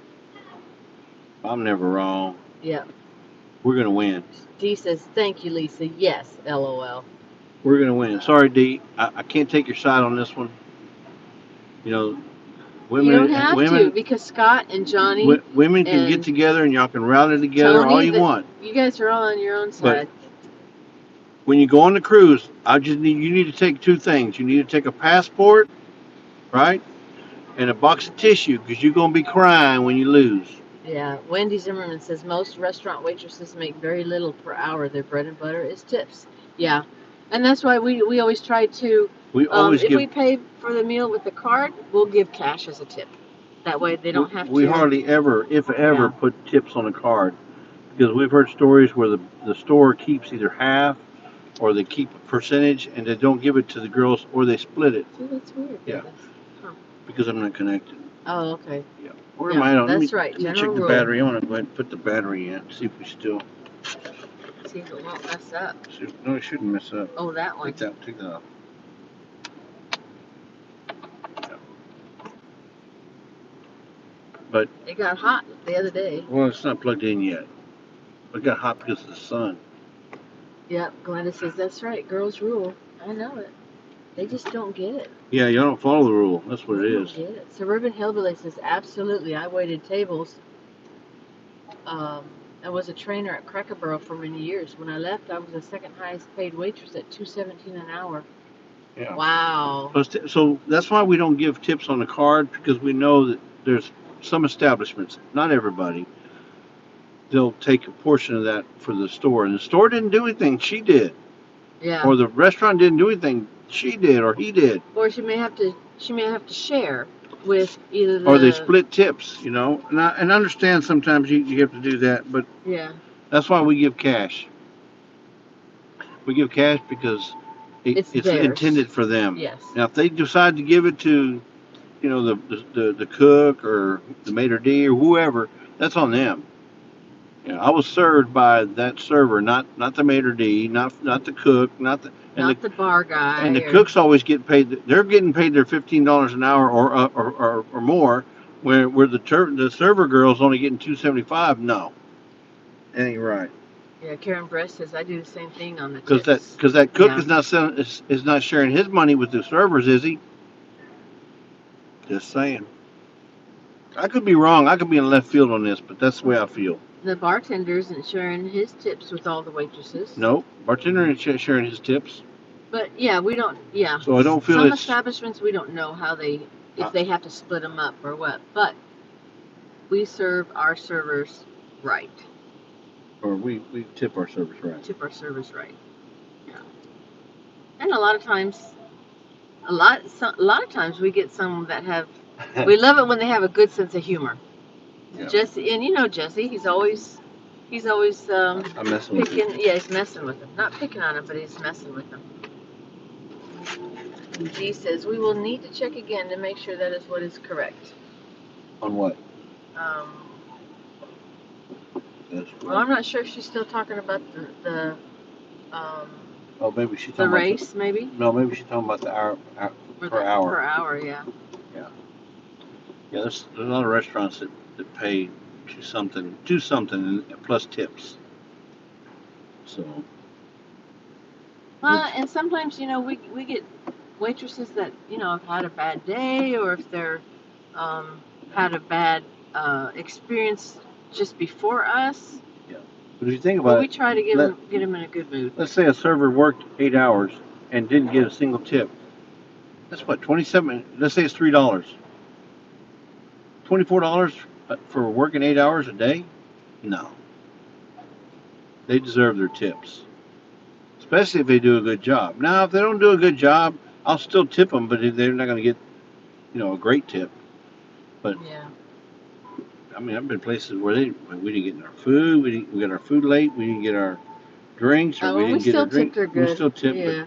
I'm never wrong. Yeah. We're gonna win. Dee says, thank you, Lisa. Yes, LOL. We're gonna win. Sorry, D. I can't take your side on this one. You know, women. You don't have to, because Scott and Johnny women can get and together and y'all can rally together Tony, all you want. You guys are all on your own side. When you go on the cruise, you need to take two things. You need to take a passport, right, and a box of tissue, because you're gonna be crying when you lose. Yeah, Wendy Zimmerman says most restaurant waitresses make very little per hour. Their bread and butter is tips. Yeah, and that's why we always try to. We always if we pay for the meal with the card, we'll give cash as a tip. That way they don't have to. We hardly ever, if ever, put tips on a card, because we've heard stories where the store keeps either half or they keep a percentage and they don't give it to the girls, or they split it. See, that's weird. Yeah. Because I'm not connected. Oh, okay. Yeah. Where am I on? That's right. Let me check General the rule. battery. I want to go ahead and put the battery in. See if we still. See if it won't mess up. No, it shouldn't mess up. Oh, that one. Take that off. Yeah. But it got hot the other day. Well, it's not plugged in yet. It got hot because of the sun. Yep, Glenda says that's right. Girls rule. I know it. They just don't get it. Yeah, you don't follow the rule. That's what it is. Get it. Suburban Hillbilly says absolutely. I waited tables. I was a trainer at Cracker Barrel for many years. When I left, I was the second highest paid waitress at $2.17 an hour. Yeah. Wow. So that's why we don't give tips on the card, because we know that there's some establishments, not everybody, they'll take a portion of that for the store. And the store didn't do anything, she did. Yeah. Or the restaurant didn't do anything, she did, or he did. Or she may have to share with either the... Or they split tips, you know. And I understand sometimes you have to do that, but yeah, that's why we give cash. We give cash because it's intended for them. Yes. Now, if they decide to give it to, you know, the cook or the maitre d' or whoever, that's on them. You know, I was served by that server, not the maitre d', not the cook, not the bar guy. And the cooks always get paid. They're getting paid their $15 an hour or more, where the server girl's only getting $2.75. No, that ain't right. Yeah, Karen Bress says I do the same thing on the tips. Because that cook is not sharing his money with the servers, is he? Just saying. I could be wrong. I could be in left field on this, but that's the way I feel. The bartender isn't sharing his tips with all the waitresses. Nope, bartender isn't sharing his tips. But yeah, we don't. Yeah. So I don't feel some establishments we don't know how if they have to split them up or what. But we serve our servers right. Or we tip our servers right. Tip our servers right. Yeah. And a lot of times we get some that have. We love it when they have a good sense of humor. Yeah. Jesse, and you know Jesse, he's always I'm messing with him. Yeah, he's messing with him. Not picking on him, but he's messing with him. G says we will need to check again to make sure that is what is correct. On what? Well, I'm not sure if she's still talking about the oh, maybe she's talking the race, about maybe. No, maybe she's talking about the hour per hour. Per hour, yeah. Yeah. Yeah, there's a lot of restaurants that that pay to something plus tips. So, Well, which and sometimes, we get waitresses that, have had a bad day, or if they're had a bad experience just before us. yeah. But if you think But about we it, try to get them in a good mood. let's say a server worked 8 hours and didn't get a single tip. That's what 27. Let's say it's $3, $24 for working 8 hours a day. No, they deserve their tips, especially if they do a good job. Now, if they don't do a good job, I'll still tip them, but they're not going to get a great tip. But Yeah. I mean, I've been places where we didn't get our food, we got our food late, we didn't get our drinks, or we Well, we didn't get our still drink. tipped her We good. still tip, Yeah.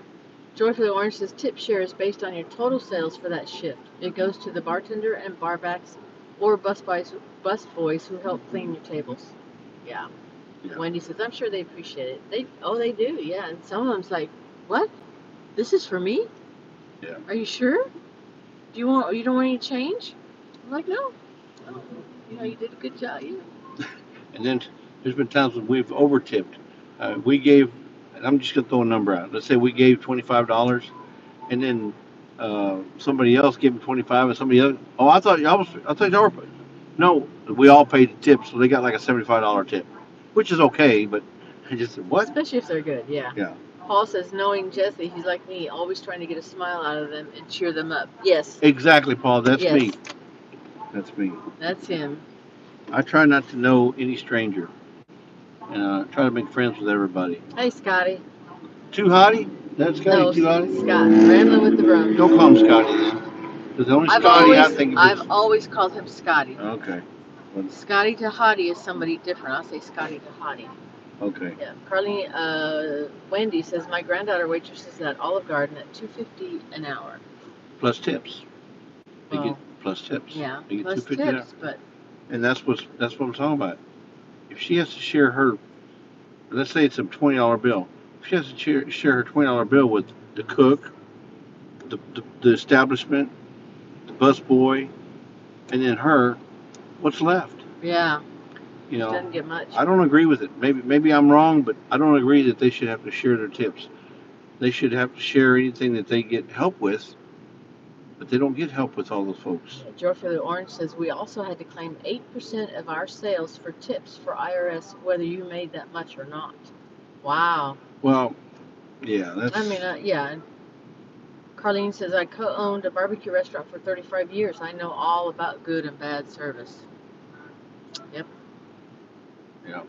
Joy for the Orange says tip share is based on your total sales for that shift. It goes to the bartender and barbacks or bus boys who help clean your tables. Yeah. Yeah. Wendy says, I'm sure they appreciate it. They do, yeah. And some of them's like, what? This is for me? Yeah. Are you sure? You don't want any change? I'm like, no. You did a good job. Yeah. And then there's been times when we've over tipped. We gave, and I'm just gonna throw a number out. Let's say we gave $25, and then somebody else gave them 25, and somebody else. Oh, I thought y'all were. No, we all paid the tip, so they got like a $75 tip, which is okay. But I just said, what? Especially if they're good, yeah. Yeah. Paul says, knowing Jesse, he's like me, always trying to get a smile out of them and cheer them up. Yes. Exactly, Paul. That's Yes. me. That's me. That's him. I try not to know any stranger. Try to make friends with everybody. Hey, Scotty. Too hotty? That's Scotty. No, Too hotty? Scott. Rambling with the Brum. Don't call him Scotty then. Because the only Scotty I think of I've is. always called him Scotty. Okay. Scotty to Hottie is somebody different. I'll say Scotty to Hottie. Okay. Yeah. Wendy says, my granddaughter waitresses at Olive Garden at $2.50 an hour. Plus tips. They Well, get plus tips. Yeah, They get plus $2.50 an hour. tips, but And that's what I'm talking about. If she has to share her, let's say it's a $20 bill. If she has to share her $20 bill with the cook, the establishment, the bus boy, and then her, what's left? yeah, You know, doesn't get much. I don't agree with it. Maybe I'm wrong, but I don't agree that they should have to share their tips. They should have to share anything that they get help with, but they don't get help with all those folks. Joy for the Orange says, we also had to claim 8% of our sales for tips for IRS, whether you made that much or not. Wow. Well, yeah, that's. I mean, yeah. And Carlene says, I co-owned a barbecue restaurant for 35 years. I know all about good and bad service. Yep. Yeah.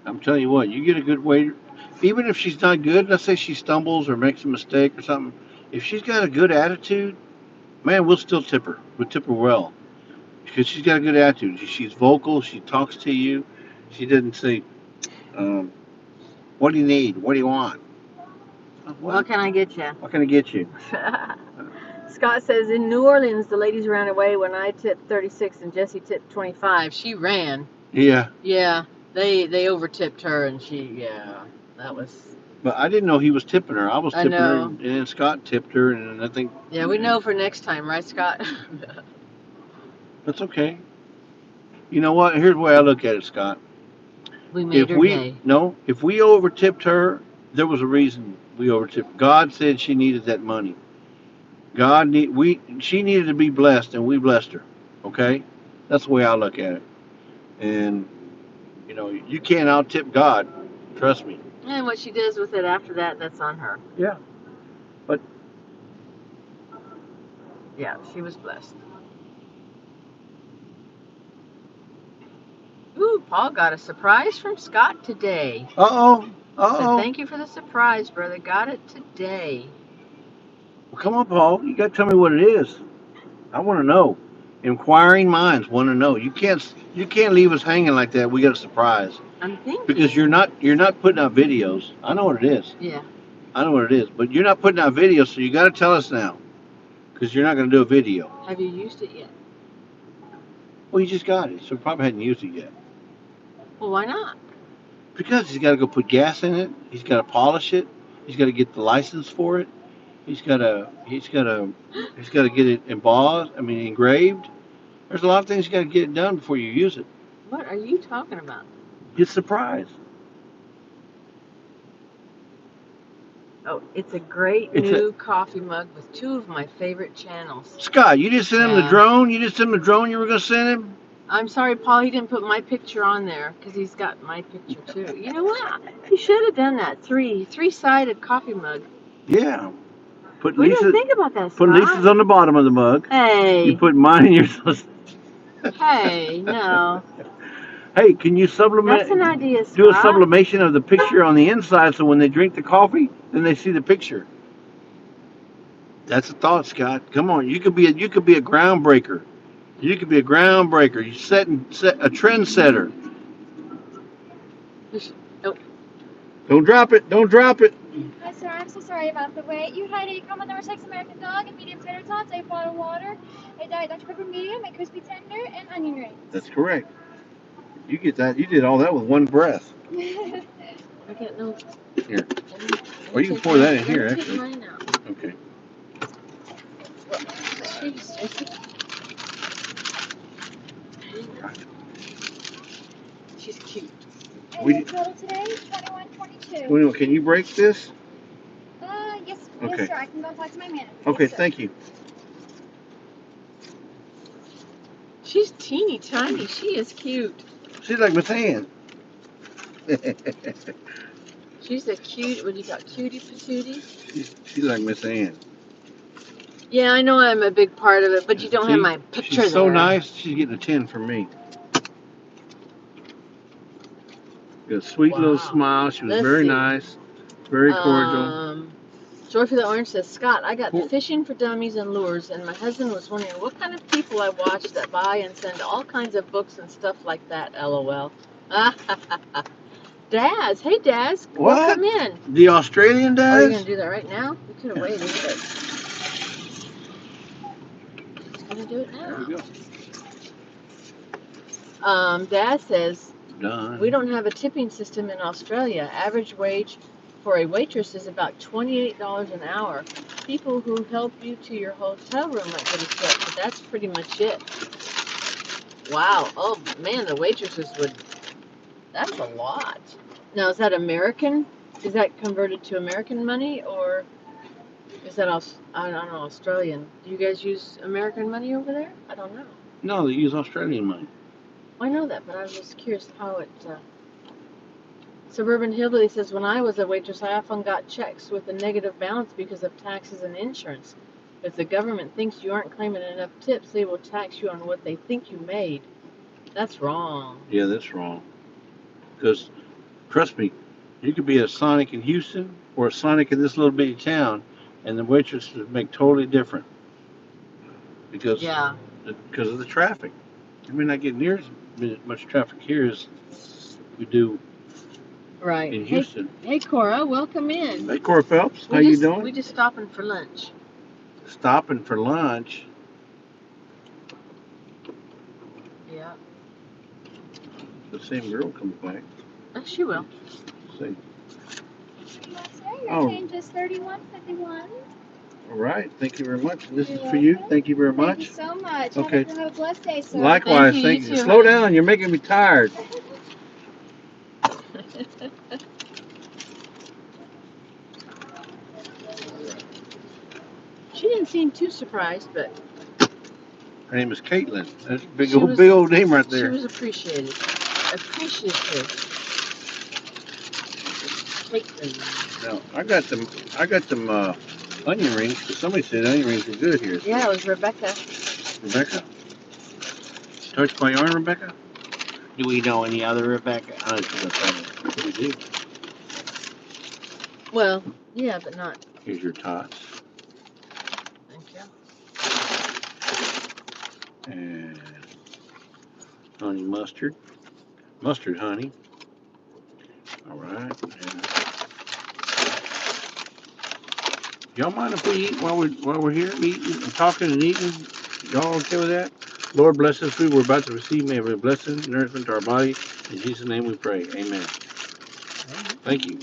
I'm telling you what, you get a good waiter, even if she's not good, let's say she stumbles or makes a mistake or something, if she's got a good attitude, man, we'll still tip her. We'll tip her well. Because she's got a good attitude. She's vocal, she talks to you. She doesn't say, what do you need? What do you want? What can I get you? What can I get you? Scott says, in New Orleans, the ladies ran away when I tipped 36 and Jessie tipped 25. She ran. Yeah. Yeah, they over-tipped her, and that was... But I didn't know he was tipping her. I was tipping her, know. and then Scott tipped her, and I think... Yeah, we know for next time, right, Scott? That's okay. You know what? Here's the way I look at it, Scott. We made her day. No, if we over-tipped her, there was a reason we over-tipped. God said she needed that money. She needed to be blessed, and we blessed her. Okay? That's the way I look at it. And, you can't out-tip God. Trust me. And what she does with it after that, that's on her. Yeah. But... Yeah, she was blessed. Ooh, Paul got a surprise from Scott today. Uh-oh. So thank you for the surprise, brother. Got it today. Well, come on, Paul. You got to tell me what it is. I want to know. Inquiring minds want to know. You can't leave us hanging like that. We got a surprise. I'm thinking. Because you're not putting out videos. I know what it is. Yeah. I know what it is. But you're not putting out videos, so you got to tell us now. Because you're not going to do a video. Have you used it yet? Well, you just got it, so probably hadn't used it yet. Well, why not? Because he's got to go put gas in it. He's got to polish it. He's got to get the license for it. He's got to get it engraved. There's a lot of things you got to get done before you use it. What are you talking about? Get surprised. Oh, it's a great It's a new coffee mug with 2 of my favorite channels. Scott. You just sent him the Yeah. drone. You just sent him the drone you were gonna send him. I'm sorry, Paul, he didn't put my picture on there because he's got my picture too. You know what? He should have done that. Three-sided coffee mug. Yeah. Put We didn't Lisa. think about that, Put Lisa's Scott. on the bottom of the mug. Hey, You put mine and yours. hey, no. Hey, can you That's an supplement? idea, Do a Scott. sublimation of the picture on the inside, so when they drink the coffee, then they see the picture. That's a thought, Scott. Come on, you could be a groundbreaker. You could be a groundbreaker. You set a trendsetter. Oh, Don't drop it. Don't drop it. Hi, sir. I'm so sorry about the wait. You had a common number 6 American dog, a medium tater tots, a bottle of water, a Diet Dr. Pepper medium, a crispy tender, and onion rings. That's correct. You get that. You did all that with one breath. I got no. Here. Or you can pour that in here, actually. Mine out. Okay. Jeez, Jesse. She's cute. And We- the total today, 21.22. Well, can you break this? Yes, Okay. yes, sir. I can go talk to my manager. Okay, Yes, sir. thank you. She's teeny tiny. She is cute. She's like Miss Ann. She's a cute. What do you got? Cutie patootie. She's like Miss Ann. Yeah, I know I'm a big part of it, but you don't have See? my picture She's so there. nice. She's getting a 10 from me. Got a sweet little Wow. smile. She was Let's very see. nice, very cordial. Joy for the Orange says, Scott, I got Cool. fishing for dummies and lures, and my husband was wondering what kind of people I watch that buy and send all kinds of books and stuff like that. LOL. Daz, hey Daz, What? welcome in. The Australian Are you does? gonna do that right now? We could have waited, but he's gonna do it There now. we go. Daz says, Done. we don't have a tipping system in Australia. Average wage for a waitress is about $28 an hour. People who help you to your hotel room might get a tip, but that's pretty much it. Wow. Oh man, the waitresses would. That's a lot. Now, is that American? Is that converted to American money, or is that I don't know, Australian? Do you guys use American money over there? I don't know. No, they use Australian money. I know that, but I was just curious how it. Suburban Hillbilly says, when I was a waitress, I often got checks with a negative balance because of taxes and insurance. If the government thinks you aren't claiming enough tips, they will tax you on what they think you made. That's wrong. Yeah, that's wrong. Because, trust me, you could be a Sonic in Houston or a Sonic in this little bitty town, and the waitresses would make totally different. Because Yeah. because of the traffic. We may not get near as much traffic here as we do Right. in Houston. Hey, Cora, welcome in. Hey, Cora Phelps, how We you just- doing? We just stopping for lunch. Stopping for lunch. Yeah. The same girl comes back. She will. See. Yes, sir. Your Oh. change is 31.51. All right. Thank you very much. This You're is for you. welcome. Thank you very Thank much. you so much. Okay. Have a blessed day, sir. Likewise. Thank you, Thank you you. too, Slow honey. down. You're making me tired. She didn't seem too surprised, but Her name is Caitlin. That's a She was- big old name right she there. was appreciated. Appreciative. Caitlin. Now, I got them onion rings because somebody said onion rings were good here. Yeah, it was Rebecca. Rebecca? Touched my arm, Rebecca? Do we know any other Rebecca? I don't know. We do. Well, yeah, but not. Here's your tots. Thank you. And honey mustard. Mustard honey. All right. And y'all mind if we eat while we're here eating and talking and eating? Y'all okay with that? Lord bless us. We were about to receive may every blessing, nourishment to our body. In Jesus' name we pray. Amen. Thank you.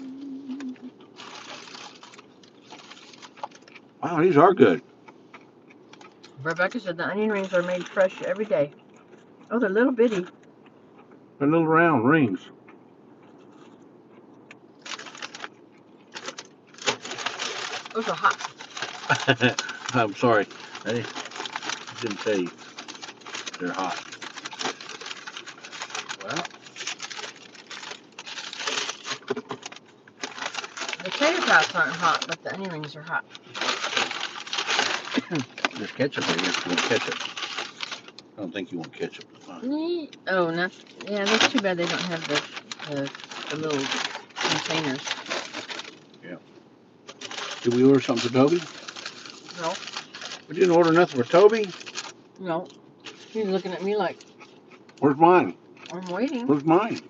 Wow, these are good. Rebecca said the onion rings are made fresh every day. Oh, they're little bitty. They're little round rings. Those are hot. I'm sorry. I didn't tell you. They're hot. Well, The tater tots aren't hot, but the onion rings are hot. there's ketchup in here. You want ketchup? I don't think you want ketchup. Oh, not. Yeah, that's too bad they don't have the little containers. Yeah. Did we order something for Toby? No. We didn't order nothing for Toby? No. He's looking at me like, Where's mine? I'm waiting. Where's mine?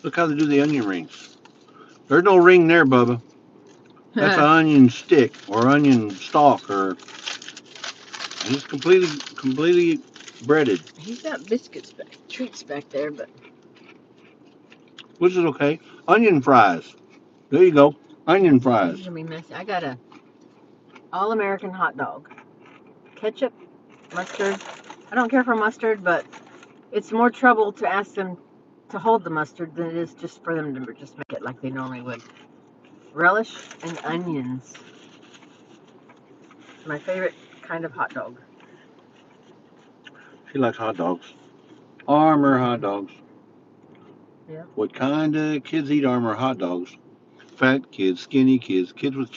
Look how they do the onion rings. There's no ring there, Bubba. That's an onion stick or onion stalk, or it's completely breaded. He's got biscuits back, treats back there, but Which is okay. Onion fries. There you go. Onion this fries. is gonna be messy. I got a all-American hot dog. Ketchup, mustard. I don't care for mustard, but it's more trouble to ask them to hold the mustard than it is just for them to just make it like they normally would. Relish and onions. My favorite kind of hot dog. She likes hot dogs. Armor hot dogs. Yeah. What kind of kids eat Armor hot dogs? Fat kids, skinny kids, kids with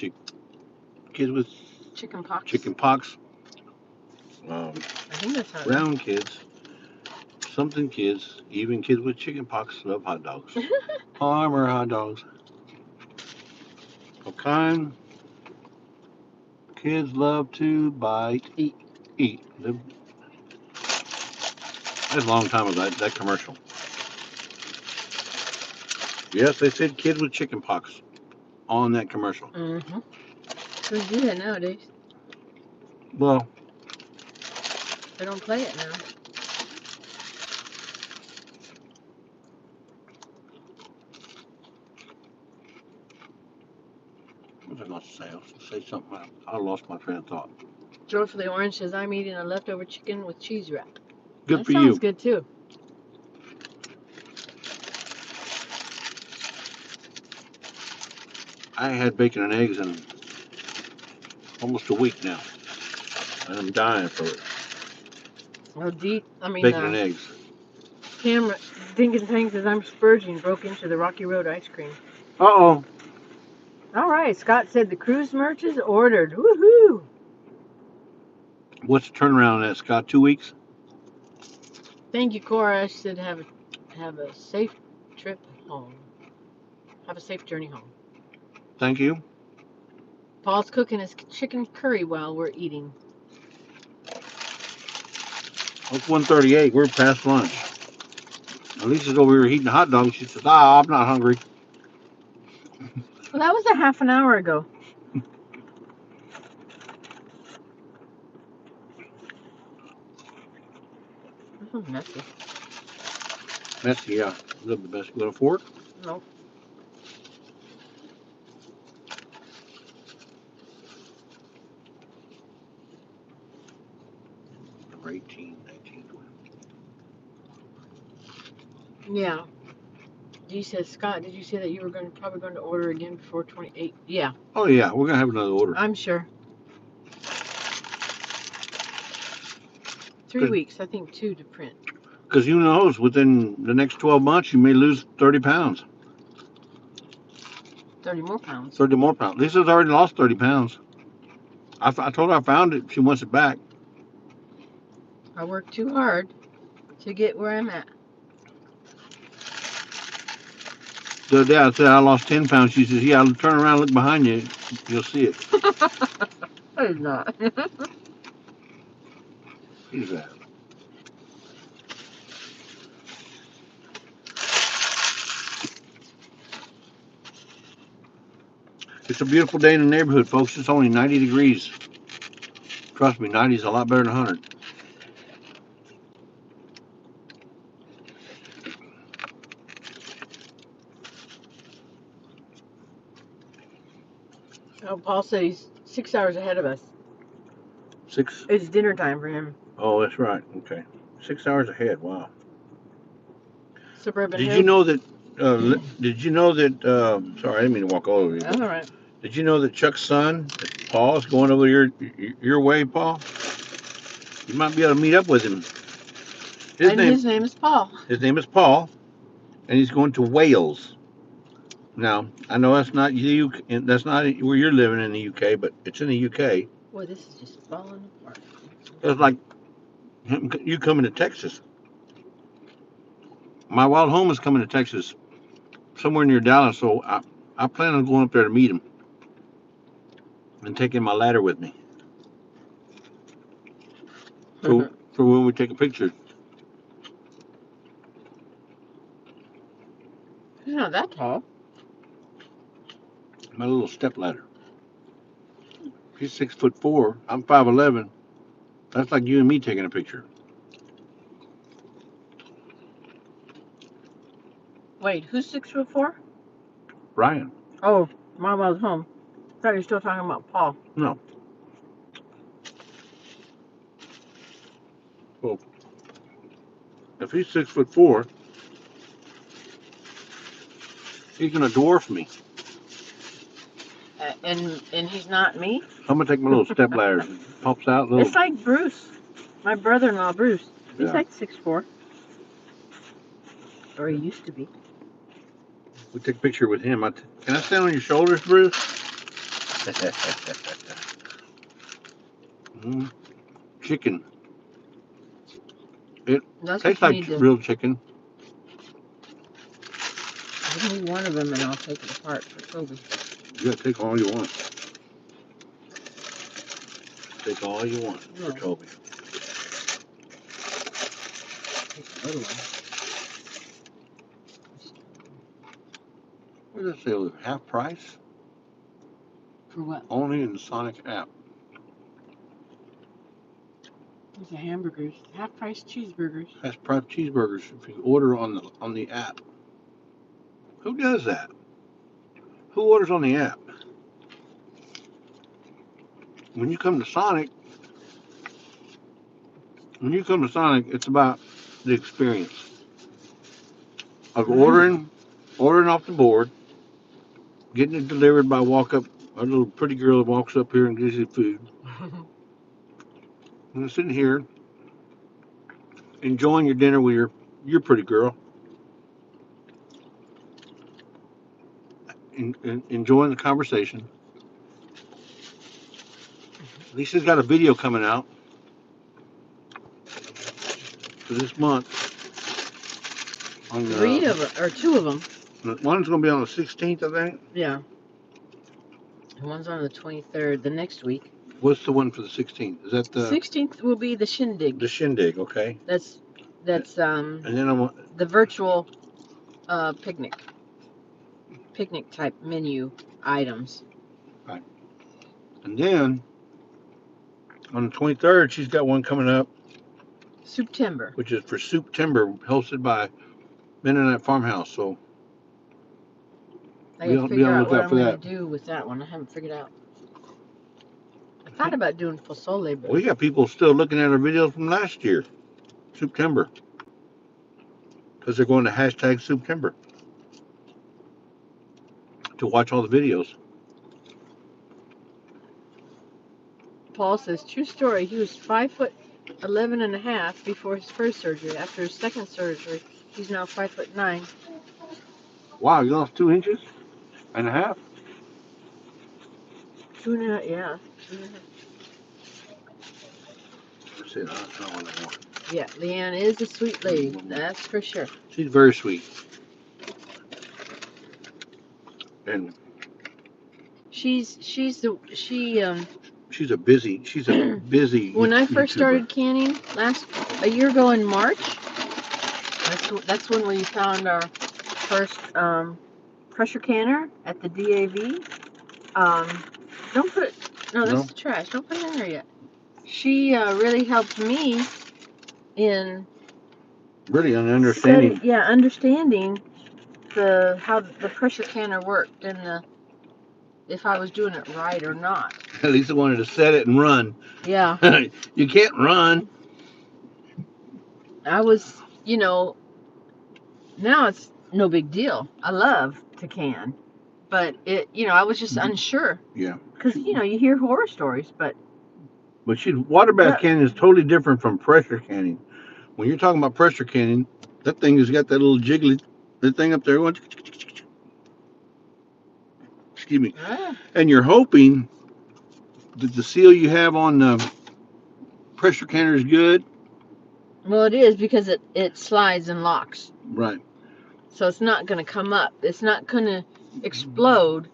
Chicken pox. chicken pox, I think that's how it is. round kids, something kids, even kids with chicken pox love hot dogs. Armor hot dogs. What kind? Kids love to bite, Eat. That's a long time ago, that commercial. Yes, they said kids with chicken pox on that commercial. Mm-hmm. Who's do that nowadays? Well, They don't play it now. what was I going to say? I was going to say something. I lost my train of thought. Joyfully Orange says, I'm eating a leftover chicken with cheese wrap. Good That for sounds you. good, too. I had bacon and eggs in almost a week now, and I'm dying for it. Oh, Bacon and eggs. Cameron Dinkin Tank says, I'm spurging, broke into the Rocky Road ice cream. Uh-oh. All right, Scott said the cruise merch is ordered. Woohoo! What's the turnaround on that, Scott? 2 weeks? Thank you, Cora. She said have a safe trip home. Have a safe journey home. Thank you. Paul's cooking his chicken curry while we're eating. It's 1:38. We're past lunch. Lisa's over here eating hot dogs. She says, I'm not hungry. Well, that was a half an hour ago. This is messy. Messy, yeah. Love the best. Little fork? Nope. Number 18, 19, 20. Yeah. G says, Scott, did you say that you were probably going to order again before 28? Yeah, Oh, yeah. We're going to have another order. I'm sure. 3 Good. weeks, I think 2 to print. Because who knows, within the next 12 months, you may lose 30 pounds. 30 more pounds. 30 more pounds. Lisa's already lost 30 pounds. I told her I found it. She wants it back. I worked too hard to get where I'm at. The other day I said I lost 10 pounds. She says, yeah, turn around, look behind you. You'll see it. I did not. Who's that? It's a beautiful day in the neighborhood, folks. It's only 90 degrees. Trust me, 90 is a lot better than 100. Oh, Paul said he's 6 hours ahead of us. 6. It's dinner time for him. Oh, that's right. Okay. 6 hours ahead. Wow. Suburban Did who? you know that? Did you know that? Sorry, I didn't mean to walk all over you. That's all right. Did you know that Chuck's son, Paul, is going over your way, Paul? You might be able to meet up with him. His name is Paul. His name is Paul, and he's going to Wales. Now, I know that's not you. That's not where you're living in the UK, but it's in the UK. Boy, this is just falling apart. It's like you coming to Texas. My wild home is coming to Texas, somewhere near Dallas. So I plan on going up there to meet him and taking my ladder with me for when we take a picture. He's not that tall. My little step ladder. He's 6'4". I'm 5'11". That's like you and me taking a picture. Wait, who's 6'4"? Ryan. Oh, Marvel's home. I thought you were still talking about Paul. No. Well, if he's 6'4", he's gonna dwarf me. And he's not me? I'm gonna take my little step ladder. Pops out. Little. It's like Bruce. My brother-in-law, Bruce. He's like 6'4". Or he used to be. We take a picture with him. Can I stand on your shoulders, Bruce? Chicken. It tastes like real chicken. Give me one of them and I'll take it apart for Toby. You gotta take all you want. Take all you want for Toby. What does it say? Half price? For what? Only in the Sonic app. These are hamburgers. Half-price cheeseburgers. Half-price cheeseburgers if you order on the app. Who does that? Who orders on the app? When you come to Sonic, it's about the experience of ordering off the board, getting it delivered by a little pretty girl that walks up here and gives you food. And you're sitting here enjoying your dinner with your pretty girl, enjoying the conversation. Lisa's got a video coming out for this month. On 3 of them, or 2 of them. One's going to be on the 16th, I think. Yeah. And one's on the 23rd, the next week. What's the one for the 16th? Is that the 16th will be the shindig. The shindig, okay. That's and then the virtual picnic type menu items. Right. And then on the 23rd, she's got one coming up. September. Which is for September, hosted by Mennonite Farmhouse. So I gotta figure out what I'm going to do with that one. I haven't figured out. I thought about doing Fosole, but we got people still looking at our videos from last year, September, because they're going to hashtag September to watch all the videos. Paul says, true story, he was 5'11.5" before his first surgery. After his second surgery, he's now 5'9". Wow, you lost 2 inches and a half? 2.5, yeah. 2.5. That's it, that's not what I want. Yeah, Leanne is a sweet lady, that's for sure. She's very sweet. And she's a busy when I first started canning a year ago in March, that's when we found our first pressure canner at the DAV. That's the trash, don't put it in there yet. She really helped me in understanding understanding how the pressure canner worked and if I was doing it right or not. At least I wanted to set it and run. Yeah, You can't run. I was, you know, now it's no big deal. I love to can, but it, you know, I was just unsure Yeah. because you know you hear horror stories, but But water bath But- canning is totally different from pressure canning. When you're talking about pressure canning, that thing has got that little jiggly, that thing up there. Excuse me. And you're hoping that the seal you have on the pressure canner is good. well, it is because it slides and locks, Right. so it's not going to come up. It's not going to explode.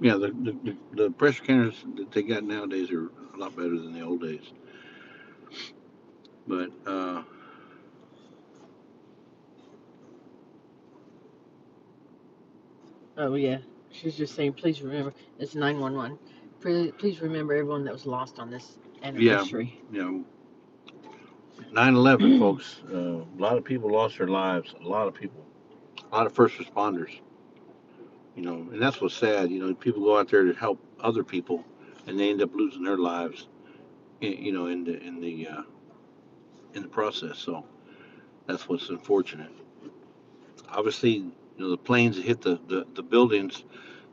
Yeah, the pressure canners that they got nowadays are a lot better than the old days. But Oh yeah, she's just saying, please remember it's 911. Please remember everyone that was lost on this anniversary. you know, 9/11, folks. A lot of people lost their lives. A lot of people. A lot of first responders. You know, and that's what's sad. You know, people go out there to help other people, and they end up losing their lives. You know, in the process. So that's what's unfortunate. Obviously, you know, the planes that hit the buildings,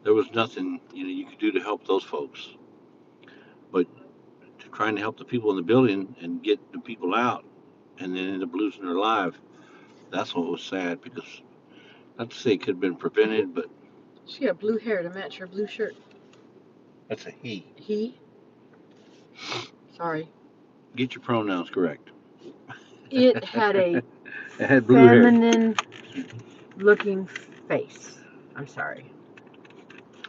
there was nothing, you know, you could do to help those folks. But trying to help the people in the building and get the people out and then end up losing their life, that's what was sad because not to say it could have been prevented, but She got blue hair to match her blue shirt. that's a he. He? Sorry. Get your pronouns correct. It had a It had blue hair. feminine looking face. I'm sorry.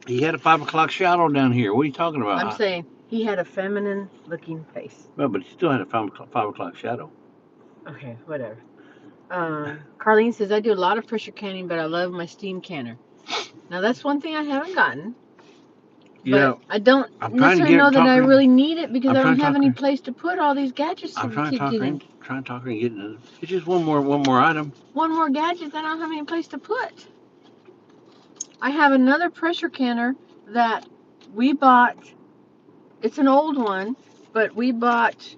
He had a 5 o'clock shadow down here. What are you talking about? I'm saying he had a feminine looking face. Well, but he still had a 5 o'clock shadow. Okay, whatever. Carlene says, I do a lot of pressure canning, but I love my steam canner. Now, that's one thing I haven't gotten. Yeah. But I don't necessarily know that I really need it because I don't have any place to put all these gadgets to trying to talk her in. Trying to talk her into getting it. It's just one more item. One more gadget that I don't have any place to put. I have another pressure canner that we bought. It's an old one, but we bought.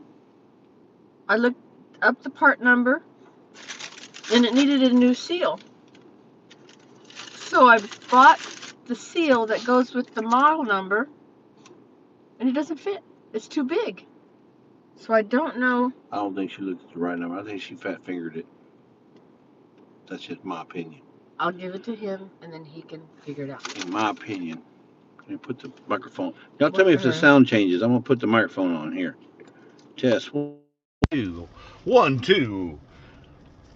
I looked up the part number, and it needed a new seal. So I bought the seal that goes with the model number, and it doesn't fit. It's too big. So I don't know. I don't think she looked at the right number. I think she fat fingered it. That's just my opinion. I'll give it to him, and then he can figure it out. In my opinion. Let me put the microphone. Y'all tell me if the sound changes. I'm going to put the microphone on here. Test. 1, 2. 1, 2.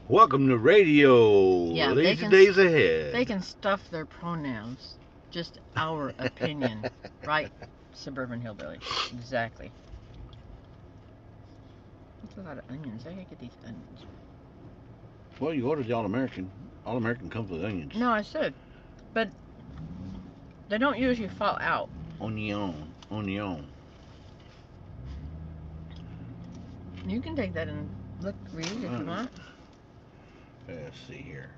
Welcome to radio. Yeah, Days ahead. They can stuff their pronouns. Just our opinion. Right, Suburban Hillbilly. Exactly. That's a lot of onions. I gotta get these onions. Well, you ordered the All-American. All-American comes with onions. No, I said. But they don't usually fall out. Onion. You can take that and read if you want. Let's see here.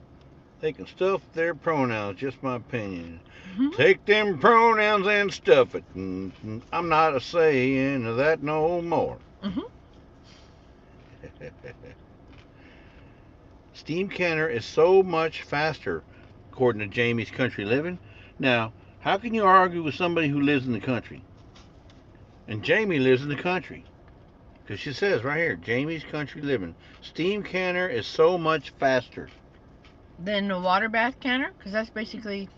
They can stuff their pronouns, just my opinion. Mm-hmm. Take them pronouns and stuff it. I'm not a saying that no more. Mm-hmm. Steam canner is so much faster, according to Jamie's Country Living. Now, how can you argue with somebody who lives in the country? And Jamie lives in the country. Because she says right here, Jamie's Country Living. Steam canner is so much faster. Then a water bath canner? Because that's basically...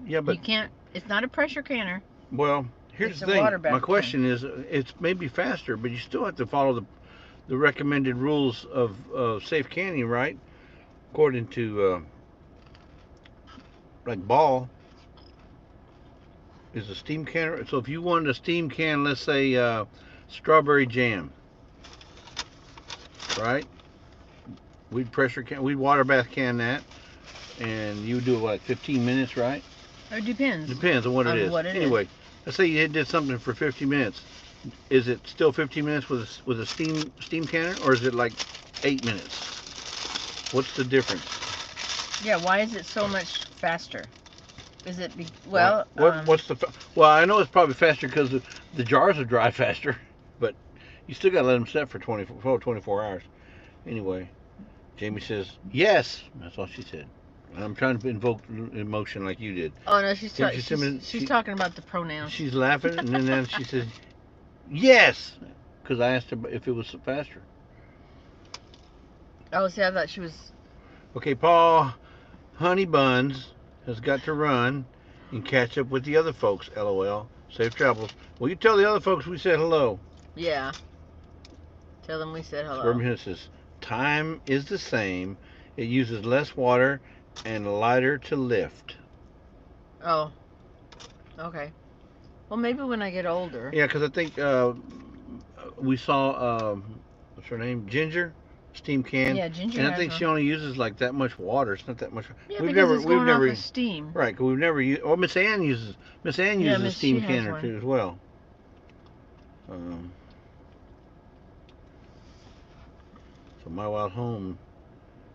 Yeah, but... You can't... It's not a pressure canner. Well, here's the thing. My question is, it's maybe faster, but you still have to follow the recommended rules of safe canning, right? According to, like Ball, is a steam canner. So if you wanted a steam can, let's say strawberry jam, right? We'd water bath can that, and you would do it like 15 minutes, right? It depends. Depends on what it is. Anyway, let's say you did something for 50 minutes. Is it still 15 minutes with a steam canner, or is it like 8 minutes? What's the difference? Yeah, why is it so much faster? Is it? Well, what's the? Well, I know it's probably faster because the jars will dry faster, but you still got to let them set for 24 hours. Anyway, Jamie says yes. That's all she said. And I'm trying to invoke emotion like you did. oh no, she's She- talking about the pronouns. She's laughing, and then she says yes, because I asked her if it was faster. Oh, see, I thought she was. Okay, Paul Honey Buns has got to run and catch up with the other folks. LOL. Safe travels. Well, you tell the other folks we said hello. Yeah. Tell them we said hello. Squirmy says time is the same. It uses less water and lighter to lift. Oh. Okay. Well, maybe when I get older. Yeah, because I think we saw what's her name, Ginger, steam can. Yeah, Ginger. And I think she only uses like that much water. It's not that much. Yeah, because it's going off of steam. Right, because we've never used. Oh, Miss Ann uses a steam she has can or one. two as well. So My Wild Home.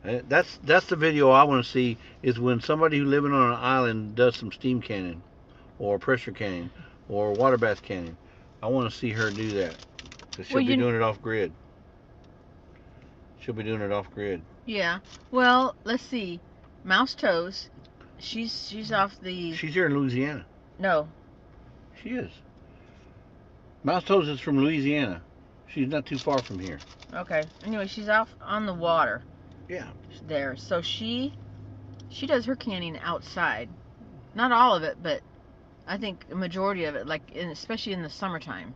That's the video I want to see, is when somebody who living on an island does some steam canning, or pressure canning, or water bath canning. I want to see her do that. 'Cause she'll be doing it off grid. She'll be doing it off grid. Yeah. Well, let's see. Mouse Toes. She's off the. She's here in Louisiana. No. She is. Mouse Toes is from Louisiana. She's not too far from here. Okay. Anyway, she's off on the water. Yeah. There. So she does her canning outside. Not all of it, but I think a majority of it, especially in the summertime,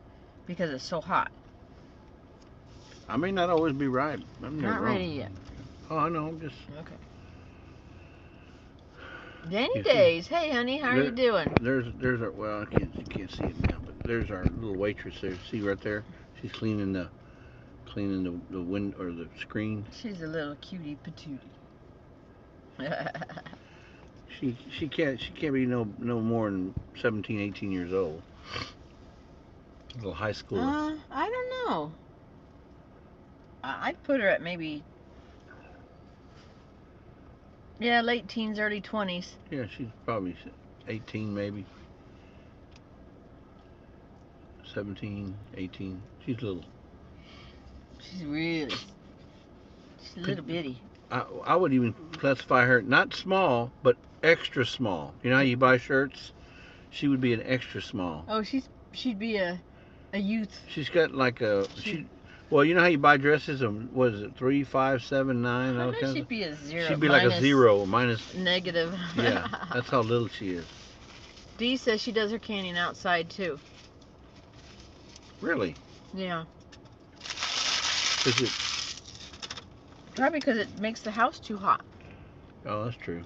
because it's so hot. I may not always be right. I'm never Not wrong. ready yet. Oh, I know. I'm just. Okay. Danny Days. Hey, honey, how are you doing? There's our, well, you can't see it now, but there's our little waitress there. See right there? She's cleaning the wind or the screen. She's a little cutie patootie. She can't be no more than 17, 18 years old. A little high schooler. I don't know. I'd put her at maybe, yeah, late teens, early 20s. Yeah, she's probably 18 maybe. 17, 18. She's little. She's a little bitty. I would even classify her not small, but extra small. You know how you buy shirts? She would be an extra small. Oh, she'd be a youth. She's got like a well, you know how you buy dresses? What is it? 3, 5, 7, 9. I know she'd be a zero. She'd be like a zero, minus. Negative. Yeah, that's how little she is. Dee says she does her canning outside too. Really? Yeah. Is it? Probably because it makes the house too hot. Oh, that's true.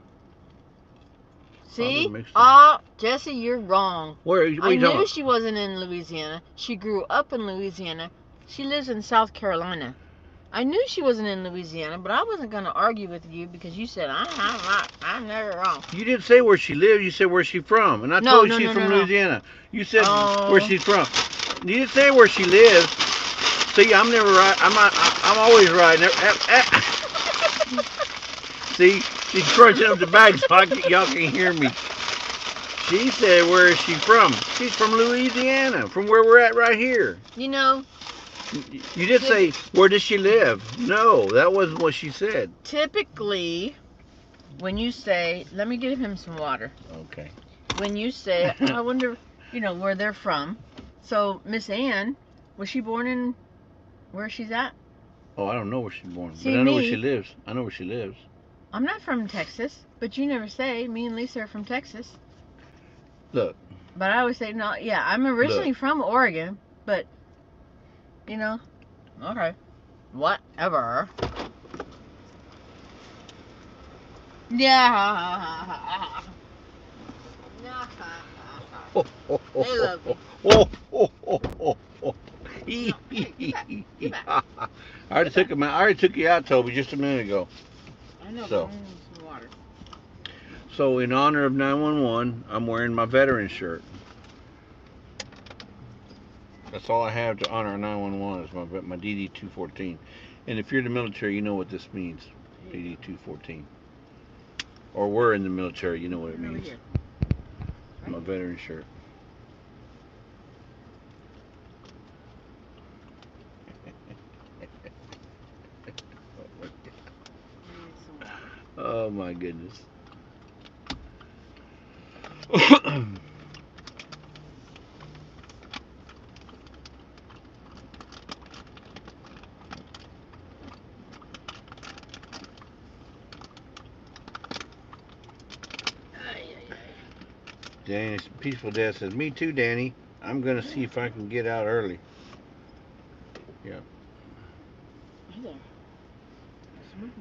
See? Oh, Jesse, you're wrong. Where I you talking knew about? she wasn't in Louisiana. She grew up in Louisiana. She lives in South Carolina. I knew she wasn't in Louisiana, but I wasn't going to argue with you because you said, I'm never wrong. You didn't say where she lived. You said where she from. And I told you she's from Louisiana. You said where she's from. You didn't say where she lives. See, I'm never right. I'm always right. See, she's crunching up the bag so y'all can hear me. She said, where is she from? She's from Louisiana, from where we're at right here. You know. You did say, where does she live? No, that wasn't what she said. Typically, when you say, let me give him some water. Okay. When you say, I wonder, where they're from. So, Miss Ann, was she born in where she's at? Oh, I don't know where she's born, See, but I know where she lives. I know where she lives. I'm not from Texas, but you never say. Me and Lisa are from Texas. Look. But I always say, no, yeah, I'm originally from Oregon, but, okay, whatever. Yeah. They love me. Get back. I already took you out, Toby, just a minute ago. I know, So. but I need some water. So in honor of 911, I'm wearing my veteran shirt. That's all I have to honor 911 is my DD-214. And if you're in the military, you know what this means, DD-214. Or we're in the military, you know what it means. veteran shirt. Oh my goodness. Danny's Peaceful Dad says, "Me too, Danny. I'm gonna see if I can get out early." Yeah.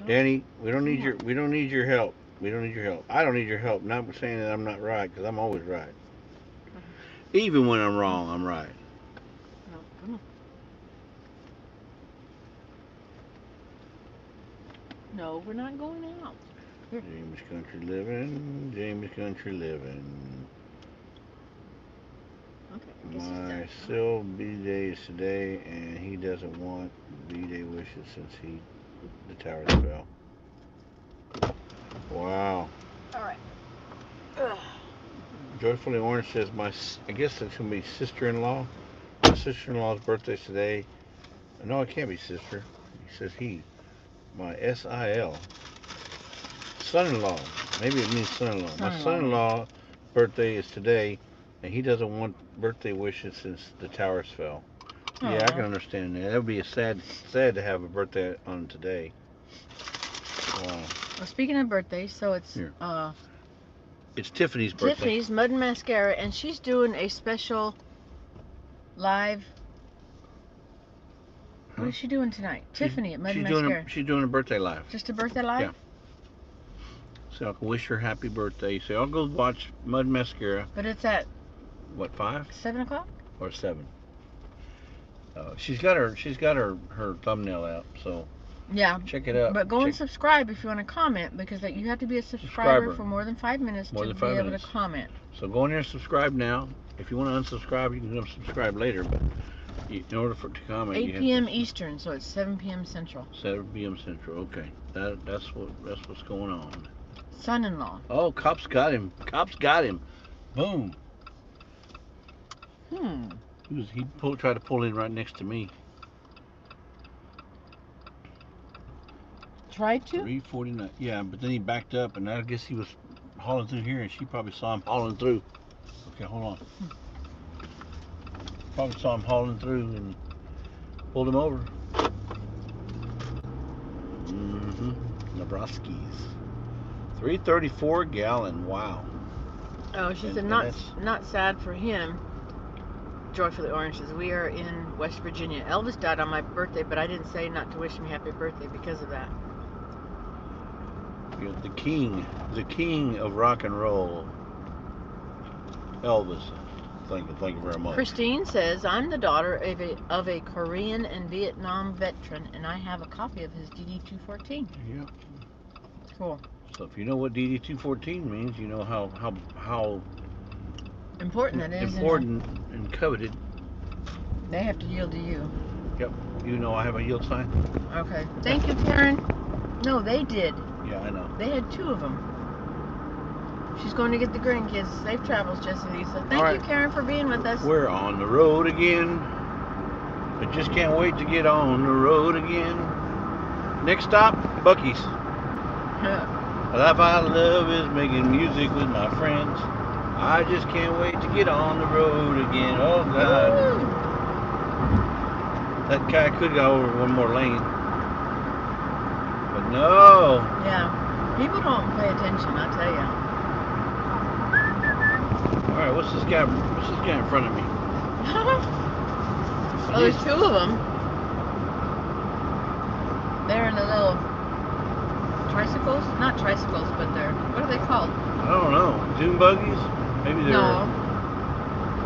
Danny, we don't need your help. We don't need your help. I don't need your help. Not saying that I'm not right, because I'm always right. Even when I'm wrong, I'm right. No, come on. No, we're not going out. Here. James Country Living, James Country Living. Okay. My Sil B-Day is today, and he doesn't want B-Day wishes since the towers fell. Wow. All right. Ugh. Joyfully Orange says, I guess it's going to be sister-in-law. My sister-in-law's birthday's today. No, it can't be sister. He says he. My S-I-L. Son-in-law. Maybe it means son-in-law. My son-in-law birthday is today, and he doesn't want birthday wishes since the towers fell. Aww. Yeah, I can understand that. That would be sad to have a birthday on today. Wow. Well, speaking of birthdays, so it's it's Tiffany's birthday. Tiffany's Mud and Mascara, and she's doing a special live. What is she doing tonight? Tiffany at Mud and Mascara. She's doing a birthday live. Just a birthday live? Yeah. So I can wish her happy birthday. So I'll go watch Mud and Mascara. But it's at what, 5? 7 o'clock? Or 7. She's got her thumbnail out, so yeah, check it out. But go and subscribe if you want to comment, because you have to be a subscriber for more than 5 minutes to be able to comment. So go in there and subscribe now. If you want to unsubscribe, you can unsubscribe later, but in order to comment, 8 p.m. Eastern, so it's 7 p.m. Central. 7 p.m. Central. Okay, that's what's going on. Son-in-law. Oh, cops got him. Cops got him. Boom. He tried to pull in right next to me. Tried to? 349. Yeah, but then he backed up, and I guess he was hauling through here, and she probably saw him hauling through. Okay, hold on. Probably saw him hauling through and pulled him over. Nebraskis. 334 a gallon. Wow. Oh, she said not sad for him. Joyfully Orange says, we are in West Virginia. Elvis died on my birthday, but I didn't say not to wish me happy birthday because of that. You're the king of rock and roll, Elvis. Thank you very much. Christine says, I'm the daughter of a Korean and Vietnam veteran, and I have a copy of his DD-214. Yeah. Cool. So if you know what DD-214 means, you know how important that is. Important and coveted. They have to yield to you. Yep. You know I have a yield sign. Okay. Thank you, Karen. No, they did. Yeah, I know. They had 2 of them. She's going to get the grandkids. Safe travels, Jesse Lisa. Thank you, Karen, for being with us. We're on the road again. I just can't wait to get on the road again. Next stop, Buc-ee's. The life I love is making music with my friends. I just can't wait to get on the road again. Oh, God. Woo. That guy could go over one more lane. But no. Yeah. People don't pay attention, I tell you. All right, what's this guy in front of me? Oh, there's 2 of them. They're in the little tricycles? Not tricycles, but they're, what are they called? I don't know. Dune buggies? Maybe they're... No.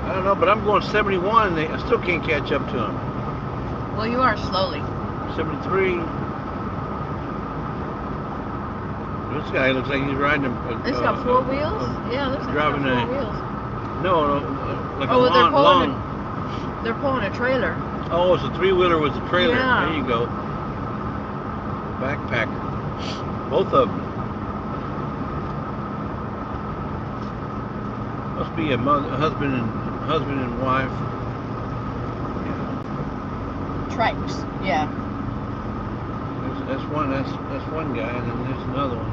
I don't know, but I'm going 71 and I still can't catch up to them. Well, you are slowly. 73. This guy looks like he's riding a... It's got 4 wheels? Yeah, looks like driving it's got 4 wheels. No, like a long... They're pulling a trailer. Oh, it's a 3-wheeler with a trailer. Yeah. There you go. Backpacker. Both of them. Must be a husband and wife. Trikes. Yeah. That's one guy, and then there's another one.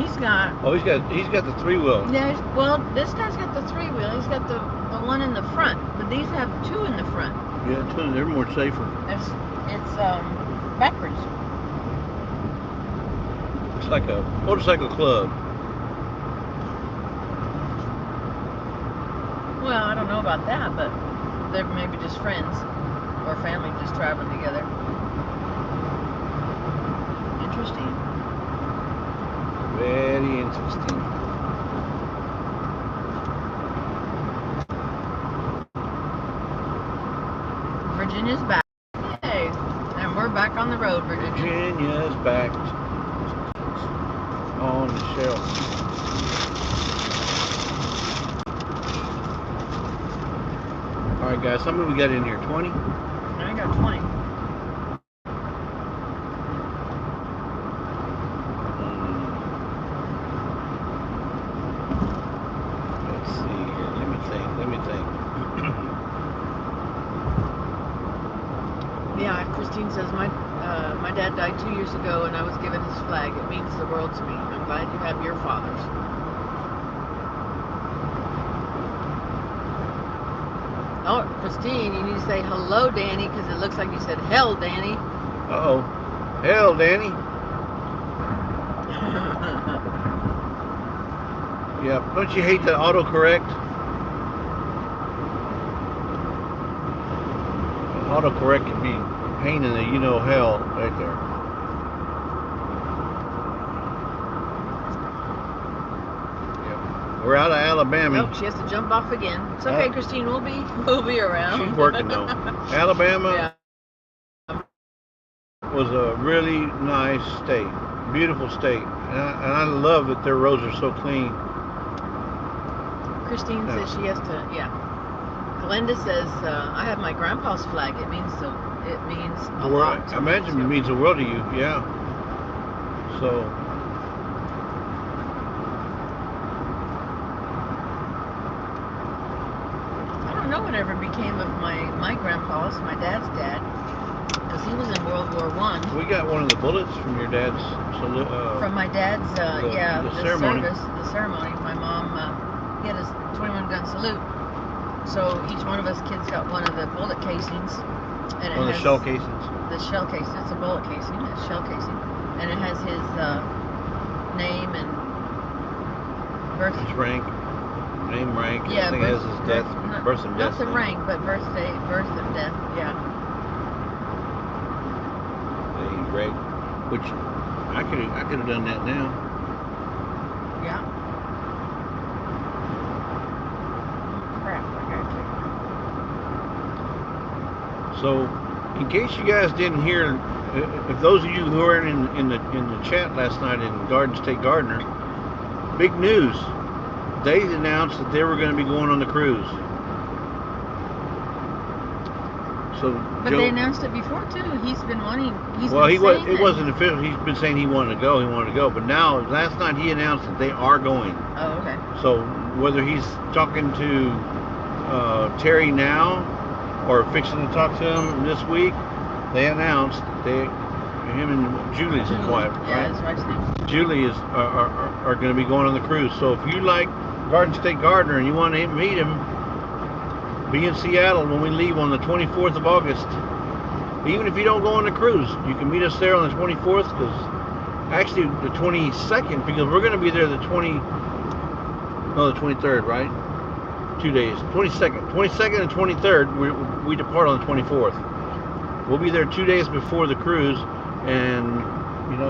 He's got. Oh, he's got the 3-wheel. Yeah. Well, this guy's got the 3-wheel. He's got the one in the front, but these have 2 in the front. Yeah, they're more safer. It's backwards. It's like a motorcycle club. Well, I don't know about that, but they're maybe just friends or family just traveling together. Interesting. Very interesting. Virginia's back. Yay. And we're back on the road, Virginia. Virginia's back on the shelf. Alright guys, how many we got in here? 20? I got 20. Let's see here. Let me think. Yeah, Christine says my dad died 2 years ago and I was given his flag. It means the world to me. I'm glad you have your father's. Oh, Christine, you need to say hello, Danny, because it looks like you said hell, Danny. Uh-oh. Hell, Danny. Yeah, don't you hate that autocorrect? Autocorrect can be a pain in the hell right there. Yep. We're out of Alabama. Nope, she has to jump off again. It's okay, Christine. We'll be around. She's working though. Alabama was a really nice state, beautiful state, and I love that their roads are so clean. Christine says she has to. Yeah. Glenda says I have my grandpa's flag. It means a lot. I imagine it means the world to you. Yeah. So. I don't know whatever became of my grandpa's, my dad's dad, because he was in World War I. We got one of the bullets from your dad's salute. From my dad's, the ceremony. The ceremony. My mom, he had his 21 gun salute. So each one of us kids got one of the bullet casings. And it has the shell casings. The shell casing. It's a bullet casing. It's a shell casing. And it has his name and birth. His rank. Name, rank. Yeah, I think it has his death. Birth and death. Not the rank, but birthday, birth and death. Yeah. Great. Which I could have done that now. Yeah. Crap, I got So, in case you guys didn't hear, if those of you who were in the chat last night in Garden State Gardener, big news. DAYZ announced that they were going to be going on the cruise. So But Joe, they announced it before too. He's been wanting. It wasn't official. He's been saying he wanted to go. But now, last night he announced that they are going. Oh, okay. So whether he's talking to Terry now or fixing to talk to him this week, they announced him and Julie's his wife, Yeah, right? his wife's name. Julie are going to be going on the cruise. So if you like Garden State Gardener and you want to meet him, be in Seattle when we leave on the 24th of August. Even if you don't go on the cruise, you can meet us there on the 24th, because actually the 22nd, because we're going to be there the 23rd, right? 2 days. 22nd and 23rd, we depart on the 24th. We'll be there 2 days before the cruise, and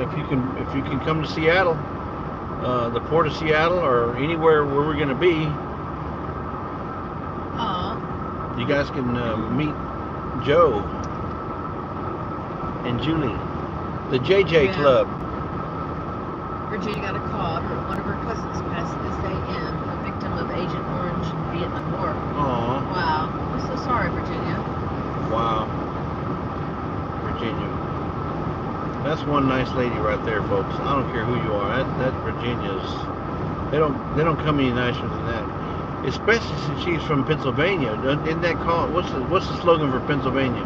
if you can come to Seattle, the port of Seattle, or anywhere where we're going to be, you guys can meet Joe and Julie, the JJ Club. Virginia got a call. One of her cousins passed this AM, a victim of Agent Orange Vietnam War. Aw. Wow. I'm so sorry, Virginia. Wow. Virginia. That's one nice lady right there, folks. I don't care who you are. that Virginia's, they don't come any nicer than that. Especially since she's from Pennsylvania. Isn't that called, what's the slogan for Pennsylvania?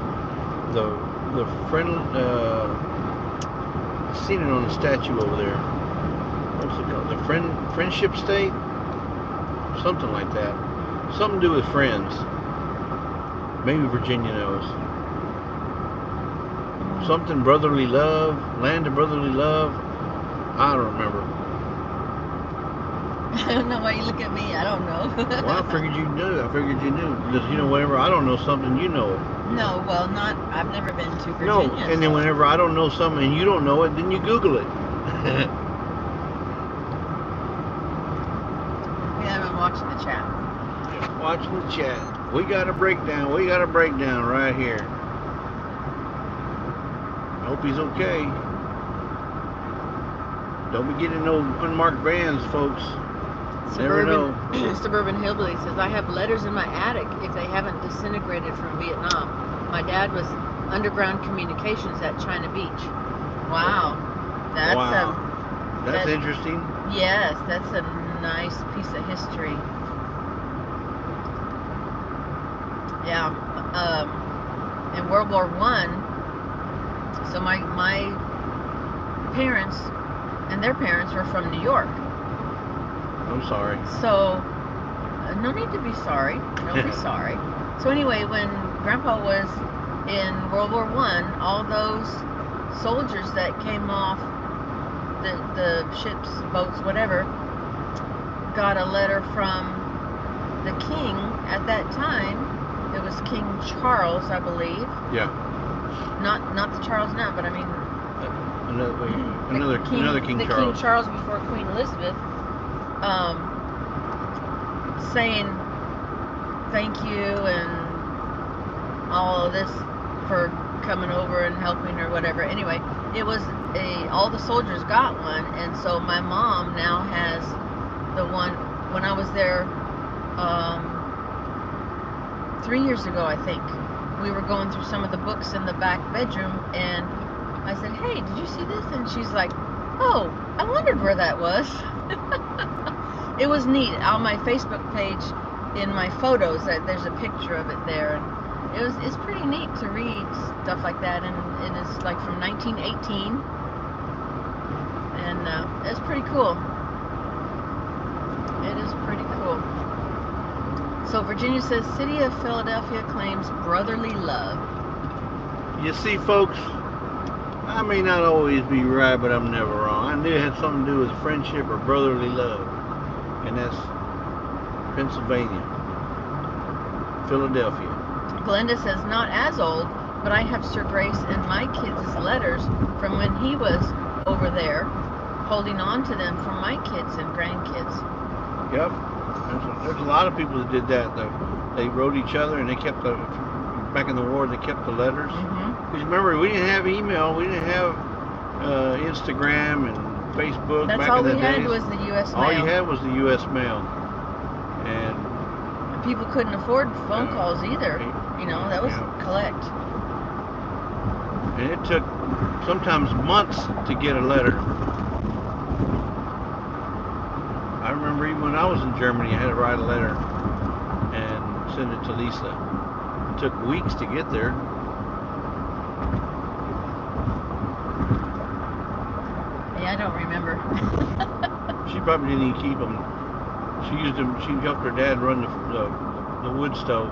The friend, I've seen it on the statue over there. What's it called? The friendship state? Something like that. Something to do with friends. Maybe Virginia knows. Something brotherly love, land of brotherly love. I don't remember. I don't know why you look at me. I don't know. Well, I figured you knew. Because, you know, whenever I don't know something, you know it. No, well, I've never been to Virginia. No, and then whenever I don't know something and you don't know it, then you Google it. Yeah, I'm watching the chat. Watching the chat. We got a breakdown. Right here. I hope he's okay. Don't be getting no unmarked vans, folks. Never know. Suburban Hillbilly says, I have letters in my attic if they haven't disintegrated from Vietnam. My dad was underground communications at China Beach. Wow. That's interesting. Yes, that's a nice piece of history. Yeah. In World War I, so my parents and their parents were from New York. I'm sorry. So, no need to be sorry. Don't be sorry. So anyway, when Grandpa was in World War I, all those soldiers that came off the ships, boats, whatever, got a letter from the king at that time. It was King Charles, I believe. Yeah. Not the Charles now, but I mean another King Charles. King Charles before Queen Elizabeth. Saying thank you and all of this for coming over and helping or whatever. Anyway, it was all the soldiers got one, and so my mom now has the one. When I was there 3 years ago, I think, we were going through some of the books in the back bedroom, and I said, hey, did you see this? And she's like, oh, I wondered where that was. It was neat. On my Facebook page, in my photos, there's a picture of it there. And it's pretty neat to read stuff like that, and it's like from 1918, and it's pretty cool. It is pretty cool. So Virginia says, City of Philadelphia claims brotherly love. You see, folks, I may not always be right, but I'm never wrong. I knew it had something to do with friendship or brotherly love. And that's Pennsylvania, Philadelphia. Glenda says, not as old, but I have Sir Grace and my kids' letters from when he was over there, holding on to them for my kids and grandkids. Yep. There's a lot of people that did that. They wrote each other, and they kept back in the war, they kept the letters. Because remember, we didn't have email, we didn't have Instagram and Facebook. That's back all in the we had days. was the U.S. mail. All you had was the U.S. mail. And people couldn't afford phone calls either. You know, that was collect. And it took sometimes months to get a letter. I remember even when I was in Germany, I had to write a letter and send it to Lisa. It took weeks to get there. Yeah, I don't remember. She probably didn't even keep them. She used them. She helped her dad run the wood stove.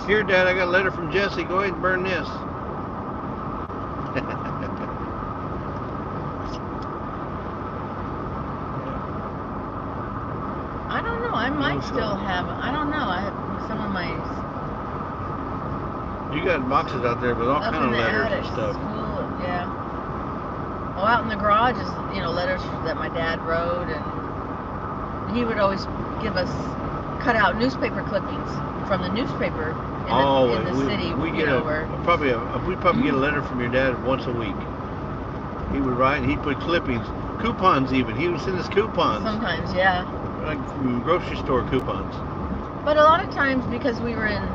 Here, Dad, I got a letter from Jesse. Go ahead and burn this. I don't know. I might still have. I don't know. I have some of my. You got boxes out there with all kind of letters and stuff. School, yeah. Oh, out in the garage is, you know, letters that my dad wrote, and he would always give us cut out newspaper clippings from the newspaper in the city. We get probably get a letter from your dad once a week. He would write, and he'd put clippings, coupons even. He would send us coupons. Sometimes, yeah. Like from grocery store coupons. But a lot of times, because we were in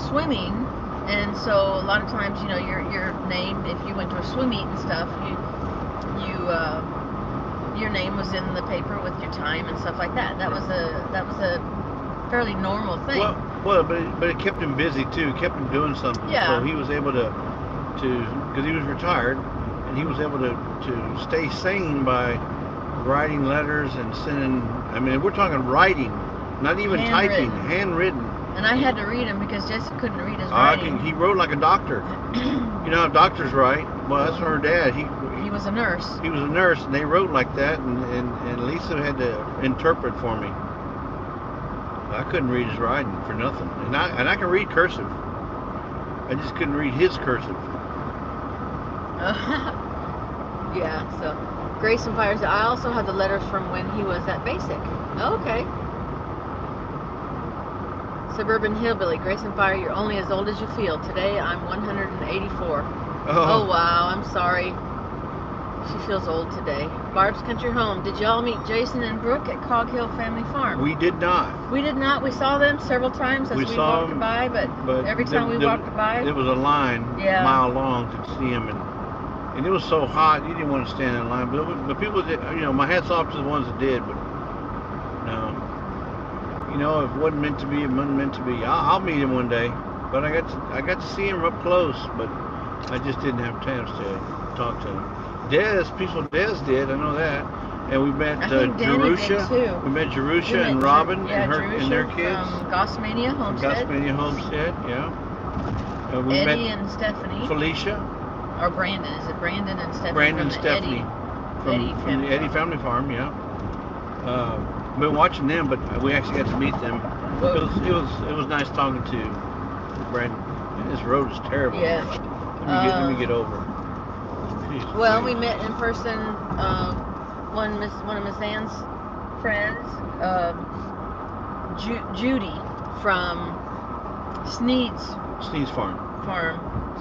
swimming, and so a lot of times, you know, your name, if you went to a swim meet and stuff, your name was in the paper with your time and stuff like that. That was a fairly normal thing. Well, but it kept him busy too. It kept him doing something. Yeah. So he was able to because he was retired, and he was able to stay sane by writing letters and sending. I mean, we're talking writing, not even typing, handwritten. And I had to read him because Jesse couldn't read his writing. He wrote like a doctor. You know how doctors write? Well, that's from her dad. He was a nurse. He was a nurse, and they wrote like that, and Lisa had to interpret for me. I couldn't read his writing for nothing, and I can read cursive. I just couldn't read his cursive. Yeah. So, Grayson Fires. I also have the letters from when he was at basic. Okay. Suburban Hillbilly. Grayson Fire. You're only as old as you feel. Today I'm 184. Oh wow. I'm sorry. She feels old today. Barb's Country Home. Did y'all meet Jason and Brooke at Cog Hill Family Farm? We did not. We did not. We saw them several times as we walked by, but every time we walked by, there was a line a mile long to see him, and it was so hot you didn't want to stand in line. But people did. You know, my hats off to the ones that did. But no, you know, if it wasn't meant to be, it wasn't meant to be. I'll meet him one day. But I got to see him up close, but I just didn't have a chance to talk to him. Peaceful Dez did, I know that. And we met Jerusha. We met Jerusha and Robin and their kids. From Gossmania Homestead. Yeah. We Eddie met and Stephanie. Felicia. Or Brandon. Is it Brandon and Stephanie? Brandon and Stephanie. From the Eddie Family Farm, yeah. Been watching them, but we actually got to meet them. It was nice talking to Brandon. And this road is terrible. Yeah. Let me get over. Jeez, well, we met in person. One of Miss Ann's friends, Judy from Sneed's Farm.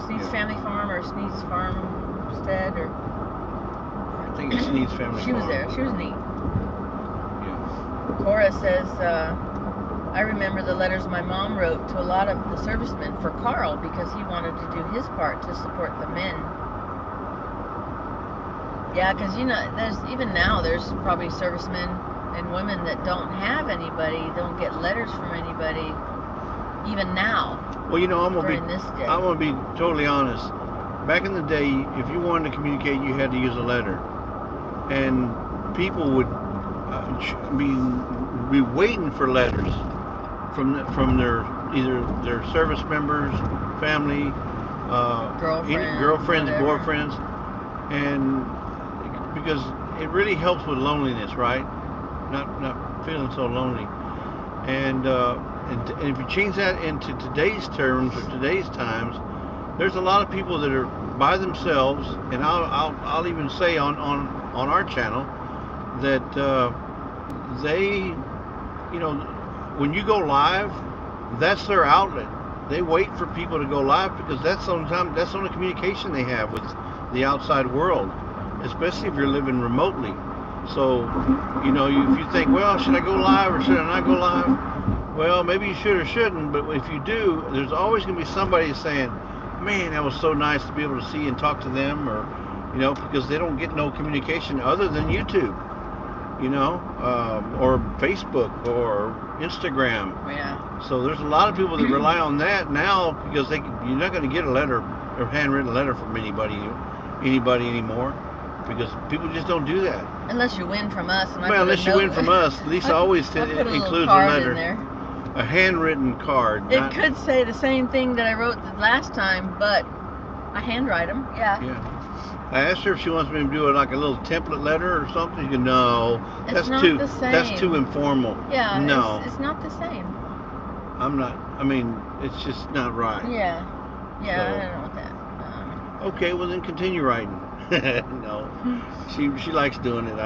Sneed's Family Farm or Sneed's Farmstead or. I think it's Sneed's Family Farm. She was there. She was neat. Yeah. Cora says, I remember the letters my mom wrote to a lot of the servicemen for Carl because he wanted to do his part to support the men. Yeah, because you know, even now there's probably servicemen and women that don't have anybody, don't get letters from anybody, even now. Well, you know, I'm gonna be totally honest. Back in the day, if you wanted to communicate, you had to use a letter, and people would be waiting for letters from their either their service members, family, girlfriends, boyfriends, and because it really helps with loneliness, right? Not feeling so lonely, and if you change that into today's terms or today's times, there's a lot of people that are by themselves, and I'll even say on our channel that they, you know, when you go live, that's their outlet. They wait for people to go live because that's the only communication they have with the outside world, especially if you're living remotely. So, you know, if you think, well, should I go live or should I not go live? Well, maybe you should or shouldn't, but if you do, there's always going to be somebody saying, man, that was so nice to be able to see and talk to them, or, you know, because they don't get no communication other than YouTube, you know, or Facebook or Instagram. Yeah. So there's a lot of people that rely on that now because you're not going to get a letter or handwritten letter from anybody anymore, because people just don't do that. Unless you win from us. And unless you win from us. Lisa always includes a letter. A handwritten card. It could say the same thing that I wrote the last time, but I handwrite them. Yeah. I asked her if she wants me to do like a little template letter or something. She said, no, that's too informal. Yeah. No, it's not the same. I'm not. I mean, it's just not right. Yeah. Yeah. So, I don't know what that. Okay, well then continue writing. No, she likes doing it.